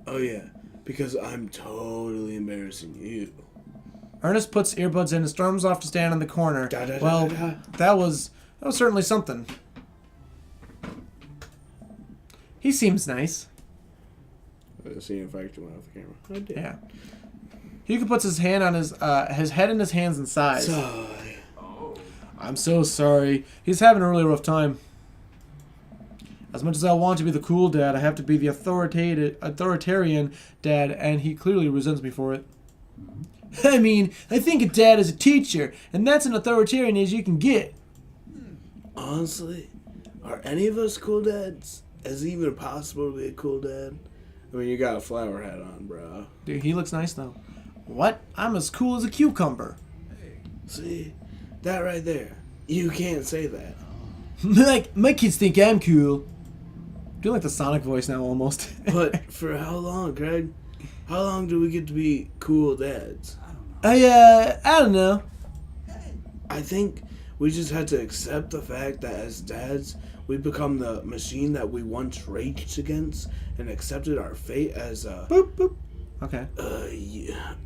Oh yeah, because I'm totally embarrassing you. Ernest puts earbuds in and storms off to stand in the corner. Da, da, da, Well, da, da. that was certainly something. He seems nice. Let's see if I actually went off the camera. I did. Yeah. Hugo puts his hand on his head in his hands and sighs. Sigh. Oh. I'm so sorry. He's having a really rough time. As much as I want to be the cool dad, I have to be the authoritarian dad, and he clearly resents me for it. I mean, I think a dad is a teacher, and that's an authoritarian as you can get. Honestly, are any of us cool dads? Is it even possible to be a cool dad? I mean, you got a flower hat on, bro. Dude, he looks nice, though. What? I'm as cool as a cucumber. See? That right there. You can't say that. Like, my kids think I'm cool. Do like the Sonic voice now, almost. But for how long, Craig? How long do we get to be cool dads? I don't know. I think we just had to accept the fact that as dads, we become the machine that we once raged against and accepted our fate as a Boop, boop. Okay.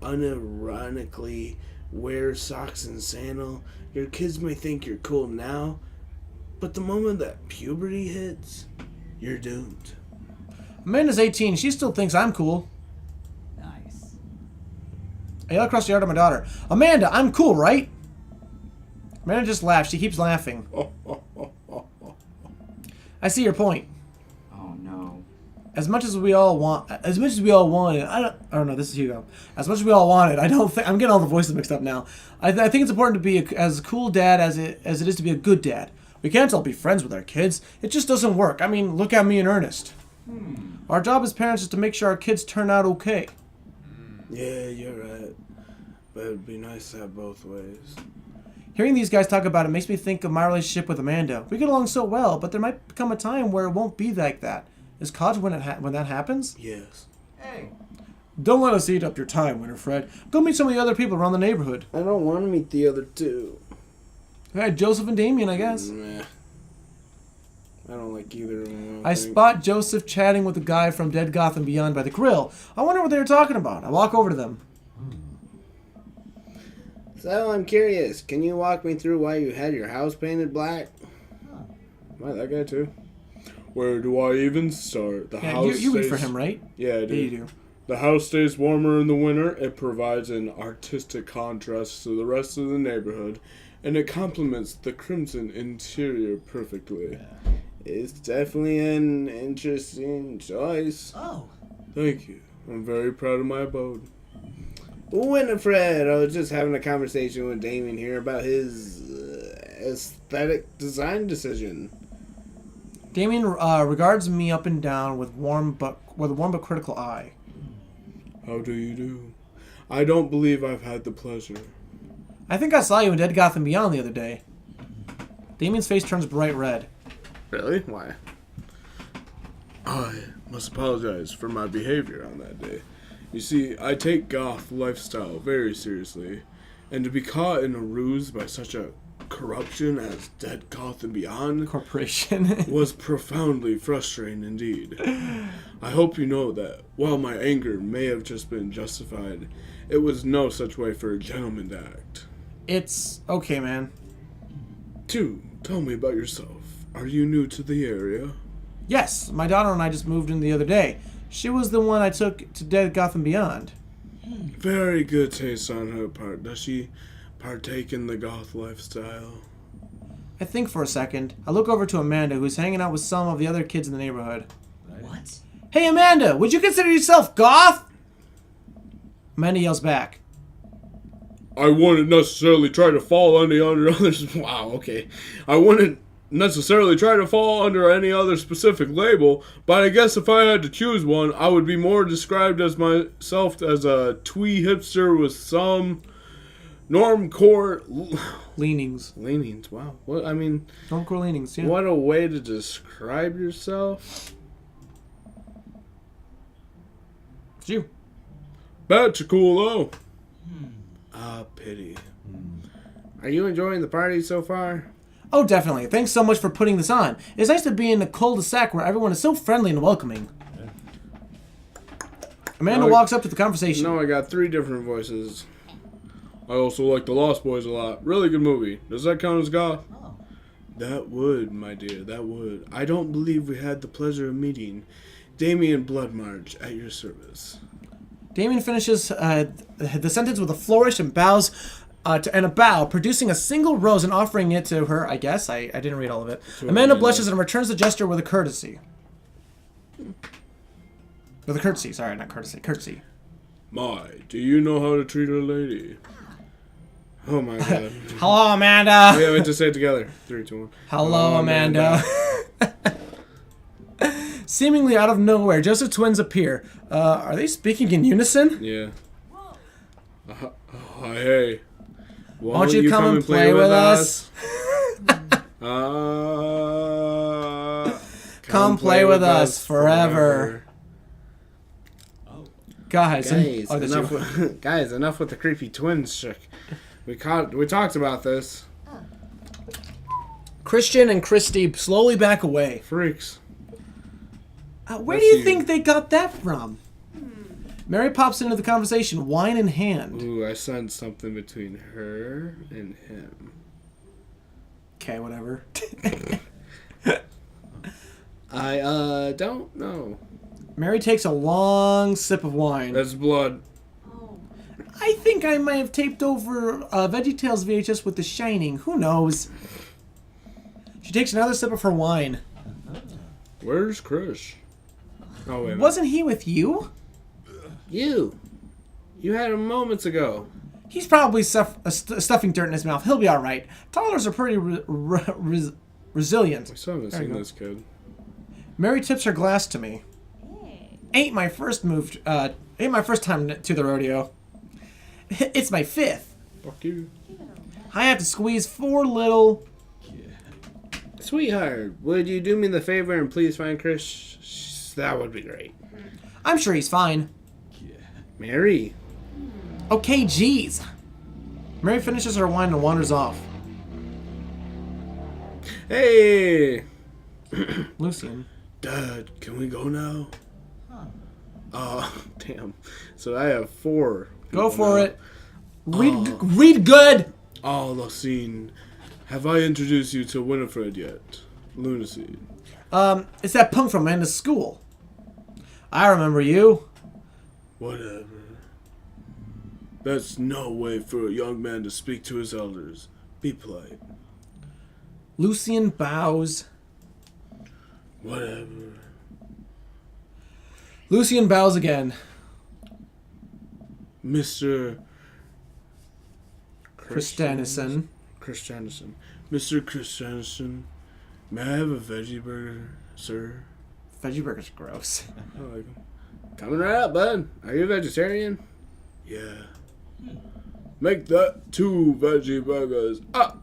unironically wear socks and sandal. Your kids may think you're cool now, but the moment that puberty hits, you're doomed. Amanda's 18. She still thinks I'm cool. Nice. I yell across the yard at my daughter. Amanda, I'm cool, right? Amanda just laughs. She keeps laughing. I see your point. Oh no. As much as we all wanted, I don't know. This is Hugo. As much as we all wanted, I don't think I'm getting all the voices mixed up now. I think it's important to be as cool dad as it is to be a good dad. We can't all be friends with our kids. It just doesn't work. I mean, look at me and Ernest. Our job as parents is to make sure our kids turn out okay. Yeah, you're right. But it'd be nice to have both ways. Hearing these guys talk about it makes me think of my relationship with Amanda. We get along so well, but there might come a time where it won't be like that. Is college when that happens? Yes. Hey. Don't let us eat up your time, Winifred. Go meet some of the other people around the neighborhood. I don't want to meet the other two. Hey, Joseph and Damien, I guess. Meh. I don't like either of them. I spot Joseph chatting with a guy from Dead Gotham Beyond by the grill. I wonder what they were talking about. I walk over to them. So I'm curious. Can you walk me through why you had your house painted black? Might that guy too. Where do I even start? The Yeah, house you read stays... for him, right? Yeah, I do. Yeah, you do. The house stays warmer in the winter. It provides an artistic contrast to the rest of the neighborhood, and it complements the crimson interior perfectly. It's definitely an interesting choice. Oh. Thank you. I'm very proud of my abode. Winifred, I was just having a conversation with Damien here about his aesthetic design decision. Damien regards me up and down with a warm but critical eye. How do you do? I don't believe I've had the pleasure. I think I saw you in Dead Gotham Beyond the other day. Damien's face turns bright red. Really? Why? I must apologize for my behavior on that day. You see, I take goth lifestyle very seriously, and to be caught in a ruse by such a corruption as Dead Gotham Beyond Corporation. was profoundly frustrating indeed. I hope you know that while my anger may have just been justified, it was no such way for a gentleman to act. It's okay, man. 2. Tell me about yourself. Are you new to the area? Yes, my daughter and I just moved in the other day. She was the one I took to Dead Gotham Beyond. Very good taste on her part. Does she partake in the goth lifestyle? I think for a second. I look over to Amanda, who's hanging out with some of the other kids in the neighborhood. What? Hey, Amanda, would you consider yourself goth? Amanda yells back. I wouldn't necessarily try to fall under others. Wow, okay. I wouldn't necessarily try to fall under any other specific label, but I guess if I had to choose one, I would be more described as myself as a twee hipster with some normcore Leanings. leanings. Wow. What I mean, Normcore leanings, yeah. what a way to describe yourself. It's you. That's cool though. Ah, pity. Are you enjoying the party so far? Oh, definitely. Thanks so much for putting this on. It's nice to be in a cul-de-sac where everyone is so friendly and welcoming. Amanda No, walks up to the conversation. No, I got 3 different voices. I also like The Lost Boys a lot. Really good movie. Does that count as goth? Oh. That would, my dear, that would. I don't believe we had the pleasure of meeting. Damien Bloodmarch at your service. Damien finishes the sentence with a flourish and bows and a bow, producing a single rose and offering it to her, I guess. I didn't read all of it. Amanda blushes and returns the gesture with a courtesy. With a curtsy, sorry, not courtesy, curtsy. My, do you know how to treat a lady? Oh my god. Hello, Amanda. We have to say it together. 3, 2, 1. Hello, Amanda. Seemingly out of nowhere, Joseph twins appear. Are they speaking in unison? Yeah. Hey. Won't you come and play with us? Come play with us forever. Guys, Guys, oh, that's enough you. with, guys, enough with the creepy twins chick. We talked about this. Christian and Christy slowly back away. Freaks. Where That's do you you. think they got that from? Mary pops into the conversation, wine in hand. Ooh, I sensed something between her and him. Okay, whatever. I don't know. Mary takes a long sip of wine. That's blood. I think I might have taped over VeggieTales VHS with The Shining. Who knows? She takes another sip of her wine. Where's Chris? Oh wait. a minute. Wasn't he with you? You had him moments ago. He's probably stuffing dirt in his mouth. He'll be all right. Toddlers are pretty resilient. I still haven't There you seen go. this kid. Mary tips her glass to me. Ain't my first time to the rodeo. It's my 5th. Fuck you. I have to squeeze 4 little. Sweetheart, would you do me the favor and please find Chris? That would be great. I'm sure he's fine. Mary. Okay, geez. Mary finishes her wine and wanders off. Hey! Lucian. Dad, can we go now? Damn. So I have 4. Go people for now. it. Read good. Oh, Lucine. Have I introduced you to Winifred yet? Lunacy. It's that punk from Amanda's school. I remember you. Whatever. That's no way for a young man to speak to his elders. Be polite. Lucian bows. Whatever. Lucian bows again. Mr. Christensen. Christensen. Mr. Christensen, may I have a veggie burger, sir? Veggie burgers are gross. I like them. Coming right up, bud. Are you a vegetarian? Yeah. Make that 2 veggie burgers. One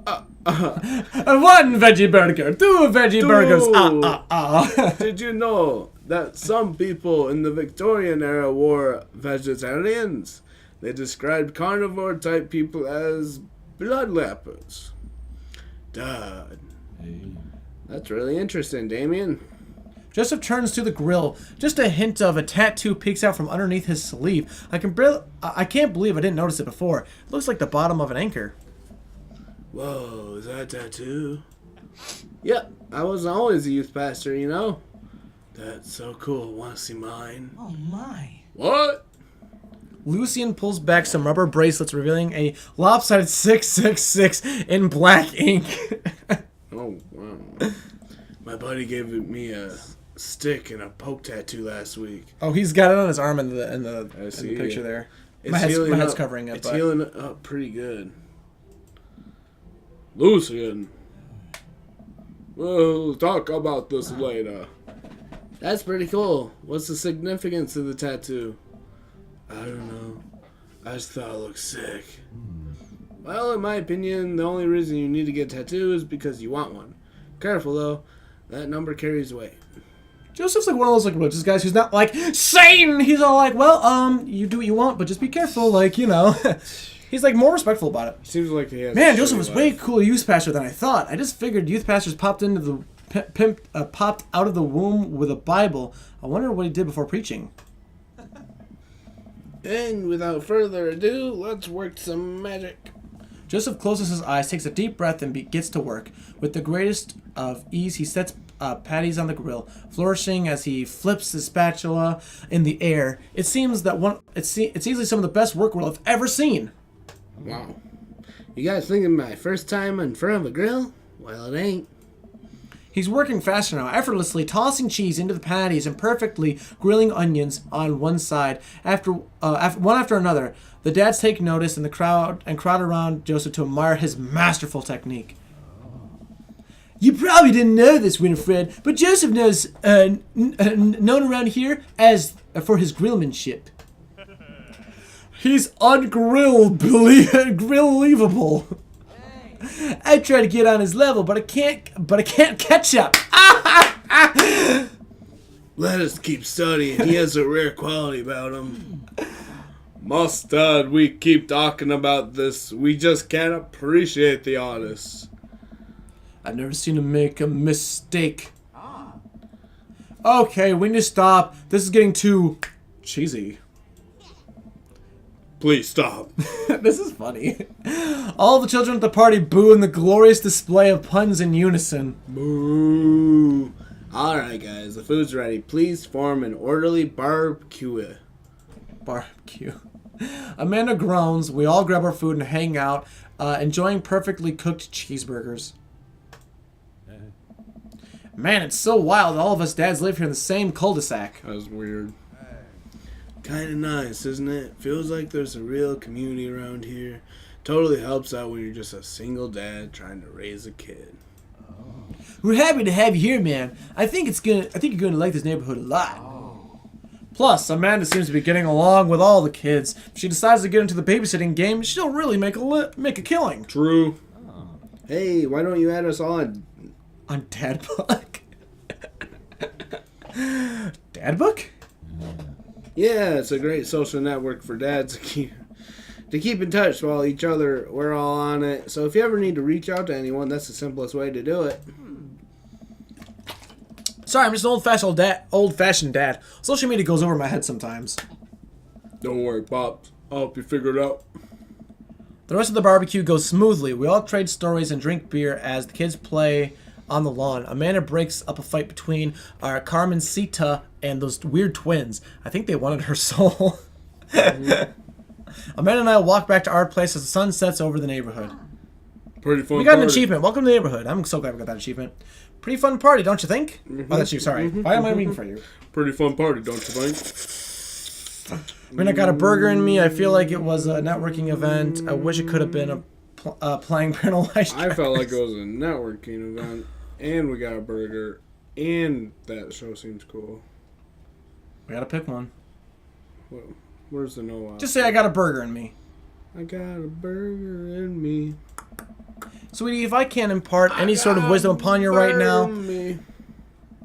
veggie burger, 2 veggie burgers. Did you know that some people in the Victorian era were vegetarians? They described carnivore type people as bloodlappers. Dad. That's really interesting, Damien. Joseph turns to the grill. Just a hint of a tattoo peeks out from underneath his sleeve. I can't believe I didn't notice it before. It looks like the bottom of an anchor. Whoa, is that a tattoo? Yep, I wasn't always a youth pastor, you know. That's so cool. Want to see mine? Oh my. What? Lucian pulls back some rubber bracelets, revealing a lopsided 666 in black ink. Oh, wow. My buddy gave me a stick and a poke tattoo last week. Oh, he's got it on his arm in the I see. picture there. It's My head's healing up. covering it. It's But healing up pretty good. Lucian. We'll talk about this later. That's pretty cool. What's the significance of the tattoo? I don't know. I just thought it looked sick. Well, in my opinion, the only reason you need to get a tattoo is because you want one. Careful, though. That number carries weight. Joseph's like one of those like religious guys who's not like Satan. He's all like, well, you do what you want, but just be careful, like, you know. He's like more respectful about it. Seems like he has. Man, Joseph was way cooler youth pastor than I thought. I just figured youth pastors popped into the popped out of the womb with a Bible. I wonder what he did before preaching. And without further ado, let's work some magic. Joseph closes his eyes, takes a deep breath, and gets to work. With the greatest of ease, he sets patties on the grill, flourishing as he flips his spatula in the air. It seems that it's easily some of the best work we'll have ever seen. Wow. You guys thinking my first time in front of a grill? Well, it ain't. He's working faster now, effortlessly tossing cheese into the patties and perfectly grilling onions on one side one after another. The dads take notice, and the crowd around Joseph to admire his masterful technique. You probably didn't know this, Winifred, but Joseph knows known around here as for his grillmanship. He's ungrillable. I try to get on his level, but I can't catch up. Let us keep studying. He has a rare quality about him. Mustard, we keep talking about this. We just can't appreciate the artist. I've never seen him make a mistake. Okay, we need to stop. This is getting too cheesy. Please stop. This is funny. All the children at the party boo in the glorious display of puns in unison. Boo. Alright, guys, the food's ready. Please form an orderly barbecue. Barbecue. Amanda groans. We all grab our food and hang out, enjoying perfectly cooked cheeseburgers. Man, it's so wild that all of us dads live here in the same cul-de-sac. That was weird. Kind of nice, isn't it? Feels like there's a real community around here. Totally helps out when you're just a single dad trying to raise a kid. We're happy to have you here, man. I think you're gonna like this neighborhood a lot. Plus, Amanda seems to be getting along with all the kids. If she decides to get into the babysitting game, she'll really make a killing. True. Hey, why don't you add us all On Dad Book? Dad Book? Yeah, it's a great social network for dads to keep in touch while each other. We're all on it. So if you ever need to reach out to anyone, that's the simplest way to do it. Sorry, I'm just an old-fashioned dad. Social media goes over my head sometimes. Don't worry, Pops. I'll help you figure it out. The rest of the barbecue goes smoothly. We all trade stories and drink beer as the kids play on the lawn. Amanda breaks up a fight between our Carmencita and those weird twins. I think they wanted her soul. Amanda and I walk back to our place as the sun sets over the neighborhood. Pretty fun. We got an party. achievement. Welcome to the neighborhood. I'm so glad we got that achievement. Pretty fun party, don't you think? Oh, that's you. Sorry. Why am I reading for you? Pretty fun party, don't you think? I mean, I got a burger in me. I feel like it was a networking event. I wish it could have been playing penalized. I felt like it was a networking event, and we got a burger, and that show seems cool. We gotta pick one. Well, where's the no? Just say I got a burger in me. I got a burger in me. Sweetie, if I can't impart any sort of wisdom upon you right now, Me.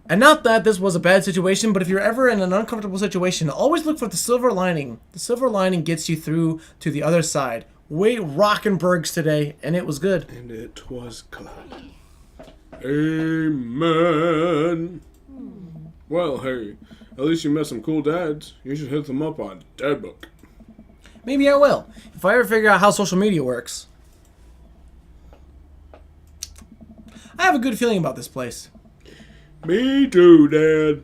and not that this was a bad situation, but if you're ever in an uncomfortable situation, always look for the silver lining. The silver lining gets you through to the other side. We ate Rockenbergs today, and it was good. And it was good. Amen. Well, hey, at least you met some cool dads. You should hit them up on Dadbook. Maybe I will, if I ever figure out how social media works. I have a good feeling about this place. Me too, Dad.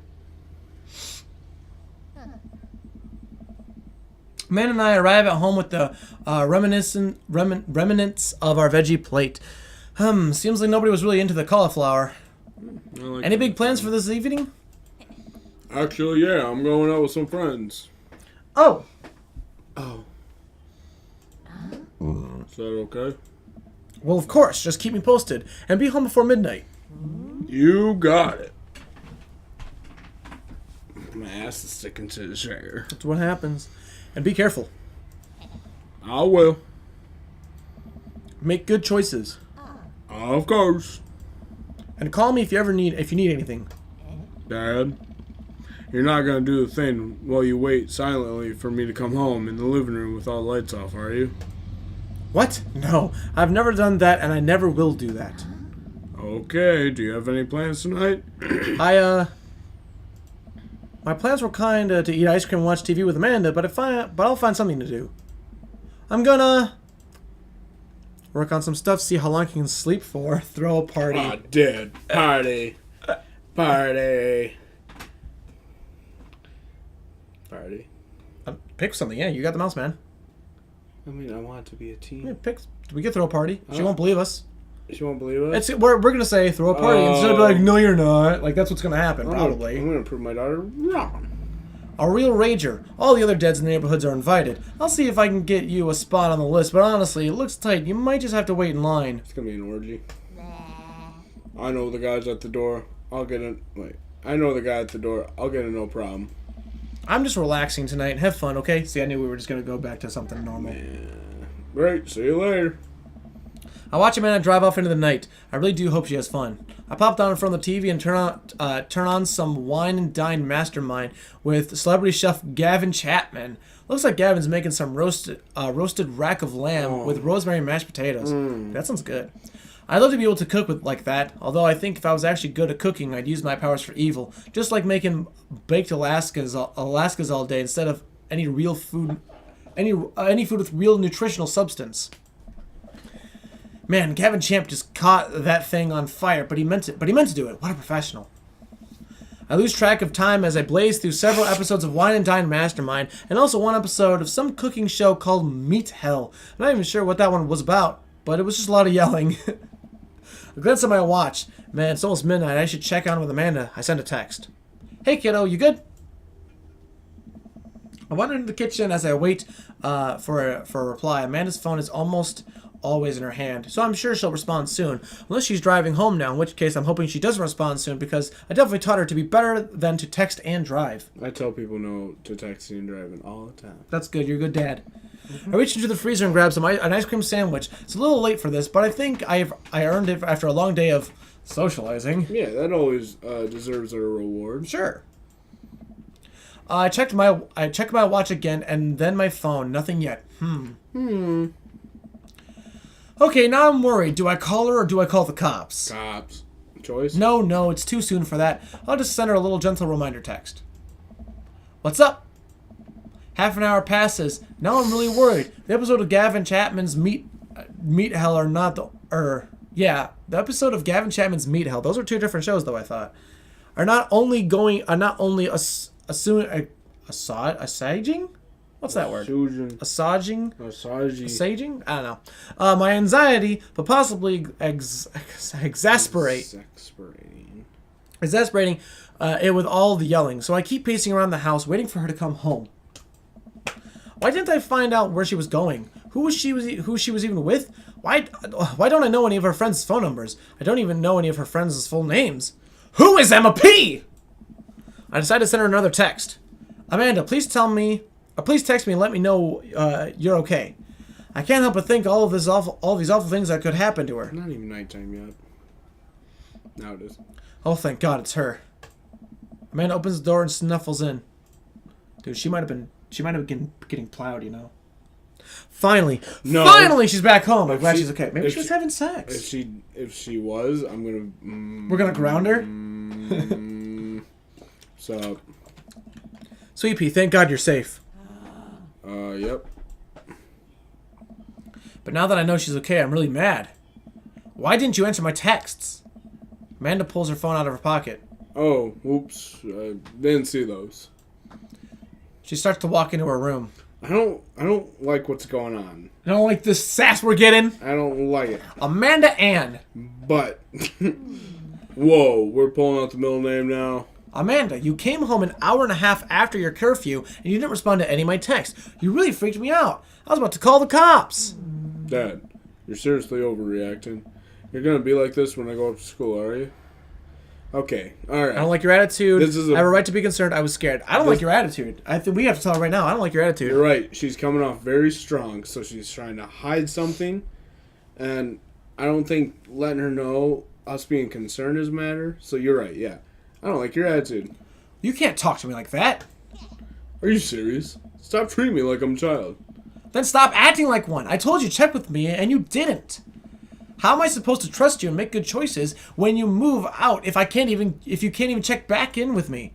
Man and I arrive at home with the remnants of our veggie plate. Seems like nobody was really into the cauliflower. Any big plans for this evening? Actually, yeah, I'm going out with some friends. Oh, Oh. Is that okay? well, of course. Just keep me posted and be home before midnight. You got it. My ass is sticking to the chair. That's what happens. And be careful. I will. Make good choices. Of course. And call me if you need anything. Dad, you're not gonna do the thing while you wait silently for me to come home in the living room with all the lights off, are you? What? No, I've never done that, and I never will do that. Okay, do you have any plans tonight? My plans were kind of to eat ice cream and watch TV with Amanda, but I'll find something to do. I'm gonna work on some stuff, see how long I can sleep for, throw a party. Ah, dead. Party. Party. Party. Pick something, yeah, you got the mouse, man. I mean, I want it to be a team. Yeah, we could throw a party. She won't believe us. She won't believe us? We're gonna say throw a party, and she's gonna be like, no, you're not. Like, that's what's gonna happen, probably. I'm gonna prove my daughter wrong. A real rager. All the other dads in the neighborhoods are invited. I'll see if I can get you a spot on the list, but honestly, it looks tight. You might just have to wait in line. It's gonna be an orgy. I know the guys at the door. I'll get in. Wait. I know the guy at the door. I'll get in no problem. I'm just relaxing tonight. Have fun, okay? See, I knew we were just gonna go back to something normal. Great. See you later. I watch Amanda drive off into the night. I really do hope she has fun. I pop down in front of the TV and turn on some Wine and Dine Mastermind with celebrity chef Gavin Chapman. Looks like Gavin's making some roasted rack of lamb with rosemary and mashed potatoes. That sounds good. I'd love to be able to cook with like that, although I think if I was actually good at cooking, I'd use my powers for evil, just like making baked Alaskas all day instead of any real food, any food with real nutritional substance. Man, Gavin Champ just caught that thing on fire, but he meant it. But he meant to do it. What a professional. I lose track of time as I blaze through several episodes of Wine and Dine Mastermind, and also one episode of some cooking show called Meat Hell. I'm not even sure what that one was about, but it was just a lot of yelling. I glance at my watch. Man, it's almost midnight. I should check on with Amanda. I send a text. Hey, kiddo, you good? I wander into the kitchen as I wait for a reply. Amanda's phone is almost always in her hand, so I'm sure she'll respond soon, unless she's driving home now, in which case I'm hoping she doesn't respond soon, because I definitely taught her to be better than to text and drive. I tell people no to texting and driving all the time. That's good. You're a good dad. I reach into the freezer and grab an ice cream sandwich. It's a little late for this, but I think I earned it after a long day of socializing. Yeah, that always deserves a reward. Sure. I checked my watch again, and then my phone. Nothing yet. Okay, now I'm worried. Do I call her or do I call the cops? Cops. Choice? No, it's too soon for that. I'll just send her a little gentle reminder text. What's up? Half an hour passes. Now I'm really worried. The episode of Gavin Chapman's Meat Hell are not the... the episode of Gavin Chapman's Meat Hell. Those are two different shows, though, I thought. Are not only assaging? What's that word? Assuaging? Saging? I don't know. My anxiety, but possibly exasperating it with all the yelling. So I keep pacing around the house, waiting for her to come home. Why didn't I find out where she was going? Who she was even with? Why don't I know any of her friends' phone numbers? I don't even know any of her friends' full names. Who is Emma P? I decided to send her another text. Amanda, please text me and let me know you're okay. I can't help but think all these awful things that could happen to her. Not even nighttime yet. Now it is. Oh, thank God, it's her. Amanda opens the door and snuffles in. Dude, she might have been getting plowed, you know. Finally, she's back home. I'm glad she's okay. Maybe she was having sex. If she was, I'm gonna. We're gonna ground her. So. Sweet Pea, thank God you're safe. Yep. But now that I know she's okay, I'm really mad. Why didn't you answer my texts? Amanda pulls her phone out of her pocket. Oh, whoops! I didn't see those. She starts to walk into her room. I don't like what's going on. I don't like this sass we're getting. I don't like it. Amanda Ann. But, whoa, we're pulling out the middle name now. Amanda, you came home an hour and a half after your curfew, and you didn't respond to any of my texts. You really freaked me out. I was about to call the cops. Dad, you're seriously overreacting. You're gonna be like this when I go up to school, are you? Okay, alright. I don't like your attitude. I have a right to be concerned. I was scared. I don't like your attitude. I think we have to tell her right now. I don't like your attitude. You're right. She's coming off very strong, so she's trying to hide something. And I don't think letting her know us being concerned is matter. So you're right, yeah. I don't like your attitude. You can't talk to me like that. Are you serious? Stop treating me like I'm a child. Then stop acting like one. I told you check with me, and you didn't. How am I supposed to trust you and make good choices when you move out if you can't even check back in with me?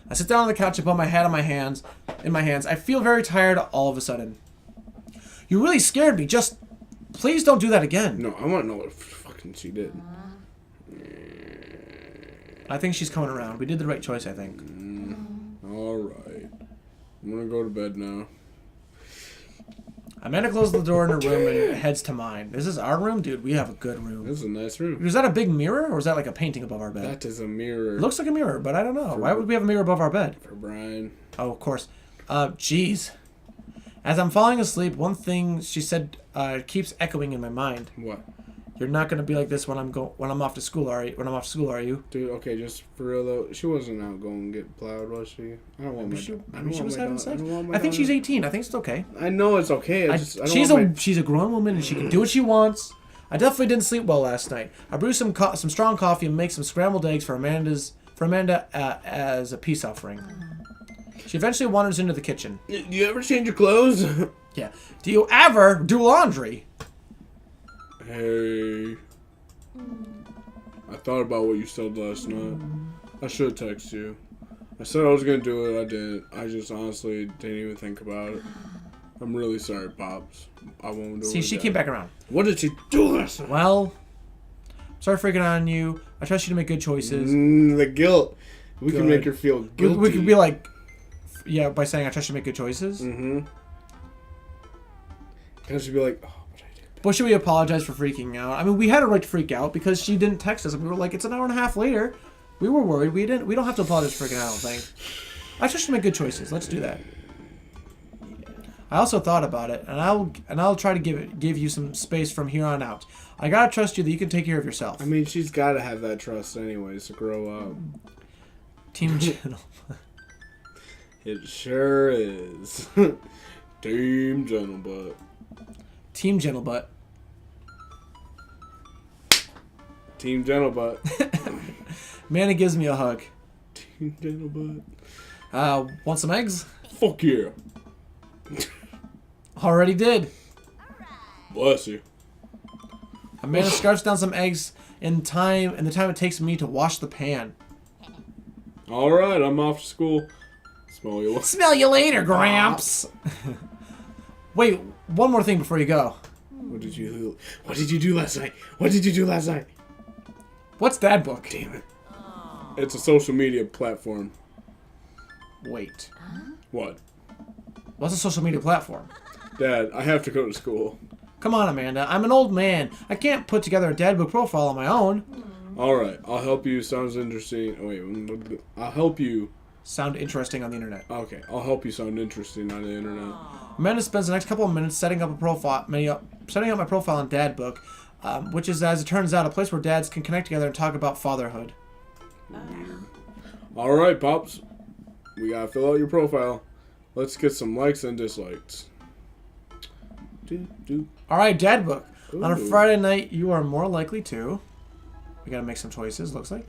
I sit down on the couch and put my head in my hands. I feel very tired all of a sudden. You really scared me. Just please don't do that again. No, I want to know what fucking she did. I think she's coming around. We did the right choice, I think. Alright. I'm gonna go to bed now. Amanda closes the door in her room and heads to mine. Is this our room? Dude, we have a good room. This is a nice room. Is that a big mirror, or is that like a painting above our bed? That is a mirror. It looks like a mirror, but I don't know. Why would we have a mirror above our bed? For Brian. Oh, of course. Jeez. As I'm falling asleep, one thing she said keeps echoing in my mind. What? You're not gonna be like this when I'm off to school, are you? When I'm off to school, are you? Dude, okay, just for real though, she wasn't out going to get plowed, was she? I don't want She was having sex. I think she's 18. I think it's okay. I know it's okay. She's a grown woman and she can do what she wants. I definitely didn't sleep well last night. I brewed some strong coffee and make some scrambled eggs for Amanda as a peace offering. She eventually wanders into the kitchen. Do you ever change your clothes? Yeah. Do you ever do laundry? Hey. I thought about what you said last night. I should text you. I said I was gonna do it, I didn't. I just honestly didn't even think about it. I'm really sorry, Pops. I won't do it. See, she came back around. What did she do last night? Well, sorry for freaking on you. I trust you to make good choices. The guilt. We can make her feel guilty. We can be like, yeah, by saying I trust you to make good choices. Mm-hmm. And she'd be like, oh. But should we apologize for freaking out? I mean, we had a right to freak out because she didn't text us. And we were like, it's an hour and a half later. We were worried. We don't have to apologize for freaking out, I don't think. I trust you to make good choices. Let's do that. I also thought about it, and I'll try to give you some space from here on out. I gotta trust you that you can take care of yourself. I mean, she's gotta have that trust anyways to grow up. Team Gentle. It sure is. Team Gentlebutt. Team Gentlebutt. Team Gentlebutt. Manny gives me a hug. Team Gentlebutt. Want some eggs? Fuck yeah. Already did. Bless you. Amanda scarfs down some eggs in the time it takes me to wash the pan. Alright, I'm off to school. Smell you later, Gramps. Wait, one more thing before you go. What did you do last night? What did you do last night? What's that book? Damn it. It's a social media platform. Wait. What? What's a social media platform? Dad, I have to go to school. Come on, Amanda. I'm an old man. I can't put together a dad book profile on my own. Alright, I'll help you. Sounds interesting. Oh, wait, I'll help you. Sound interesting on the internet. Okay, I'll help you sound interesting on the internet. Amanda spends the next couple of minutes setting up my profile on Dad Book, which is, as it turns out, a place where dads can connect together and talk about fatherhood. Alright, Pops. We gotta fill out your profile. Let's get some likes and dislikes. Alright, Dad Book. Ooh. On a Friday night, you are more likely to... We gotta make some choices, looks like.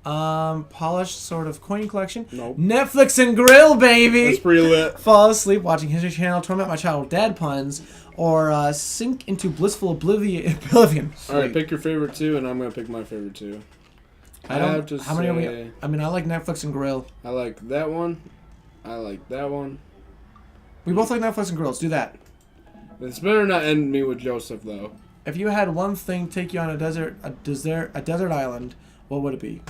Polished sort of coin collection. Nope. Netflix and grill, baby! That's pretty lit. Fall asleep watching History Channel, torment my child with dad puns, or sink into blissful oblivion. Alright, pick your favorite two, and I'm gonna pick my favorite two. I don't. have to How many are we? say- I mean, I like Netflix and grill. I like that one. I like that one. We both like Netflix and grill. Let's do that. It's better not end me with Joseph, though. If you had one thing take you on a desert island, what would it be?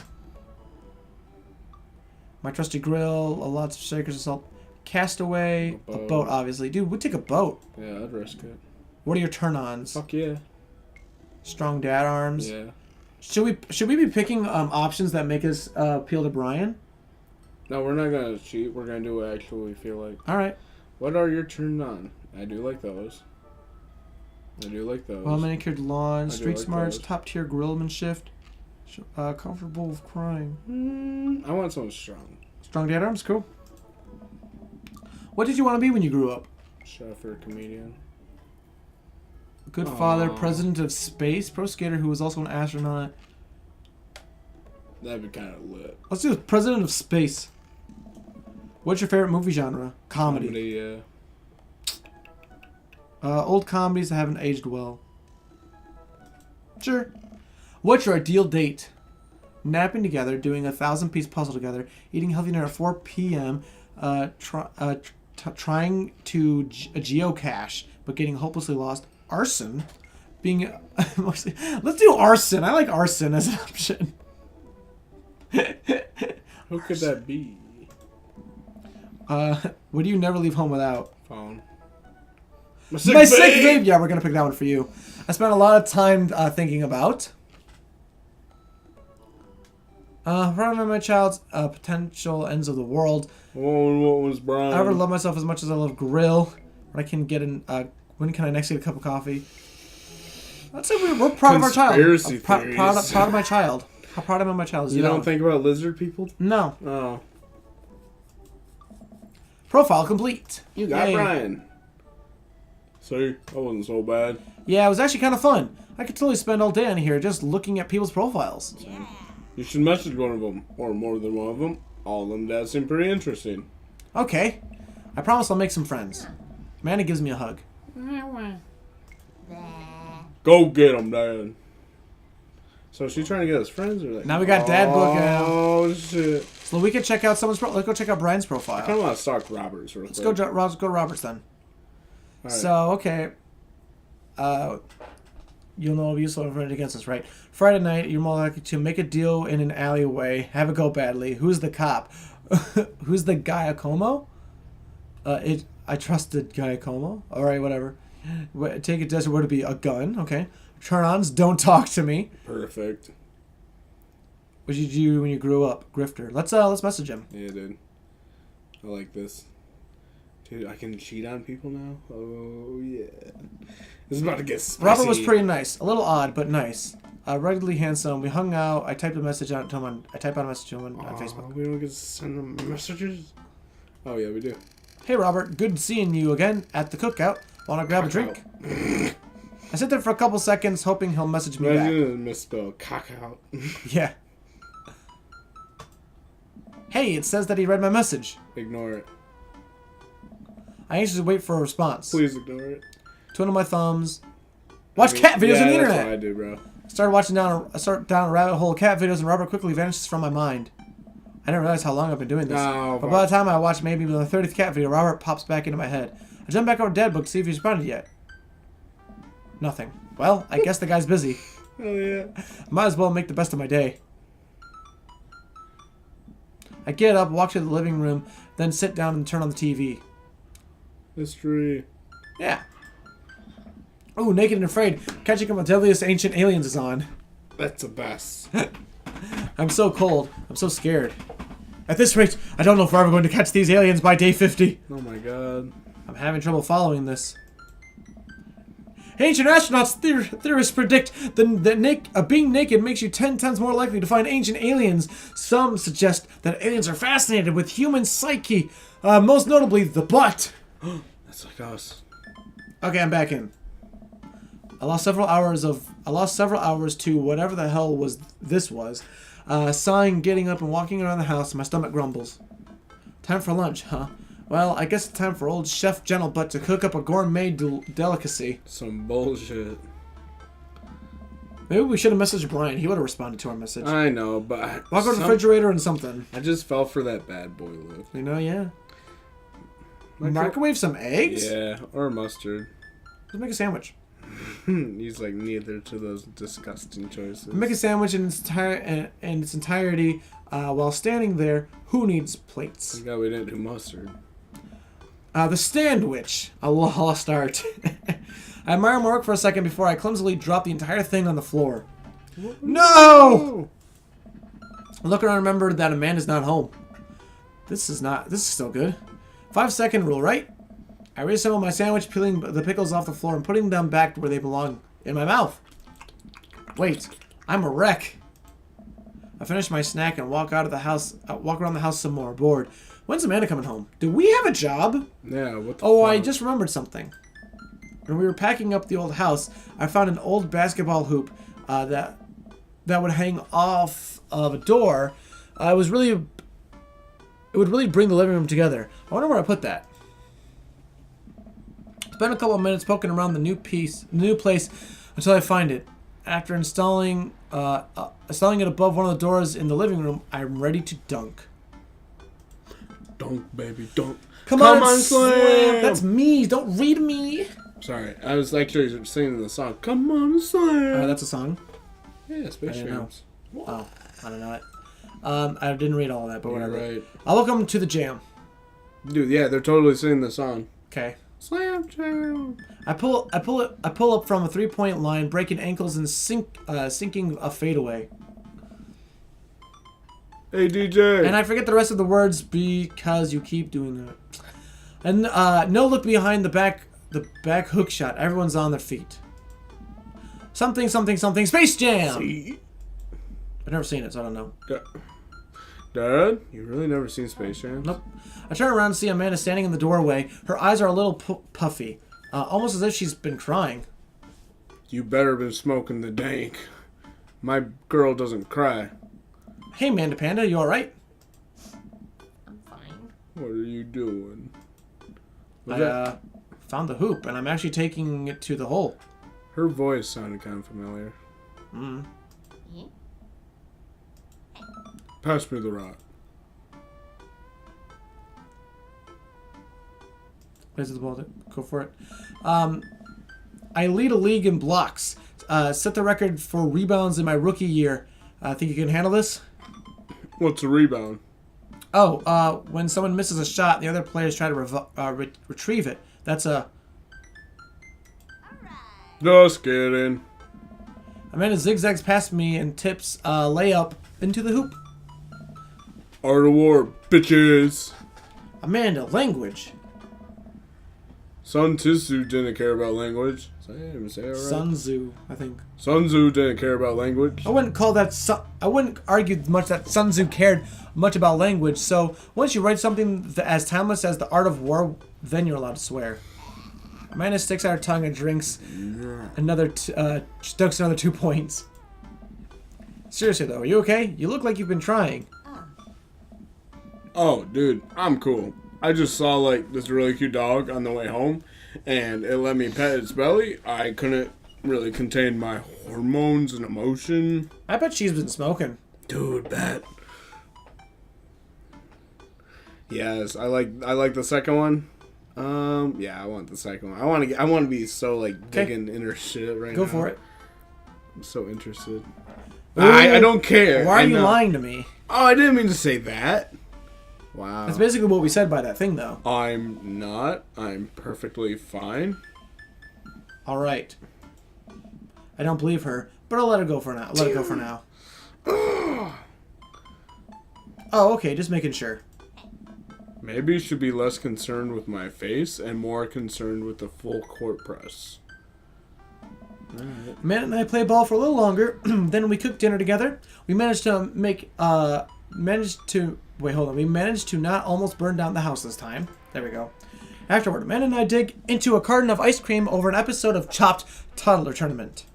My trusty grill, lots of shakers of salt, castaway, a boat, obviously. Dude, we'd take a boat. Yeah, I'd risk it. What are your turn-ons? Fuck yeah. Strong dad arms. Yeah. Should we be picking options that make us appeal to Brian? No, we're not gonna cheat. We're gonna do what actually we feel like. All right. What are your turn on? I do like those. I do like those. Well manicured lawn, I do street like smarts, those. top tier grillman shift, comfortable with crime. I want someone strong. Strong dad arms, cool. What did you want to be when you grew up? Chef or comedian. Good father, Aw. president of space, pro skater who was also an astronaut. That'd be kind of lit. Let's do president of space. What's your favorite movie genre? Comedy. Yeah. Old comedies that haven't aged well. Sure. What's your ideal date? Napping together, doing a 1,000-piece puzzle together, eating healthy dinner at 4 p.m., trying to geocache, but getting hopelessly lost. Arson. Being... Let's do arson. I like arson as an option. Who could that be? What do you never leave home without? Phone. My sick babe! Yeah, we're gonna pick that one for you. I spent a lot of time thinking about... Running my child's potential ends of the world. Oh, what was Brian? I ever love myself as much as I love grill. When I can get when can I next get a cup of coffee? Let's say we're proud of our child. Conspiracy Proud theories. of my child. How proud am I of my child? You don't think about lizard people? No. Oh. Profile complete. You got Yay. Brian. See? That wasn't so bad. Yeah, it was actually kind of fun. I could totally spend all day on here just looking at people's profiles. You should message one of them, or more than one of them. All of them that seem pretty interesting. Okay. I promise I'll make some friends. Amanda gives me a hug. Go get them, Dad. So is she trying to get us friends, or like? Now we got dad book out. Oh shit! So we can check out someone's let's go check out Brian's I profile. kind of want to stalk Roberts real Let's quick. go to Roberts then. All right. So, okay. You'll know it'll be useful if it against us, right? Friday night, you're more likely to make a deal in an alleyway, have it go badly. Who's the cop? Who's the Giacomo? I trusted Giacomo. All right, whatever. Take a desert word to be a gun. Okay. Turn-ons, don't talk to me. Perfect. What did you do when you grew up? Grifter. Let's message him. Yeah, dude. I like this. Dude, I can cheat on people now? Oh, yeah. This is about to get spicy. Robert was pretty nice. A little odd, but nice. Ruggedly handsome. We hung out. I typed a message out to him I typed out a message to him on Facebook. We don't get to send them messages? Oh, yeah, we do. Hey, Robert. Good seeing you again at the cookout. Want to grab a drink? I sit there for a couple seconds, hoping he'll message me back. Imagine a misspelled cock out. Yeah. Hey, it says that he read my message. Ignore it. I anxiously wait for a response. Please ignore it. Twiddle my thumbs. Watch cat videos on the internet. That's what I do, bro. Start down a rabbit hole of cat videos, and Robert quickly vanishes from my mind. I didn't realize how long I've been doing this. No, But by the time I watch maybe the 30th cat video, Robert pops back into my head. I jump back over to Dead Book to see if he's responded yet. Nothing. Well, I guess the guy's busy. Oh, yeah. Might as well make the best of my day. I get up, walk to the living room, then sit down and turn on the TV. History. Yeah. Ooh, Naked and Afraid. Catching Up with Deadliest Ancient Aliens is on. That's the best. I'm so cold. I'm so scared. At this rate, I don't know if we're ever going to catch these aliens by day 50. Oh my god. I'm having trouble following this. Ancient astronauts theorists predict that being naked makes you 10 times more likely to find ancient aliens. Some suggest that aliens are fascinated with human psyche, most notably the butt. That's like us. Okay, I'm back in. I lost several hours to whatever the hell this was. Sighing, getting up, and walking around the house. My stomach grumbles. Time for lunch, huh? Well, I guess it's time for old Chef Gentlebutt to cook up a gourmet delicacy. Some bullshit. Maybe we should have messaged Brian. He would have responded to our message. I know, but... Walk over to the refrigerator and something. I just fell for that bad boy look. You know, yeah. Microwave some eggs? Yeah, or mustard. Let's make a sandwich. He's like neither to those disgusting choices. Make a sandwich in its entirety while standing there. Who needs plates? Thank God we didn't do mustard. The Standwich, a lost art. I admire my work for a second before I clumsily drop the entire thing on the floor. No! I look around and remember that Amanda's not home. This is still good. 5-second rule, right? I reassemble my sandwich, peeling the pickles off the floor and putting them back where they belong, in my mouth. Wait, I'm a wreck. I finish my snack and walk out of the house. Walk around the house some more, bored. When's Amanda coming home? Do we have a job? Yeah, what the Oh, fuck? I just remembered something. When we were packing up the old house, I found an old basketball hoop that would hang off of a door. It would really bring the living room together. I wonder where I put that. Spend a couple of minutes poking around the new place until I find it. After installing it above one of the doors in the living room, I'm ready to dunk. Dunk, baby, dunk. Come on, Slam! That's me. Don't read me. Sorry, I was actually singing the song. Come on, Slam! That's a song. Yeah, Space I didn't know. Jams. Oh, I don't know it. I didn't read all of that, but You're whatever. right. Welcome to the jam. Dude, yeah, they're totally singing the song. Okay. Slam jam. I pull up from a 3-point line, breaking ankles and sinking a fadeaway. Hey, DJ. And I forget the rest of the words because you keep doing that. And no look behind the back hook shot. Everyone's on their feet. Something, Space Jam! See? I've never seen it, so I don't know. Dad, you really never seen Space Jam? Nope. I turn around and see Amanda standing in the doorway. Her eyes are a little puffy. Almost as if she's been crying. You better been smoking the dank. My girl doesn't cry. Hey, Amanda Panda, you alright? I'm fine. What are you doing? Was I that- found the hoop, and I'm actually taking it to the hole. Her voice sounded kind of familiar. Mm. Pass me the rock. Plays the ball. Go for it. I lead a league in blocks. Set the record for rebounds in my rookie year. Think you can handle this? What's a rebound? Oh, when someone misses a shot, the other players try to retrieve it. That's a... Just kidding. Amanda zigzags past me and tips layup into the hoop. Art of War, bitches. Amanda, language. Sun Tzu didn't care about language. Say it right. Sun Tzu, I think. Sun Tzu didn't care about language. I wouldn't call that... I wouldn't argue much that Sun Tzu cared much about language. So once you write something as timeless as the Art of War, then you're allowed to swear. Amanda sticks out her tongue and drinks dunks another 2 points. Seriously though, are you okay? You look like you've been trying. Oh, dude, I'm cool. I just saw like this really cute dog on the way home, and it let me pet its belly. I couldn't really contain my hormones and emotion. I bet she's been smoking. Dude, bet. Yes, I like the second one. Yeah, I want the second one. I want to be so like digging in her shit right now. Go for it. I'm so interested. I don't care. Why I are you know. lying to me? Oh, I didn't mean to say that. Wow. That's basically what we said by that thing, though. I'm not. I'm perfectly fine. All right. I don't believe her, but I'll let her go for now. Let it go for now. Oh, okay. Just making sure. Maybe you should be less concerned with my face and more concerned with the full court press. Amanda and I played ball for a little longer. Then we cooked dinner together. We managed to We managed to not almost burn down the house this time. There we go. Afterward, Amanda and I dig into a carton of ice cream over an episode of Chopped Toddler Tournament.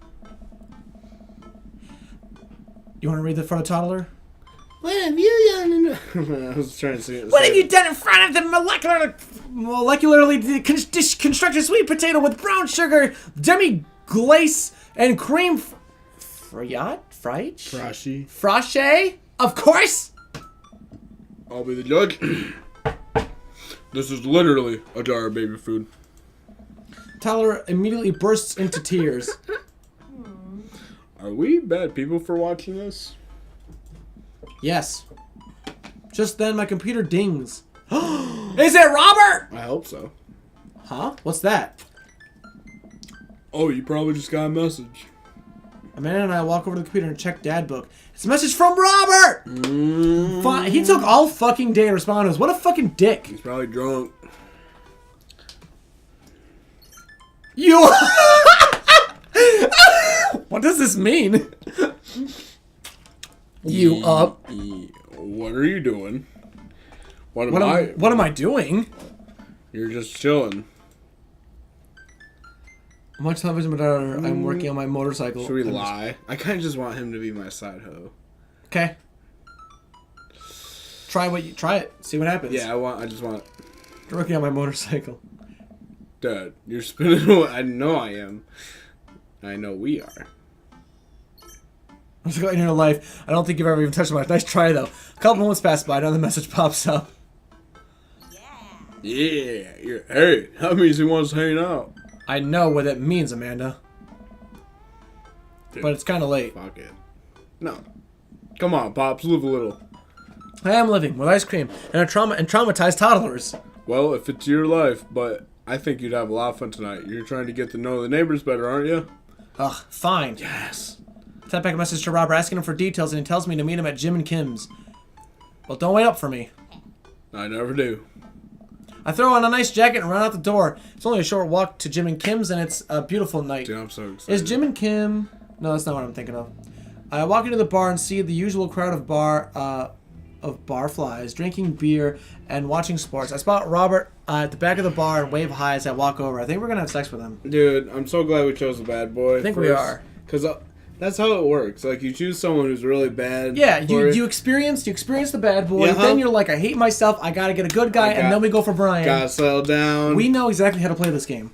You want to read the front of Toddler? What have you done? I was trying to see it. What have you done in front of the molecularly constructed sweet potato with brown sugar, demi-glace, and cream Froshy. froshe? Of course! I'll be the judge. This is literally a jar of baby food. Tyler immediately bursts into tears. Are we bad people for watching this? Yes. Just then, my computer dings. Is it Robert? I hope so. Huh? What's that? Oh, you probably just got a message. Amanda and I walk over to the computer and check Dad book. It's a message from Robert! He took all fucking day to respond to us. What a fucking dick. He's probably drunk. You... What does this mean? You up? What are you doing? What am I doing? You're just chilling. Much television, but I'm working on my motorcycle. Should we lie? I kind of just want him to be my side hoe. Okay. Try it. See what happens. Yeah, I just want. You're working on my motorcycle. Dad, you're spinning away. I know I am. I know we are. I'm just going in your life. I don't think you've ever even touched my life. Nice try, though. A couple moments pass by, another message pops up. Yeah. Hey, that means he wants to hang out. I know what that means, Amanda. Dude, but it's kind of late. Fuck it. No. Come on, Pops, live a little. I am living with ice cream and traumatized toddlers. Well, if it's your life, but I think you'd have a lot of fun tonight. You're trying to get to know the neighbors better, aren't you? Ugh, fine. Yes. Type back a message to Robert asking him for details, and he tells me to meet him at Jim and Kim's. Well, don't wait up for me. I never do. I throw on a nice jacket and run out the door. It's only a short walk to Jim and Kim's, and it's a beautiful night. Dude, I'm so excited. Is Jim and Kim... No, that's not what I'm thinking of. I walk into the bar and see the usual crowd of bar flies, drinking beer and watching sports. I spot Robert at the back of the bar and wave hi as I walk over. I think we're going to have sex with him. Dude, I'm so glad we chose a bad boy. I think we are. Because that's how it works. Like, you choose someone who's really bad. Yeah, you experience the bad boy. Yeah, then you're like, I hate myself. I got to get a good guy. And then we go for Brian. Gotta settle down. We know exactly how to play this game.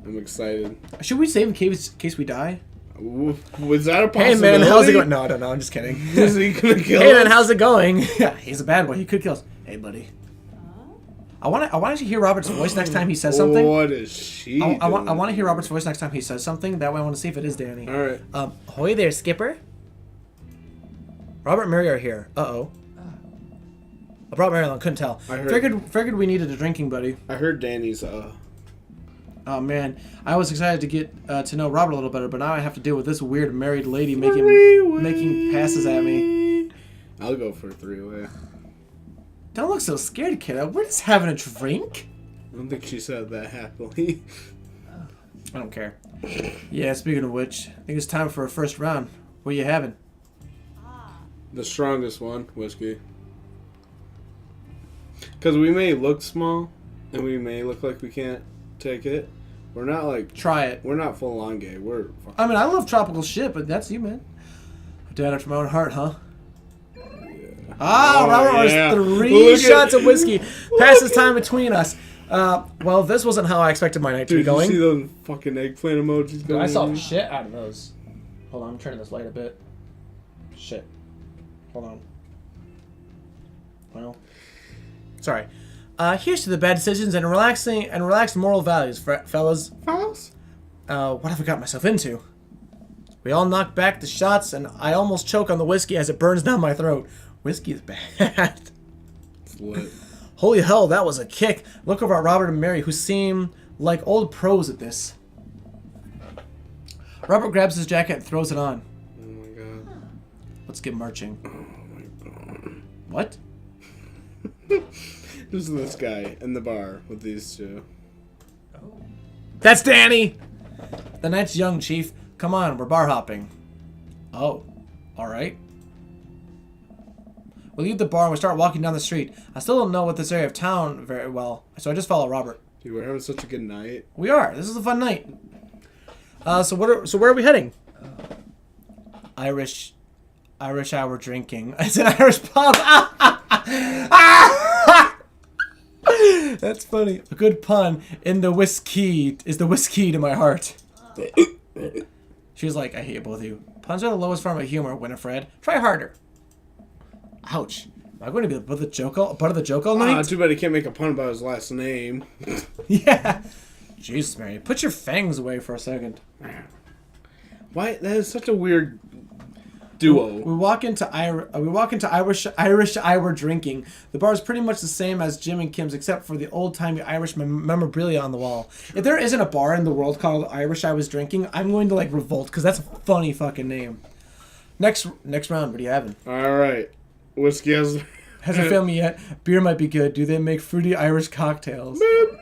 I'm excited. Should we save in case we die? Was that a possibility? Hey man, how's it going? No, I don't know. I'm just kidding. Is he gonna kill Hey us? man, how's it going? Yeah, he's a bad boy. He could kill us. Hey buddy. I want to hear Robert's voice next time he says something. What is she I want to hear Robert's voice next time he says something. That way I want to see if it is Danny. All right. Ahoy there, Skipper. Robert and Mary are here. Uh-oh. I brought Mary along. Couldn't tell. I heard. Figured we needed a drinking buddy. I heard Danny's. Oh man, I was excited to get to know Robert a little better, but now I have to deal with this weird married lady making passes at me. I'll go for a three-way. Don't look so scared, kiddo. We're just having a drink. I don't think she said that happily. I don't care. Yeah, speaking of which, I think it's time for a first round. What are you having? The strongest one, whiskey. Because we may look small, and we may look like we can't take it. We're not like... Try it. We're not full on gay. We're... I mean, I love tropical shit, but that's you, man. Dad after my own heart, huh? Ah, Robert yeah. was 3 shots of whiskey. Passes time between us. Well, this wasn't how I expected my night to be going. Did you see those fucking eggplant emojis going I saw on? shit out of those. Hold on, I'm turning this light a bit. Shit. Hold on. Well, sorry. Here's to the bad decisions and relaxed moral values, fellas. Fellas? What have I got myself into? We all knock back the shots, and I almost choke on the whiskey as it burns down my throat. Whiskey is bad. lit. Holy hell, that was a kick. Look over at Robert and Mary, who seem like old pros at this. Robert grabs his jacket and throws it on. Oh my god. Let's get marching. Oh my god. What? This is this guy in the bar with these two. That's Danny! The night's young, Chief. Come on, we're bar hopping. Oh, alright. We leave the bar and we start walking down the street. I still don't know what this area of town very well, so I just follow Robert. Dude, we're having such a good night. We are. This is a fun night. So where are we heading? Irish hour drinking. It's an Irish pub. That's funny. A good pun in the whiskey is the whiskey to my heart. She's like, I hate both of you. Puns are the lowest form of humor, Winifred. Try harder. Ouch. Am I going to be part of the joke all night? Too bad he can't make a pun about his last name. Yeah. Jesus, Mary. Put your fangs away for a second. Why? That is such a weird duo. We walk into Irish hour drinking. The bar is pretty much the same as Jim and Kim's, except for the old-timey Irish memorabilia on the wall. If there isn't a bar in the world called Irish I Was Drinking, I'm going to like revolt because that's a funny fucking name. Next round. What are you having? All right, whiskey has. Hasn't failed me yet. Beer might be good. Do they make fruity Irish cocktails? Boop.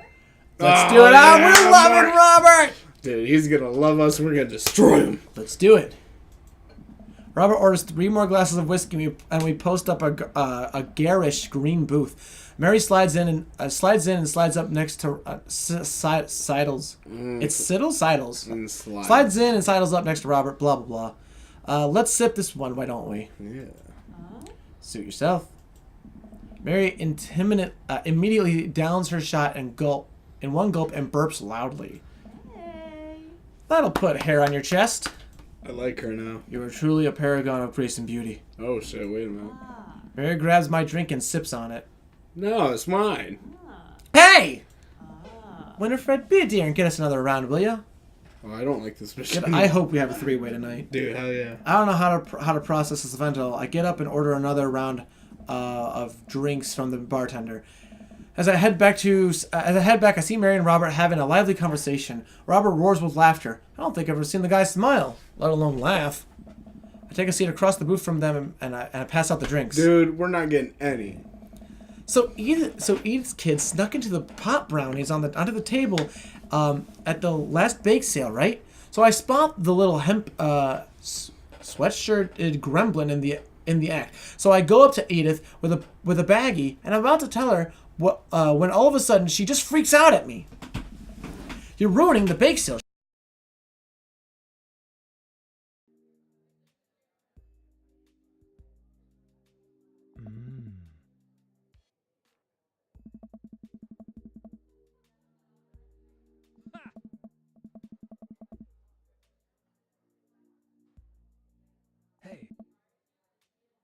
Let's do it. Yeah, We're loving Robert. Dude, he's gonna love us. We're gonna destroy him. Let's do it. Robert orders 3 more glasses of whiskey, and we post up a garish green booth. Mary slides in and slides up next to Seidels. It's Siddles? Seidels. And Slides in and sidles up next to Robert. Blah blah blah. Let's sip this one. Why don't we? Yeah. Suit yourself. Mary immediately downs her shot in one gulp and burps loudly. That'll put hair on your chest. I like her now. You are truly a paragon of grace and beauty. Oh shit! Wait a minute. Mary grabs my drink and sips on it. No, it's mine. Hey! Winifred, be a dear and get us another round, will ya? Oh, I don't like this mission. I hope we have a 3-way tonight. Dude, hell yeah. I don't know how to process this event at all. I get up and order another round of drinks from the bartender. As I head back, I see Mary and Robert having a lively conversation. Robert roars with laughter. I don't think I've ever seen the guy smile, let alone laugh. I take a seat across the booth from them and I pass out the drinks. Dude, we're not getting any. So Edith's kid snuck into the pot brownies onto the table at the last bake sale, right? So I spot the little hemp sweatshirted gremlin in the act. So I go up to Edith with a baggie and I'm about to tell her what when all of a sudden she just freaks out at me. You're ruining the bake sale.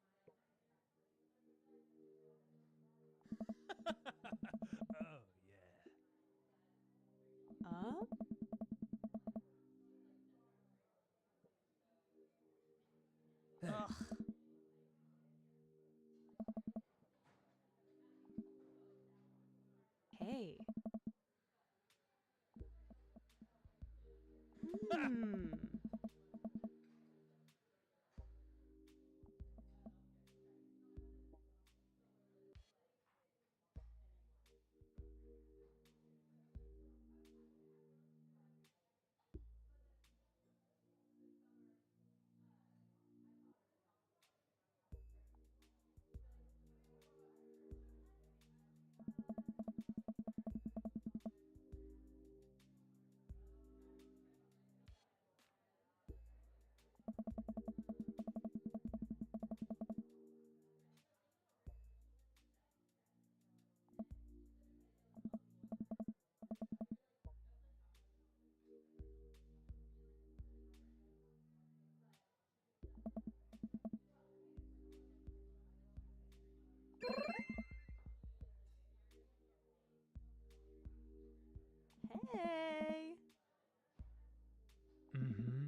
Hey. Hey. Hey. Mm-hmm.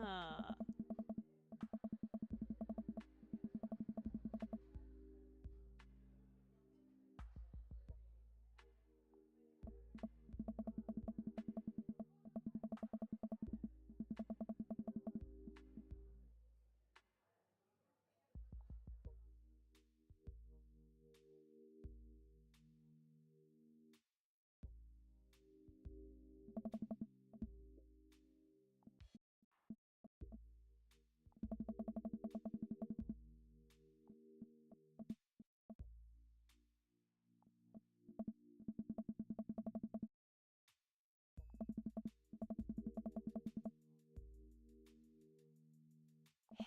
Ah.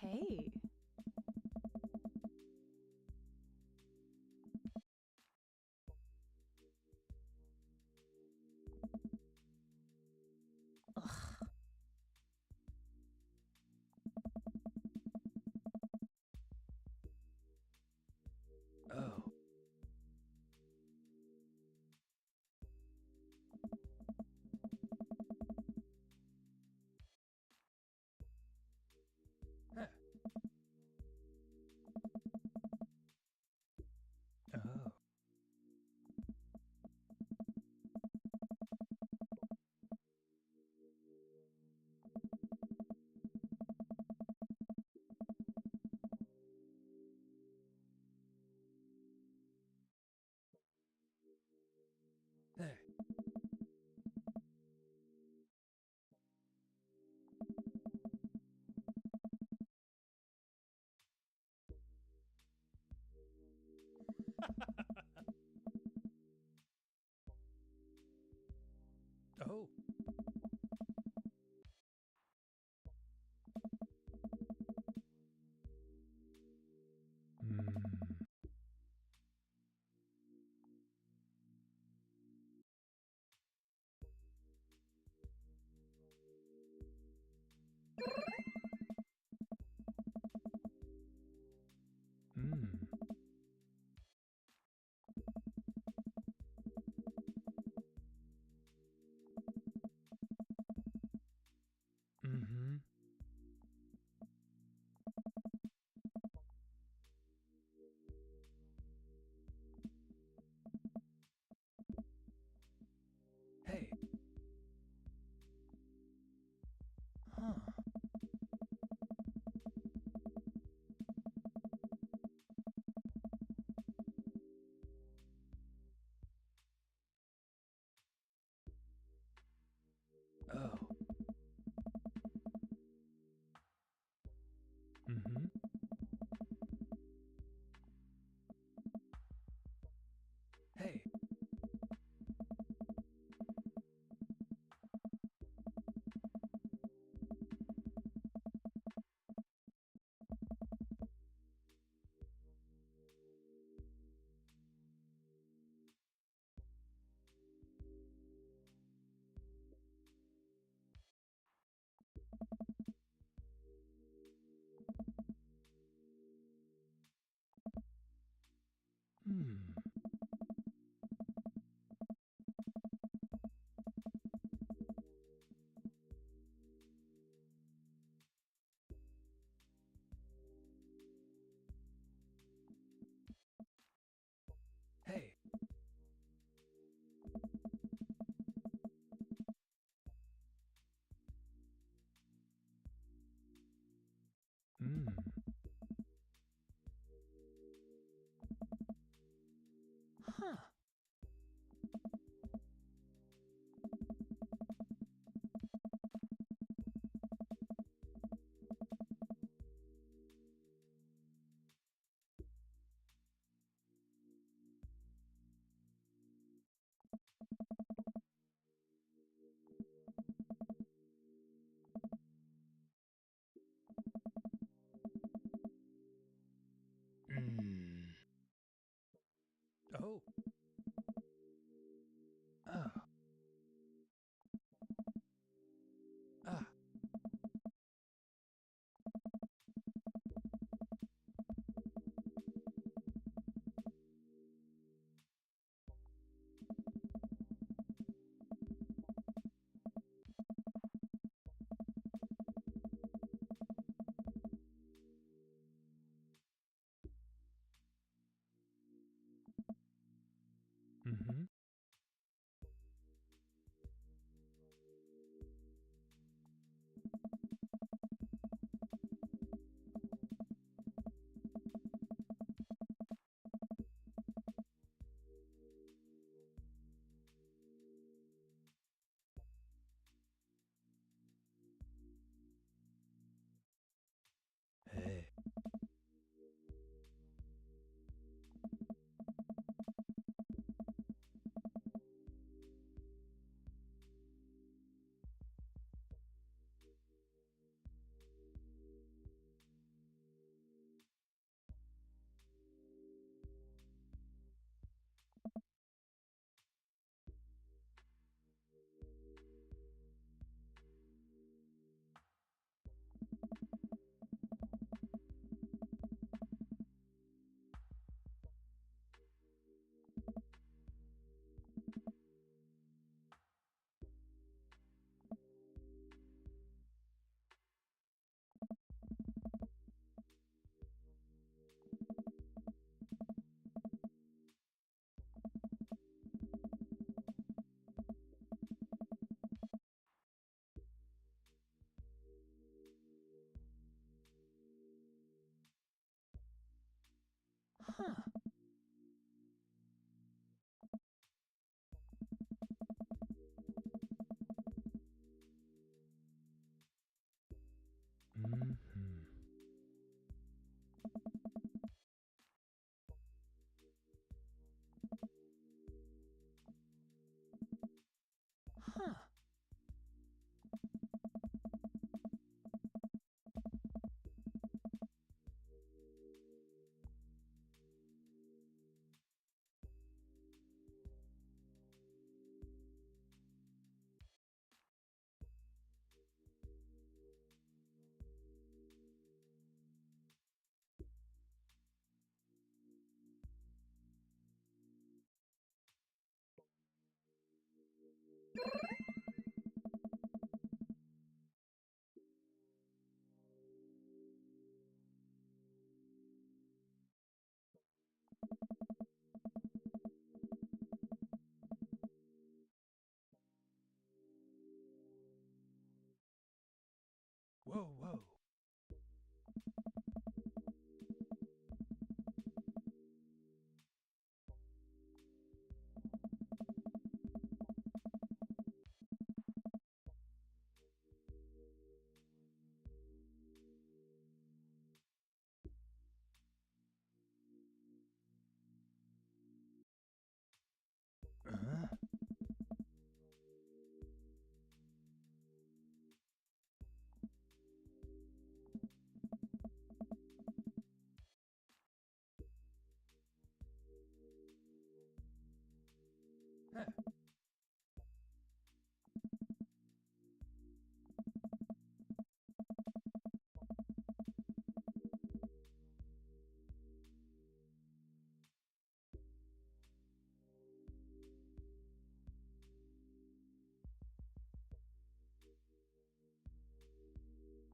Hey. Ugh. Oh. Huh. Oh. Hey. Oh. Hmm. Hmm. Mm-hmm. Hey. Huh. Oh. Mm-hmm. Hey. Hmm. Hey. Hmm. Huh. Hmm. Oh. Oh. Ah. Huh. Huh. Whoa, whoa. Huh? Huh.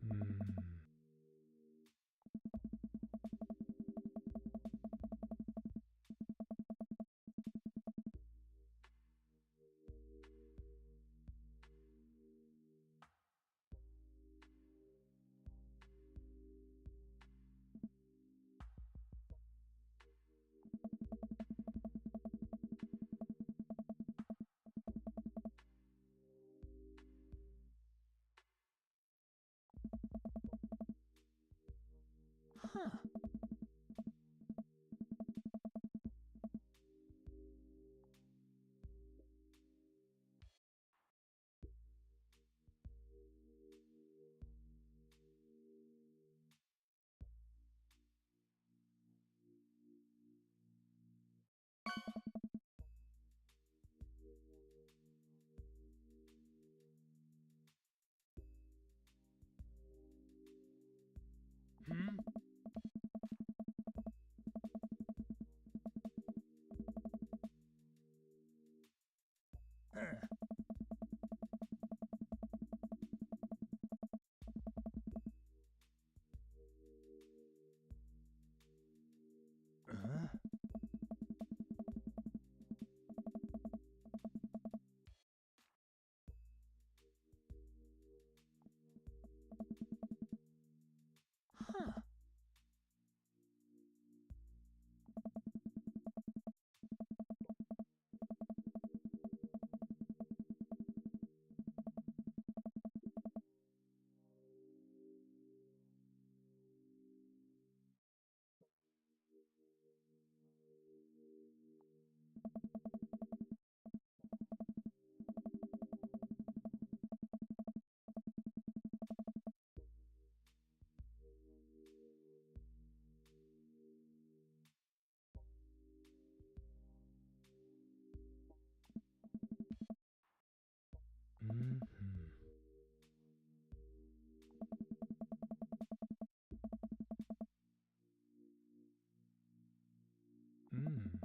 Hmm. Huh. Hmm? Huh. Huh? Huh. Mm-hmm. Mm.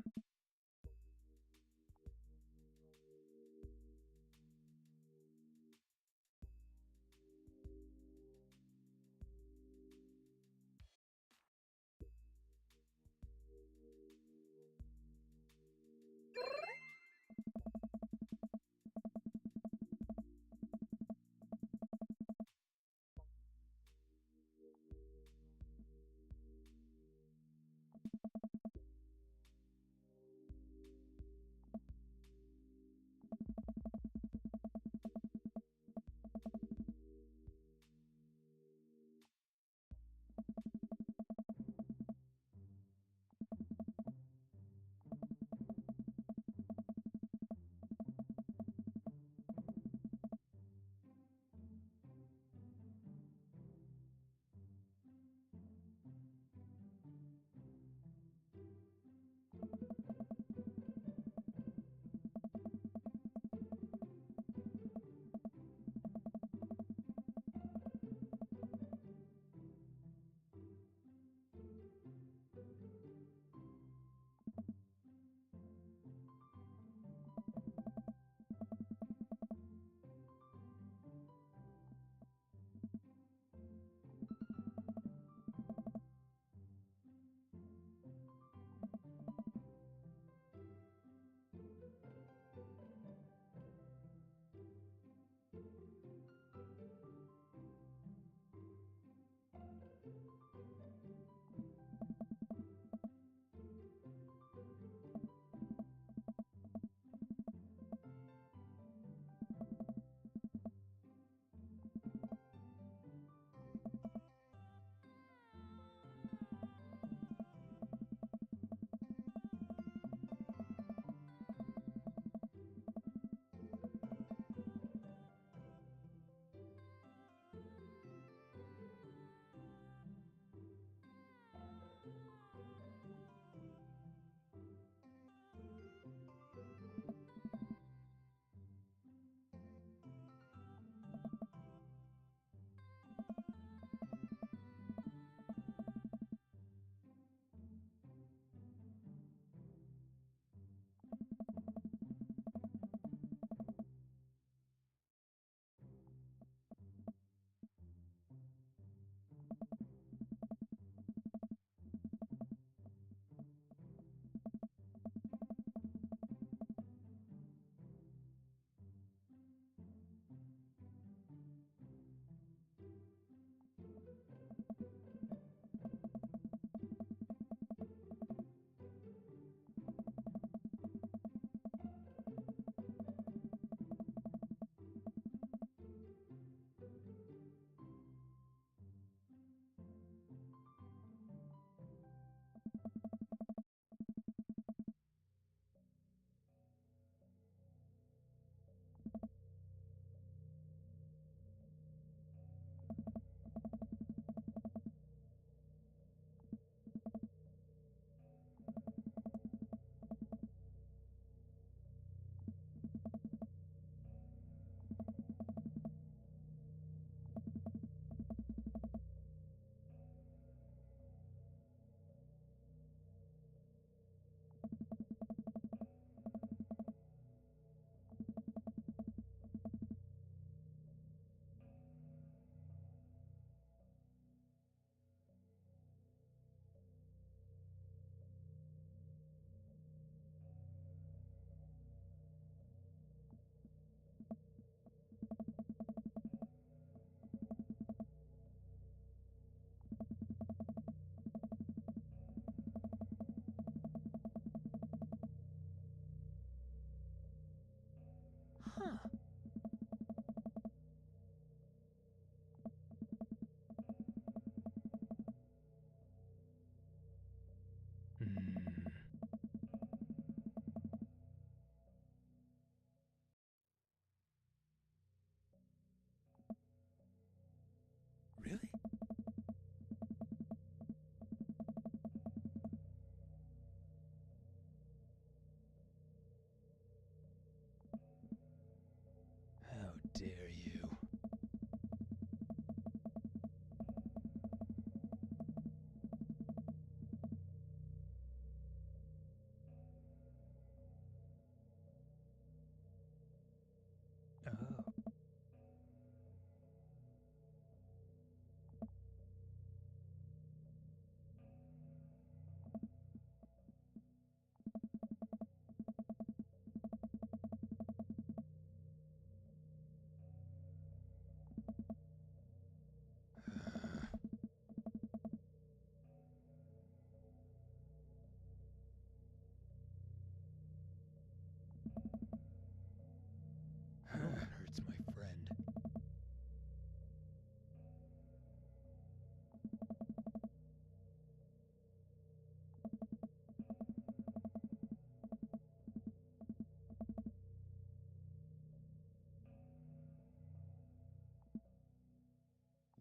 Mm. Really? How dare you? Oh. No one hurts my friend.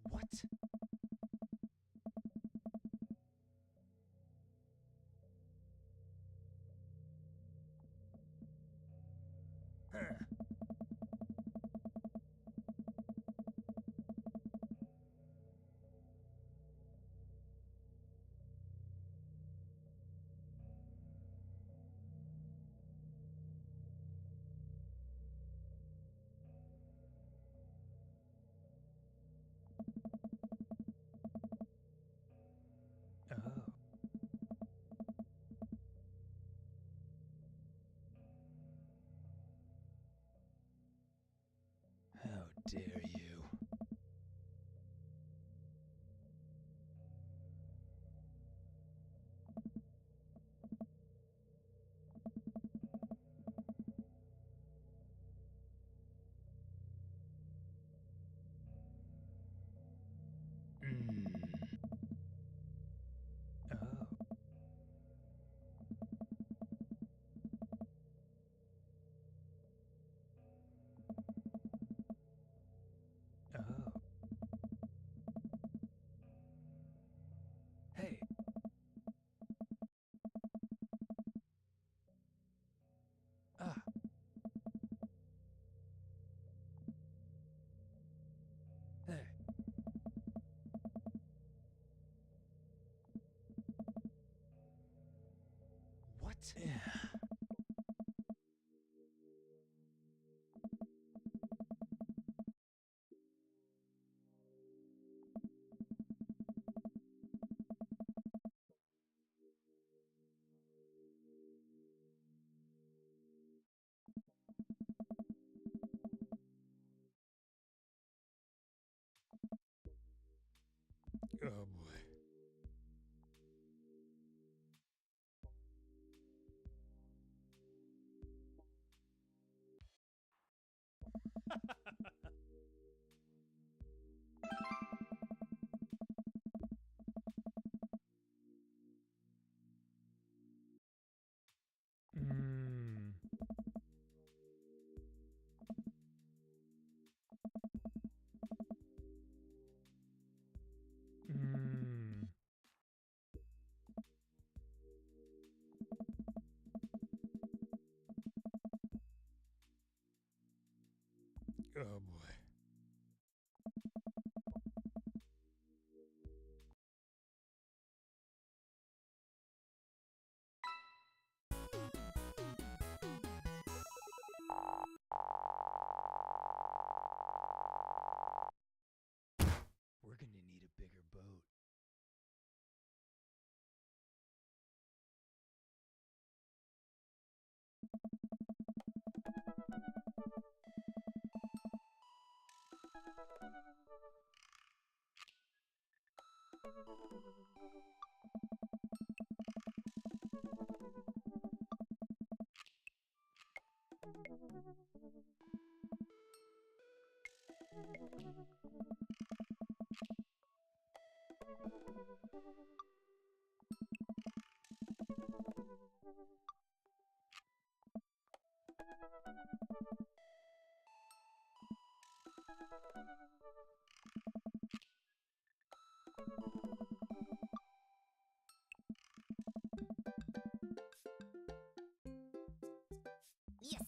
What? Huh. Oh. How dare you? Mm. Oh. Oh. Hey. Ah. Hey. What? Yeah. Oh boy. Mm. Mm. Oh boy. We're gonna need a bigger boat. Yes.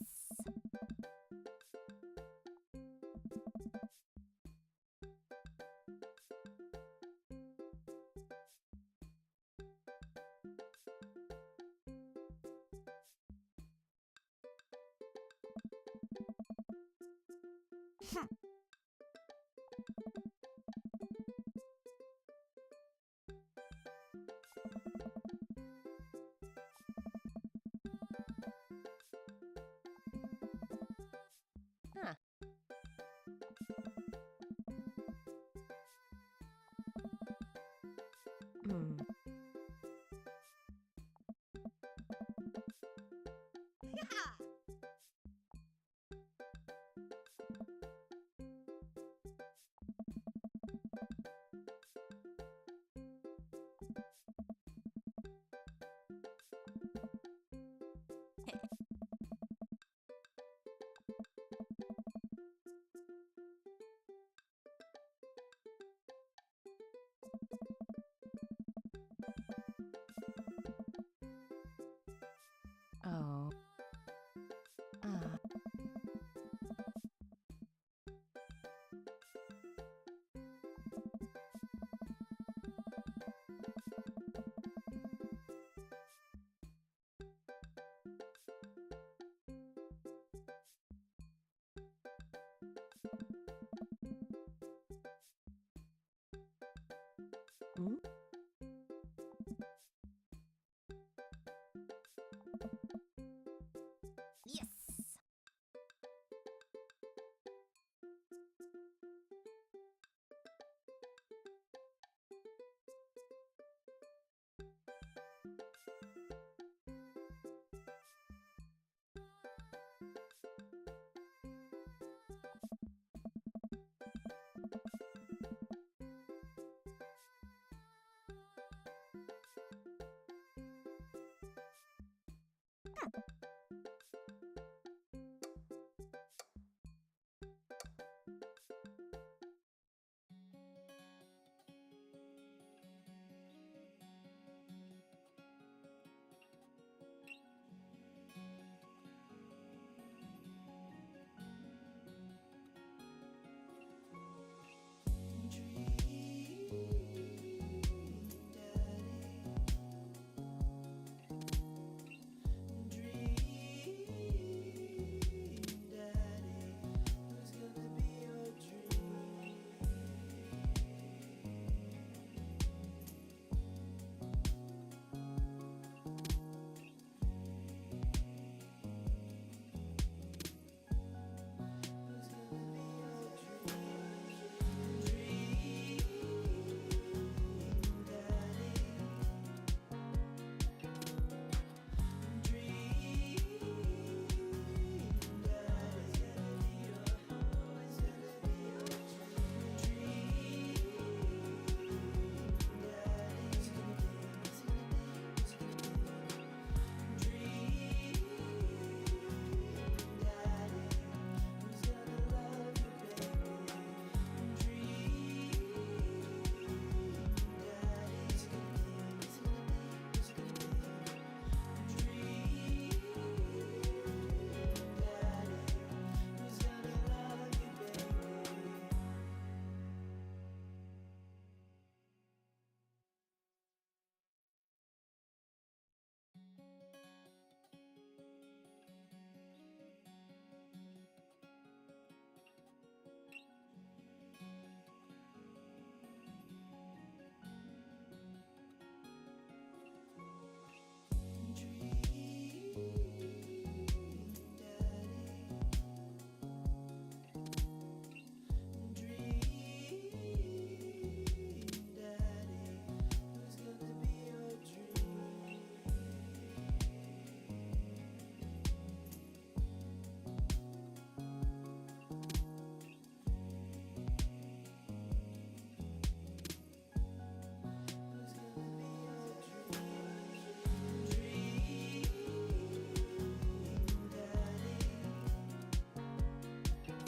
Huh. Hmm. Oh. Ah. Hmm? Yes.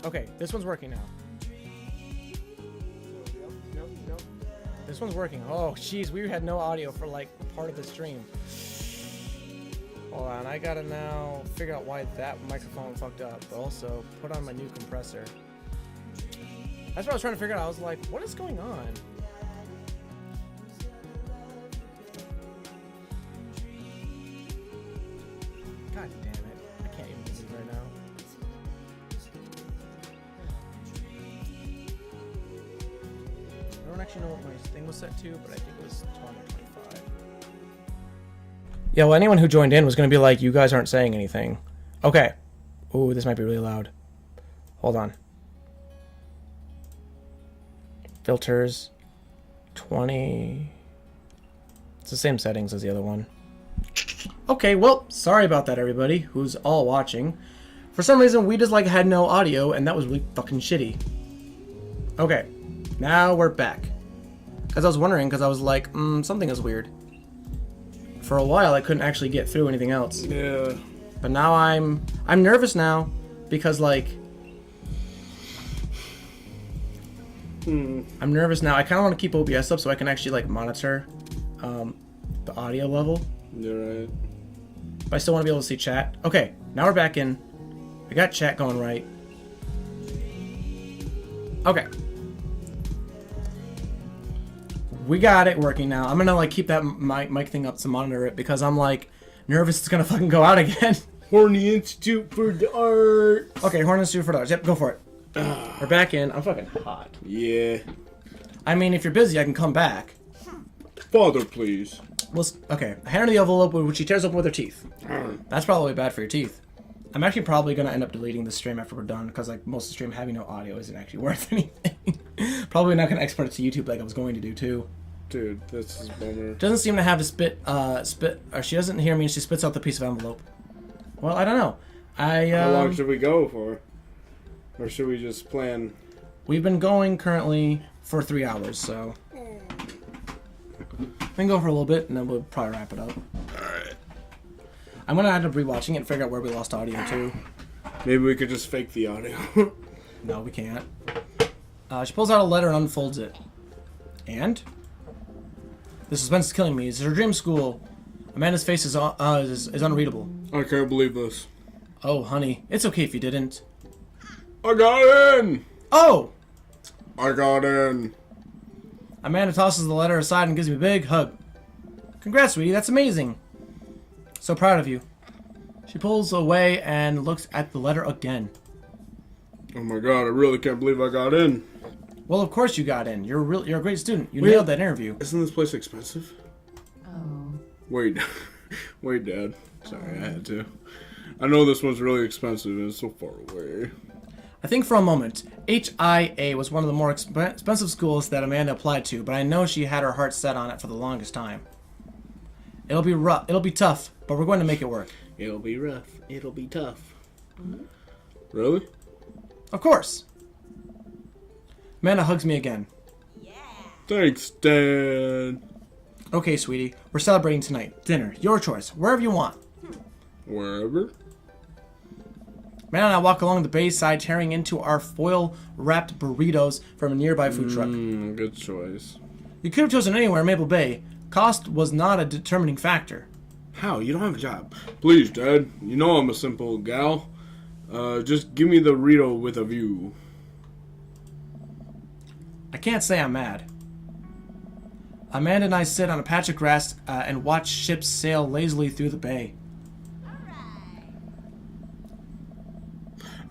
Okay, this one's working now. This one's working. Oh, jeez, we had no audio for like part of the stream. Hold on, I gotta now figure out why that microphone fucked up, but also put on my new compressor. That's what I was trying to figure out. I was like, what is going on? God damn it. I can't even see right now. I don't actually know what my thing was set to, but I think it was 2025. Yeah, well, anyone who joined in was going to be like, you guys aren't saying anything. Okay. Ooh, this might be really loud. Hold on. Filters. 20. It's the same settings as the other one. Okay, well, sorry about that, everybody who's all watching. For some reason, we just like had no audio, and that was really fucking shitty. Okay, now we're back. Because I was wondering, because I was like, something is weird. For a while, I couldn't actually get through anything else. Yeah. But now I'm nervous now, because like, I'm nervous now. I kind of want to keep OBS up so I can actually like monitor the audio level. You're right. But I still want to be able to see chat. Okay, now we're back in. We got chat going right. Okay. We got it working now. I'm gonna like keep that mic thing up to monitor it because I'm like nervous it's gonna fucking go out again. Horny Institute for the Arts. Okay, Horn Institute for the Arts. Yep, go for it. We're back in. I'm fucking hot. Yeah. I mean, if you're busy, I can come back. Father, please. Well, okay. Hand her the envelope, which she tears open with her teeth. That's probably bad for your teeth. I'm actually probably gonna end up deleting the stream after we're done because like most of the stream having no audio isn't actually worth anything. Probably not gonna export it to YouTube like I was going to do too. Dude, this is a bummer. Doesn't seem to have to spit, or she doesn't hear me and she spits out the piece of envelope. Well, I don't know. How long should we go for? Or should we just plan? We've been going currently for 3 hours, so we can go for a little bit and then we'll probably wrap it up. Alright. I'm gonna end up rewatching it and figure out where we lost audio too. Maybe we could just fake the audio. No, we can't. She pulls out a letter and unfolds it. And? The suspense is killing me. It's her dream school. Amanda's face is unreadable. I can't believe this. Oh, honey. It's okay if you didn't. I got in! Oh! I got in. Amanda tosses the letter aside and gives me a big hug. Congrats, sweetie. That's amazing. So proud of you. She pulls away and looks at the letter again. Oh my god, I really can't believe I got in. Well, of course you got in. You're a great student. You nailed that interview. Isn't this place expensive? Oh. Wait. Wait, Dad. Sorry, I had to. I know this one's really expensive and it's so far away. I think for a moment, HIA was one of the more expensive schools that Amanda applied to, but I know she had her heart set on it for the longest time. It'll be rough. It'll be tough, but we're going to make it work. It'll be rough. It'll be tough. Really? Of course. Amanda hugs me again. Thanks, Dad. Okay, sweetie. We're celebrating tonight. Dinner. Your choice. Wherever you want. Wherever? Amanda and I walk along the bay side, tearing into our foil-wrapped burritos from a nearby food truck. Good choice. You could have chosen anywhere in Maple Bay. Cost was not a determining factor. How? You don't have a job. Please, Dad. You know I'm a simple gal. Just give me the burrito with a view. I can't say I'm mad. Amanda and I sit on a patch of grass and watch ships sail lazily through the bay.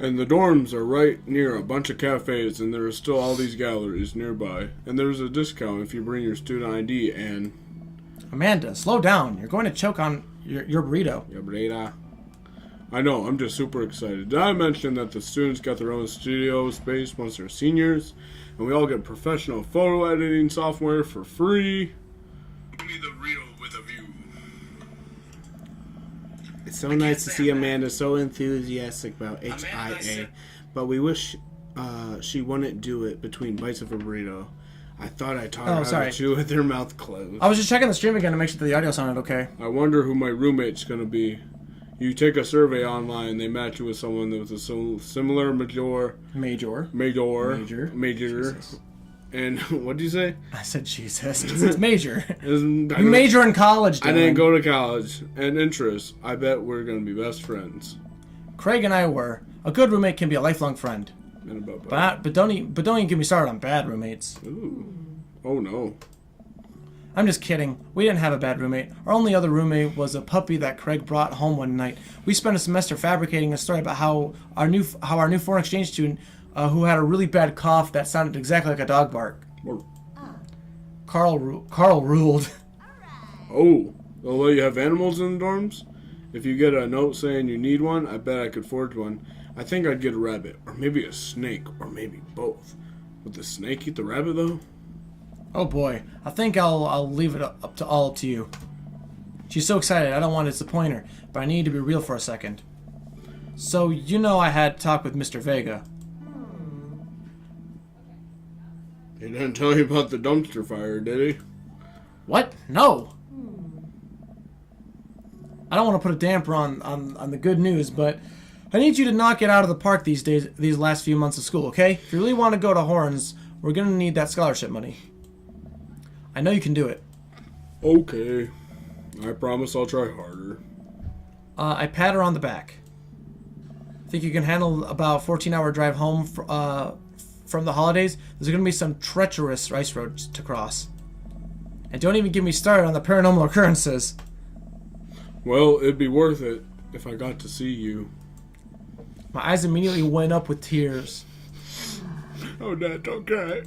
And the dorms are right near a bunch of cafes, and there are still all these galleries nearby. And there's a discount if you bring your student ID and... Amanda, slow down. You're going to choke on your burrito. Yeah, burrito. I know, I'm just super excited. Did I mention that the students got their own studio space once they're seniors? And we all get professional photo editing software for free. Give me the burrito with a view. It's so nice to see Amanda so enthusiastic about HIA, but we wish she wouldn't do it between bites of a burrito. I thought I taught her how to chew with her mouth closed. I was just checking the stream again to make sure that the audio sounded okay. I wonder who my roommate's gonna be. You take a survey online, they match you with someone that was a similar Major. major. Jesus. And what'd you say? I said Jesus. It's major. You You major in college, I Dylan. didn't go to college. And interests. I bet we're gonna be best friends. Craig and I were. A good roommate can be a lifelong friend. And about But don't even get me started on bad roommates. Ooh. Oh no. I'm just kidding. We didn't have a bad roommate. Our only other roommate was a puppy that Craig brought home one night. We spent a semester fabricating a story about how our new foreign exchange student, who had a really bad cough that sounded exactly like a dog bark. Carl ruled. Oh. Although you have animals in the dorms, if you get a note saying you need one, I bet I could forge one. I think I'd get a rabbit, or maybe a snake, or maybe both. Would the snake eat the rabbit though? Oh boy, I think I'll leave it up to you. She's so excited, I don't want to disappoint her, but I need to be real for a second. So, you know I had talk with Mr. Vega. He didn't tell you about the dumpster fire, did he? What? No! I don't want to put a damper on the good news, but I need you to knock it out of the park these last few months of school, okay? If you really want to go to Horns, we're gonna need that scholarship money. I know you can do it. Okay. I promise I'll try harder. I pat her on the back. Think you can handle about 14-hour drive home from the holidays? There's going to be some treacherous ice roads to cross. And don't even get me started on the paranormal occurrences. Well, it'd be worth it if I got to see you. My eyes immediately went up with tears. Oh, Dad, don't cry.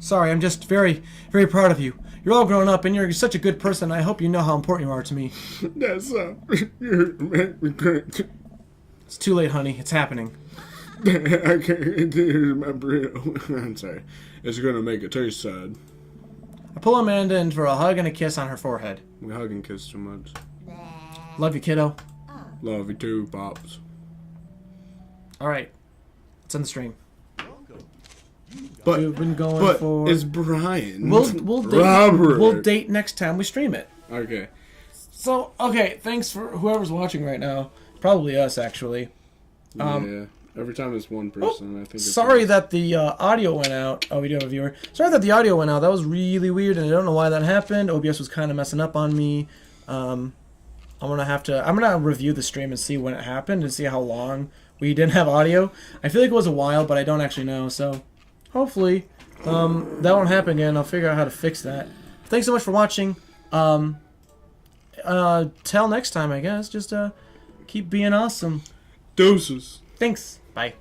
Sorry, I'm just very, very proud of you. You're all grown up and you're such a good person. I hope you know how important you are to me. That's you make me cry. It's too late, honey. It's happening. I can't remember it. I'm sorry. It's gonna make it taste sad. I pull Amanda in for a hug and a kiss on her forehead. We hug and kiss too much. Love you, kiddo. Love you too, Pops. Alright. Let's end the stream. But We've been going for... it's Brian. We'll date, Robert. we'll date next time we stream it. Okay. So, okay, thanks for whoever's watching right now. Probably us, actually. Yeah. Every time it's one person, I think it's Sorry that the audio went out. Oh, we do have a viewer. Sorry that the audio went out. That was really weird, and I don't know why that happened. OBS was kind of messing up on me. I'm gonna review the stream and see when it happened and see how long we didn't have audio. I feel like it was a while, but I don't actually know. So, hopefully, that won't happen again. I'll figure out how to fix that. Thanks so much for watching. Till next time, I guess. Just keep being awesome. Deuces. Thanks. Bye.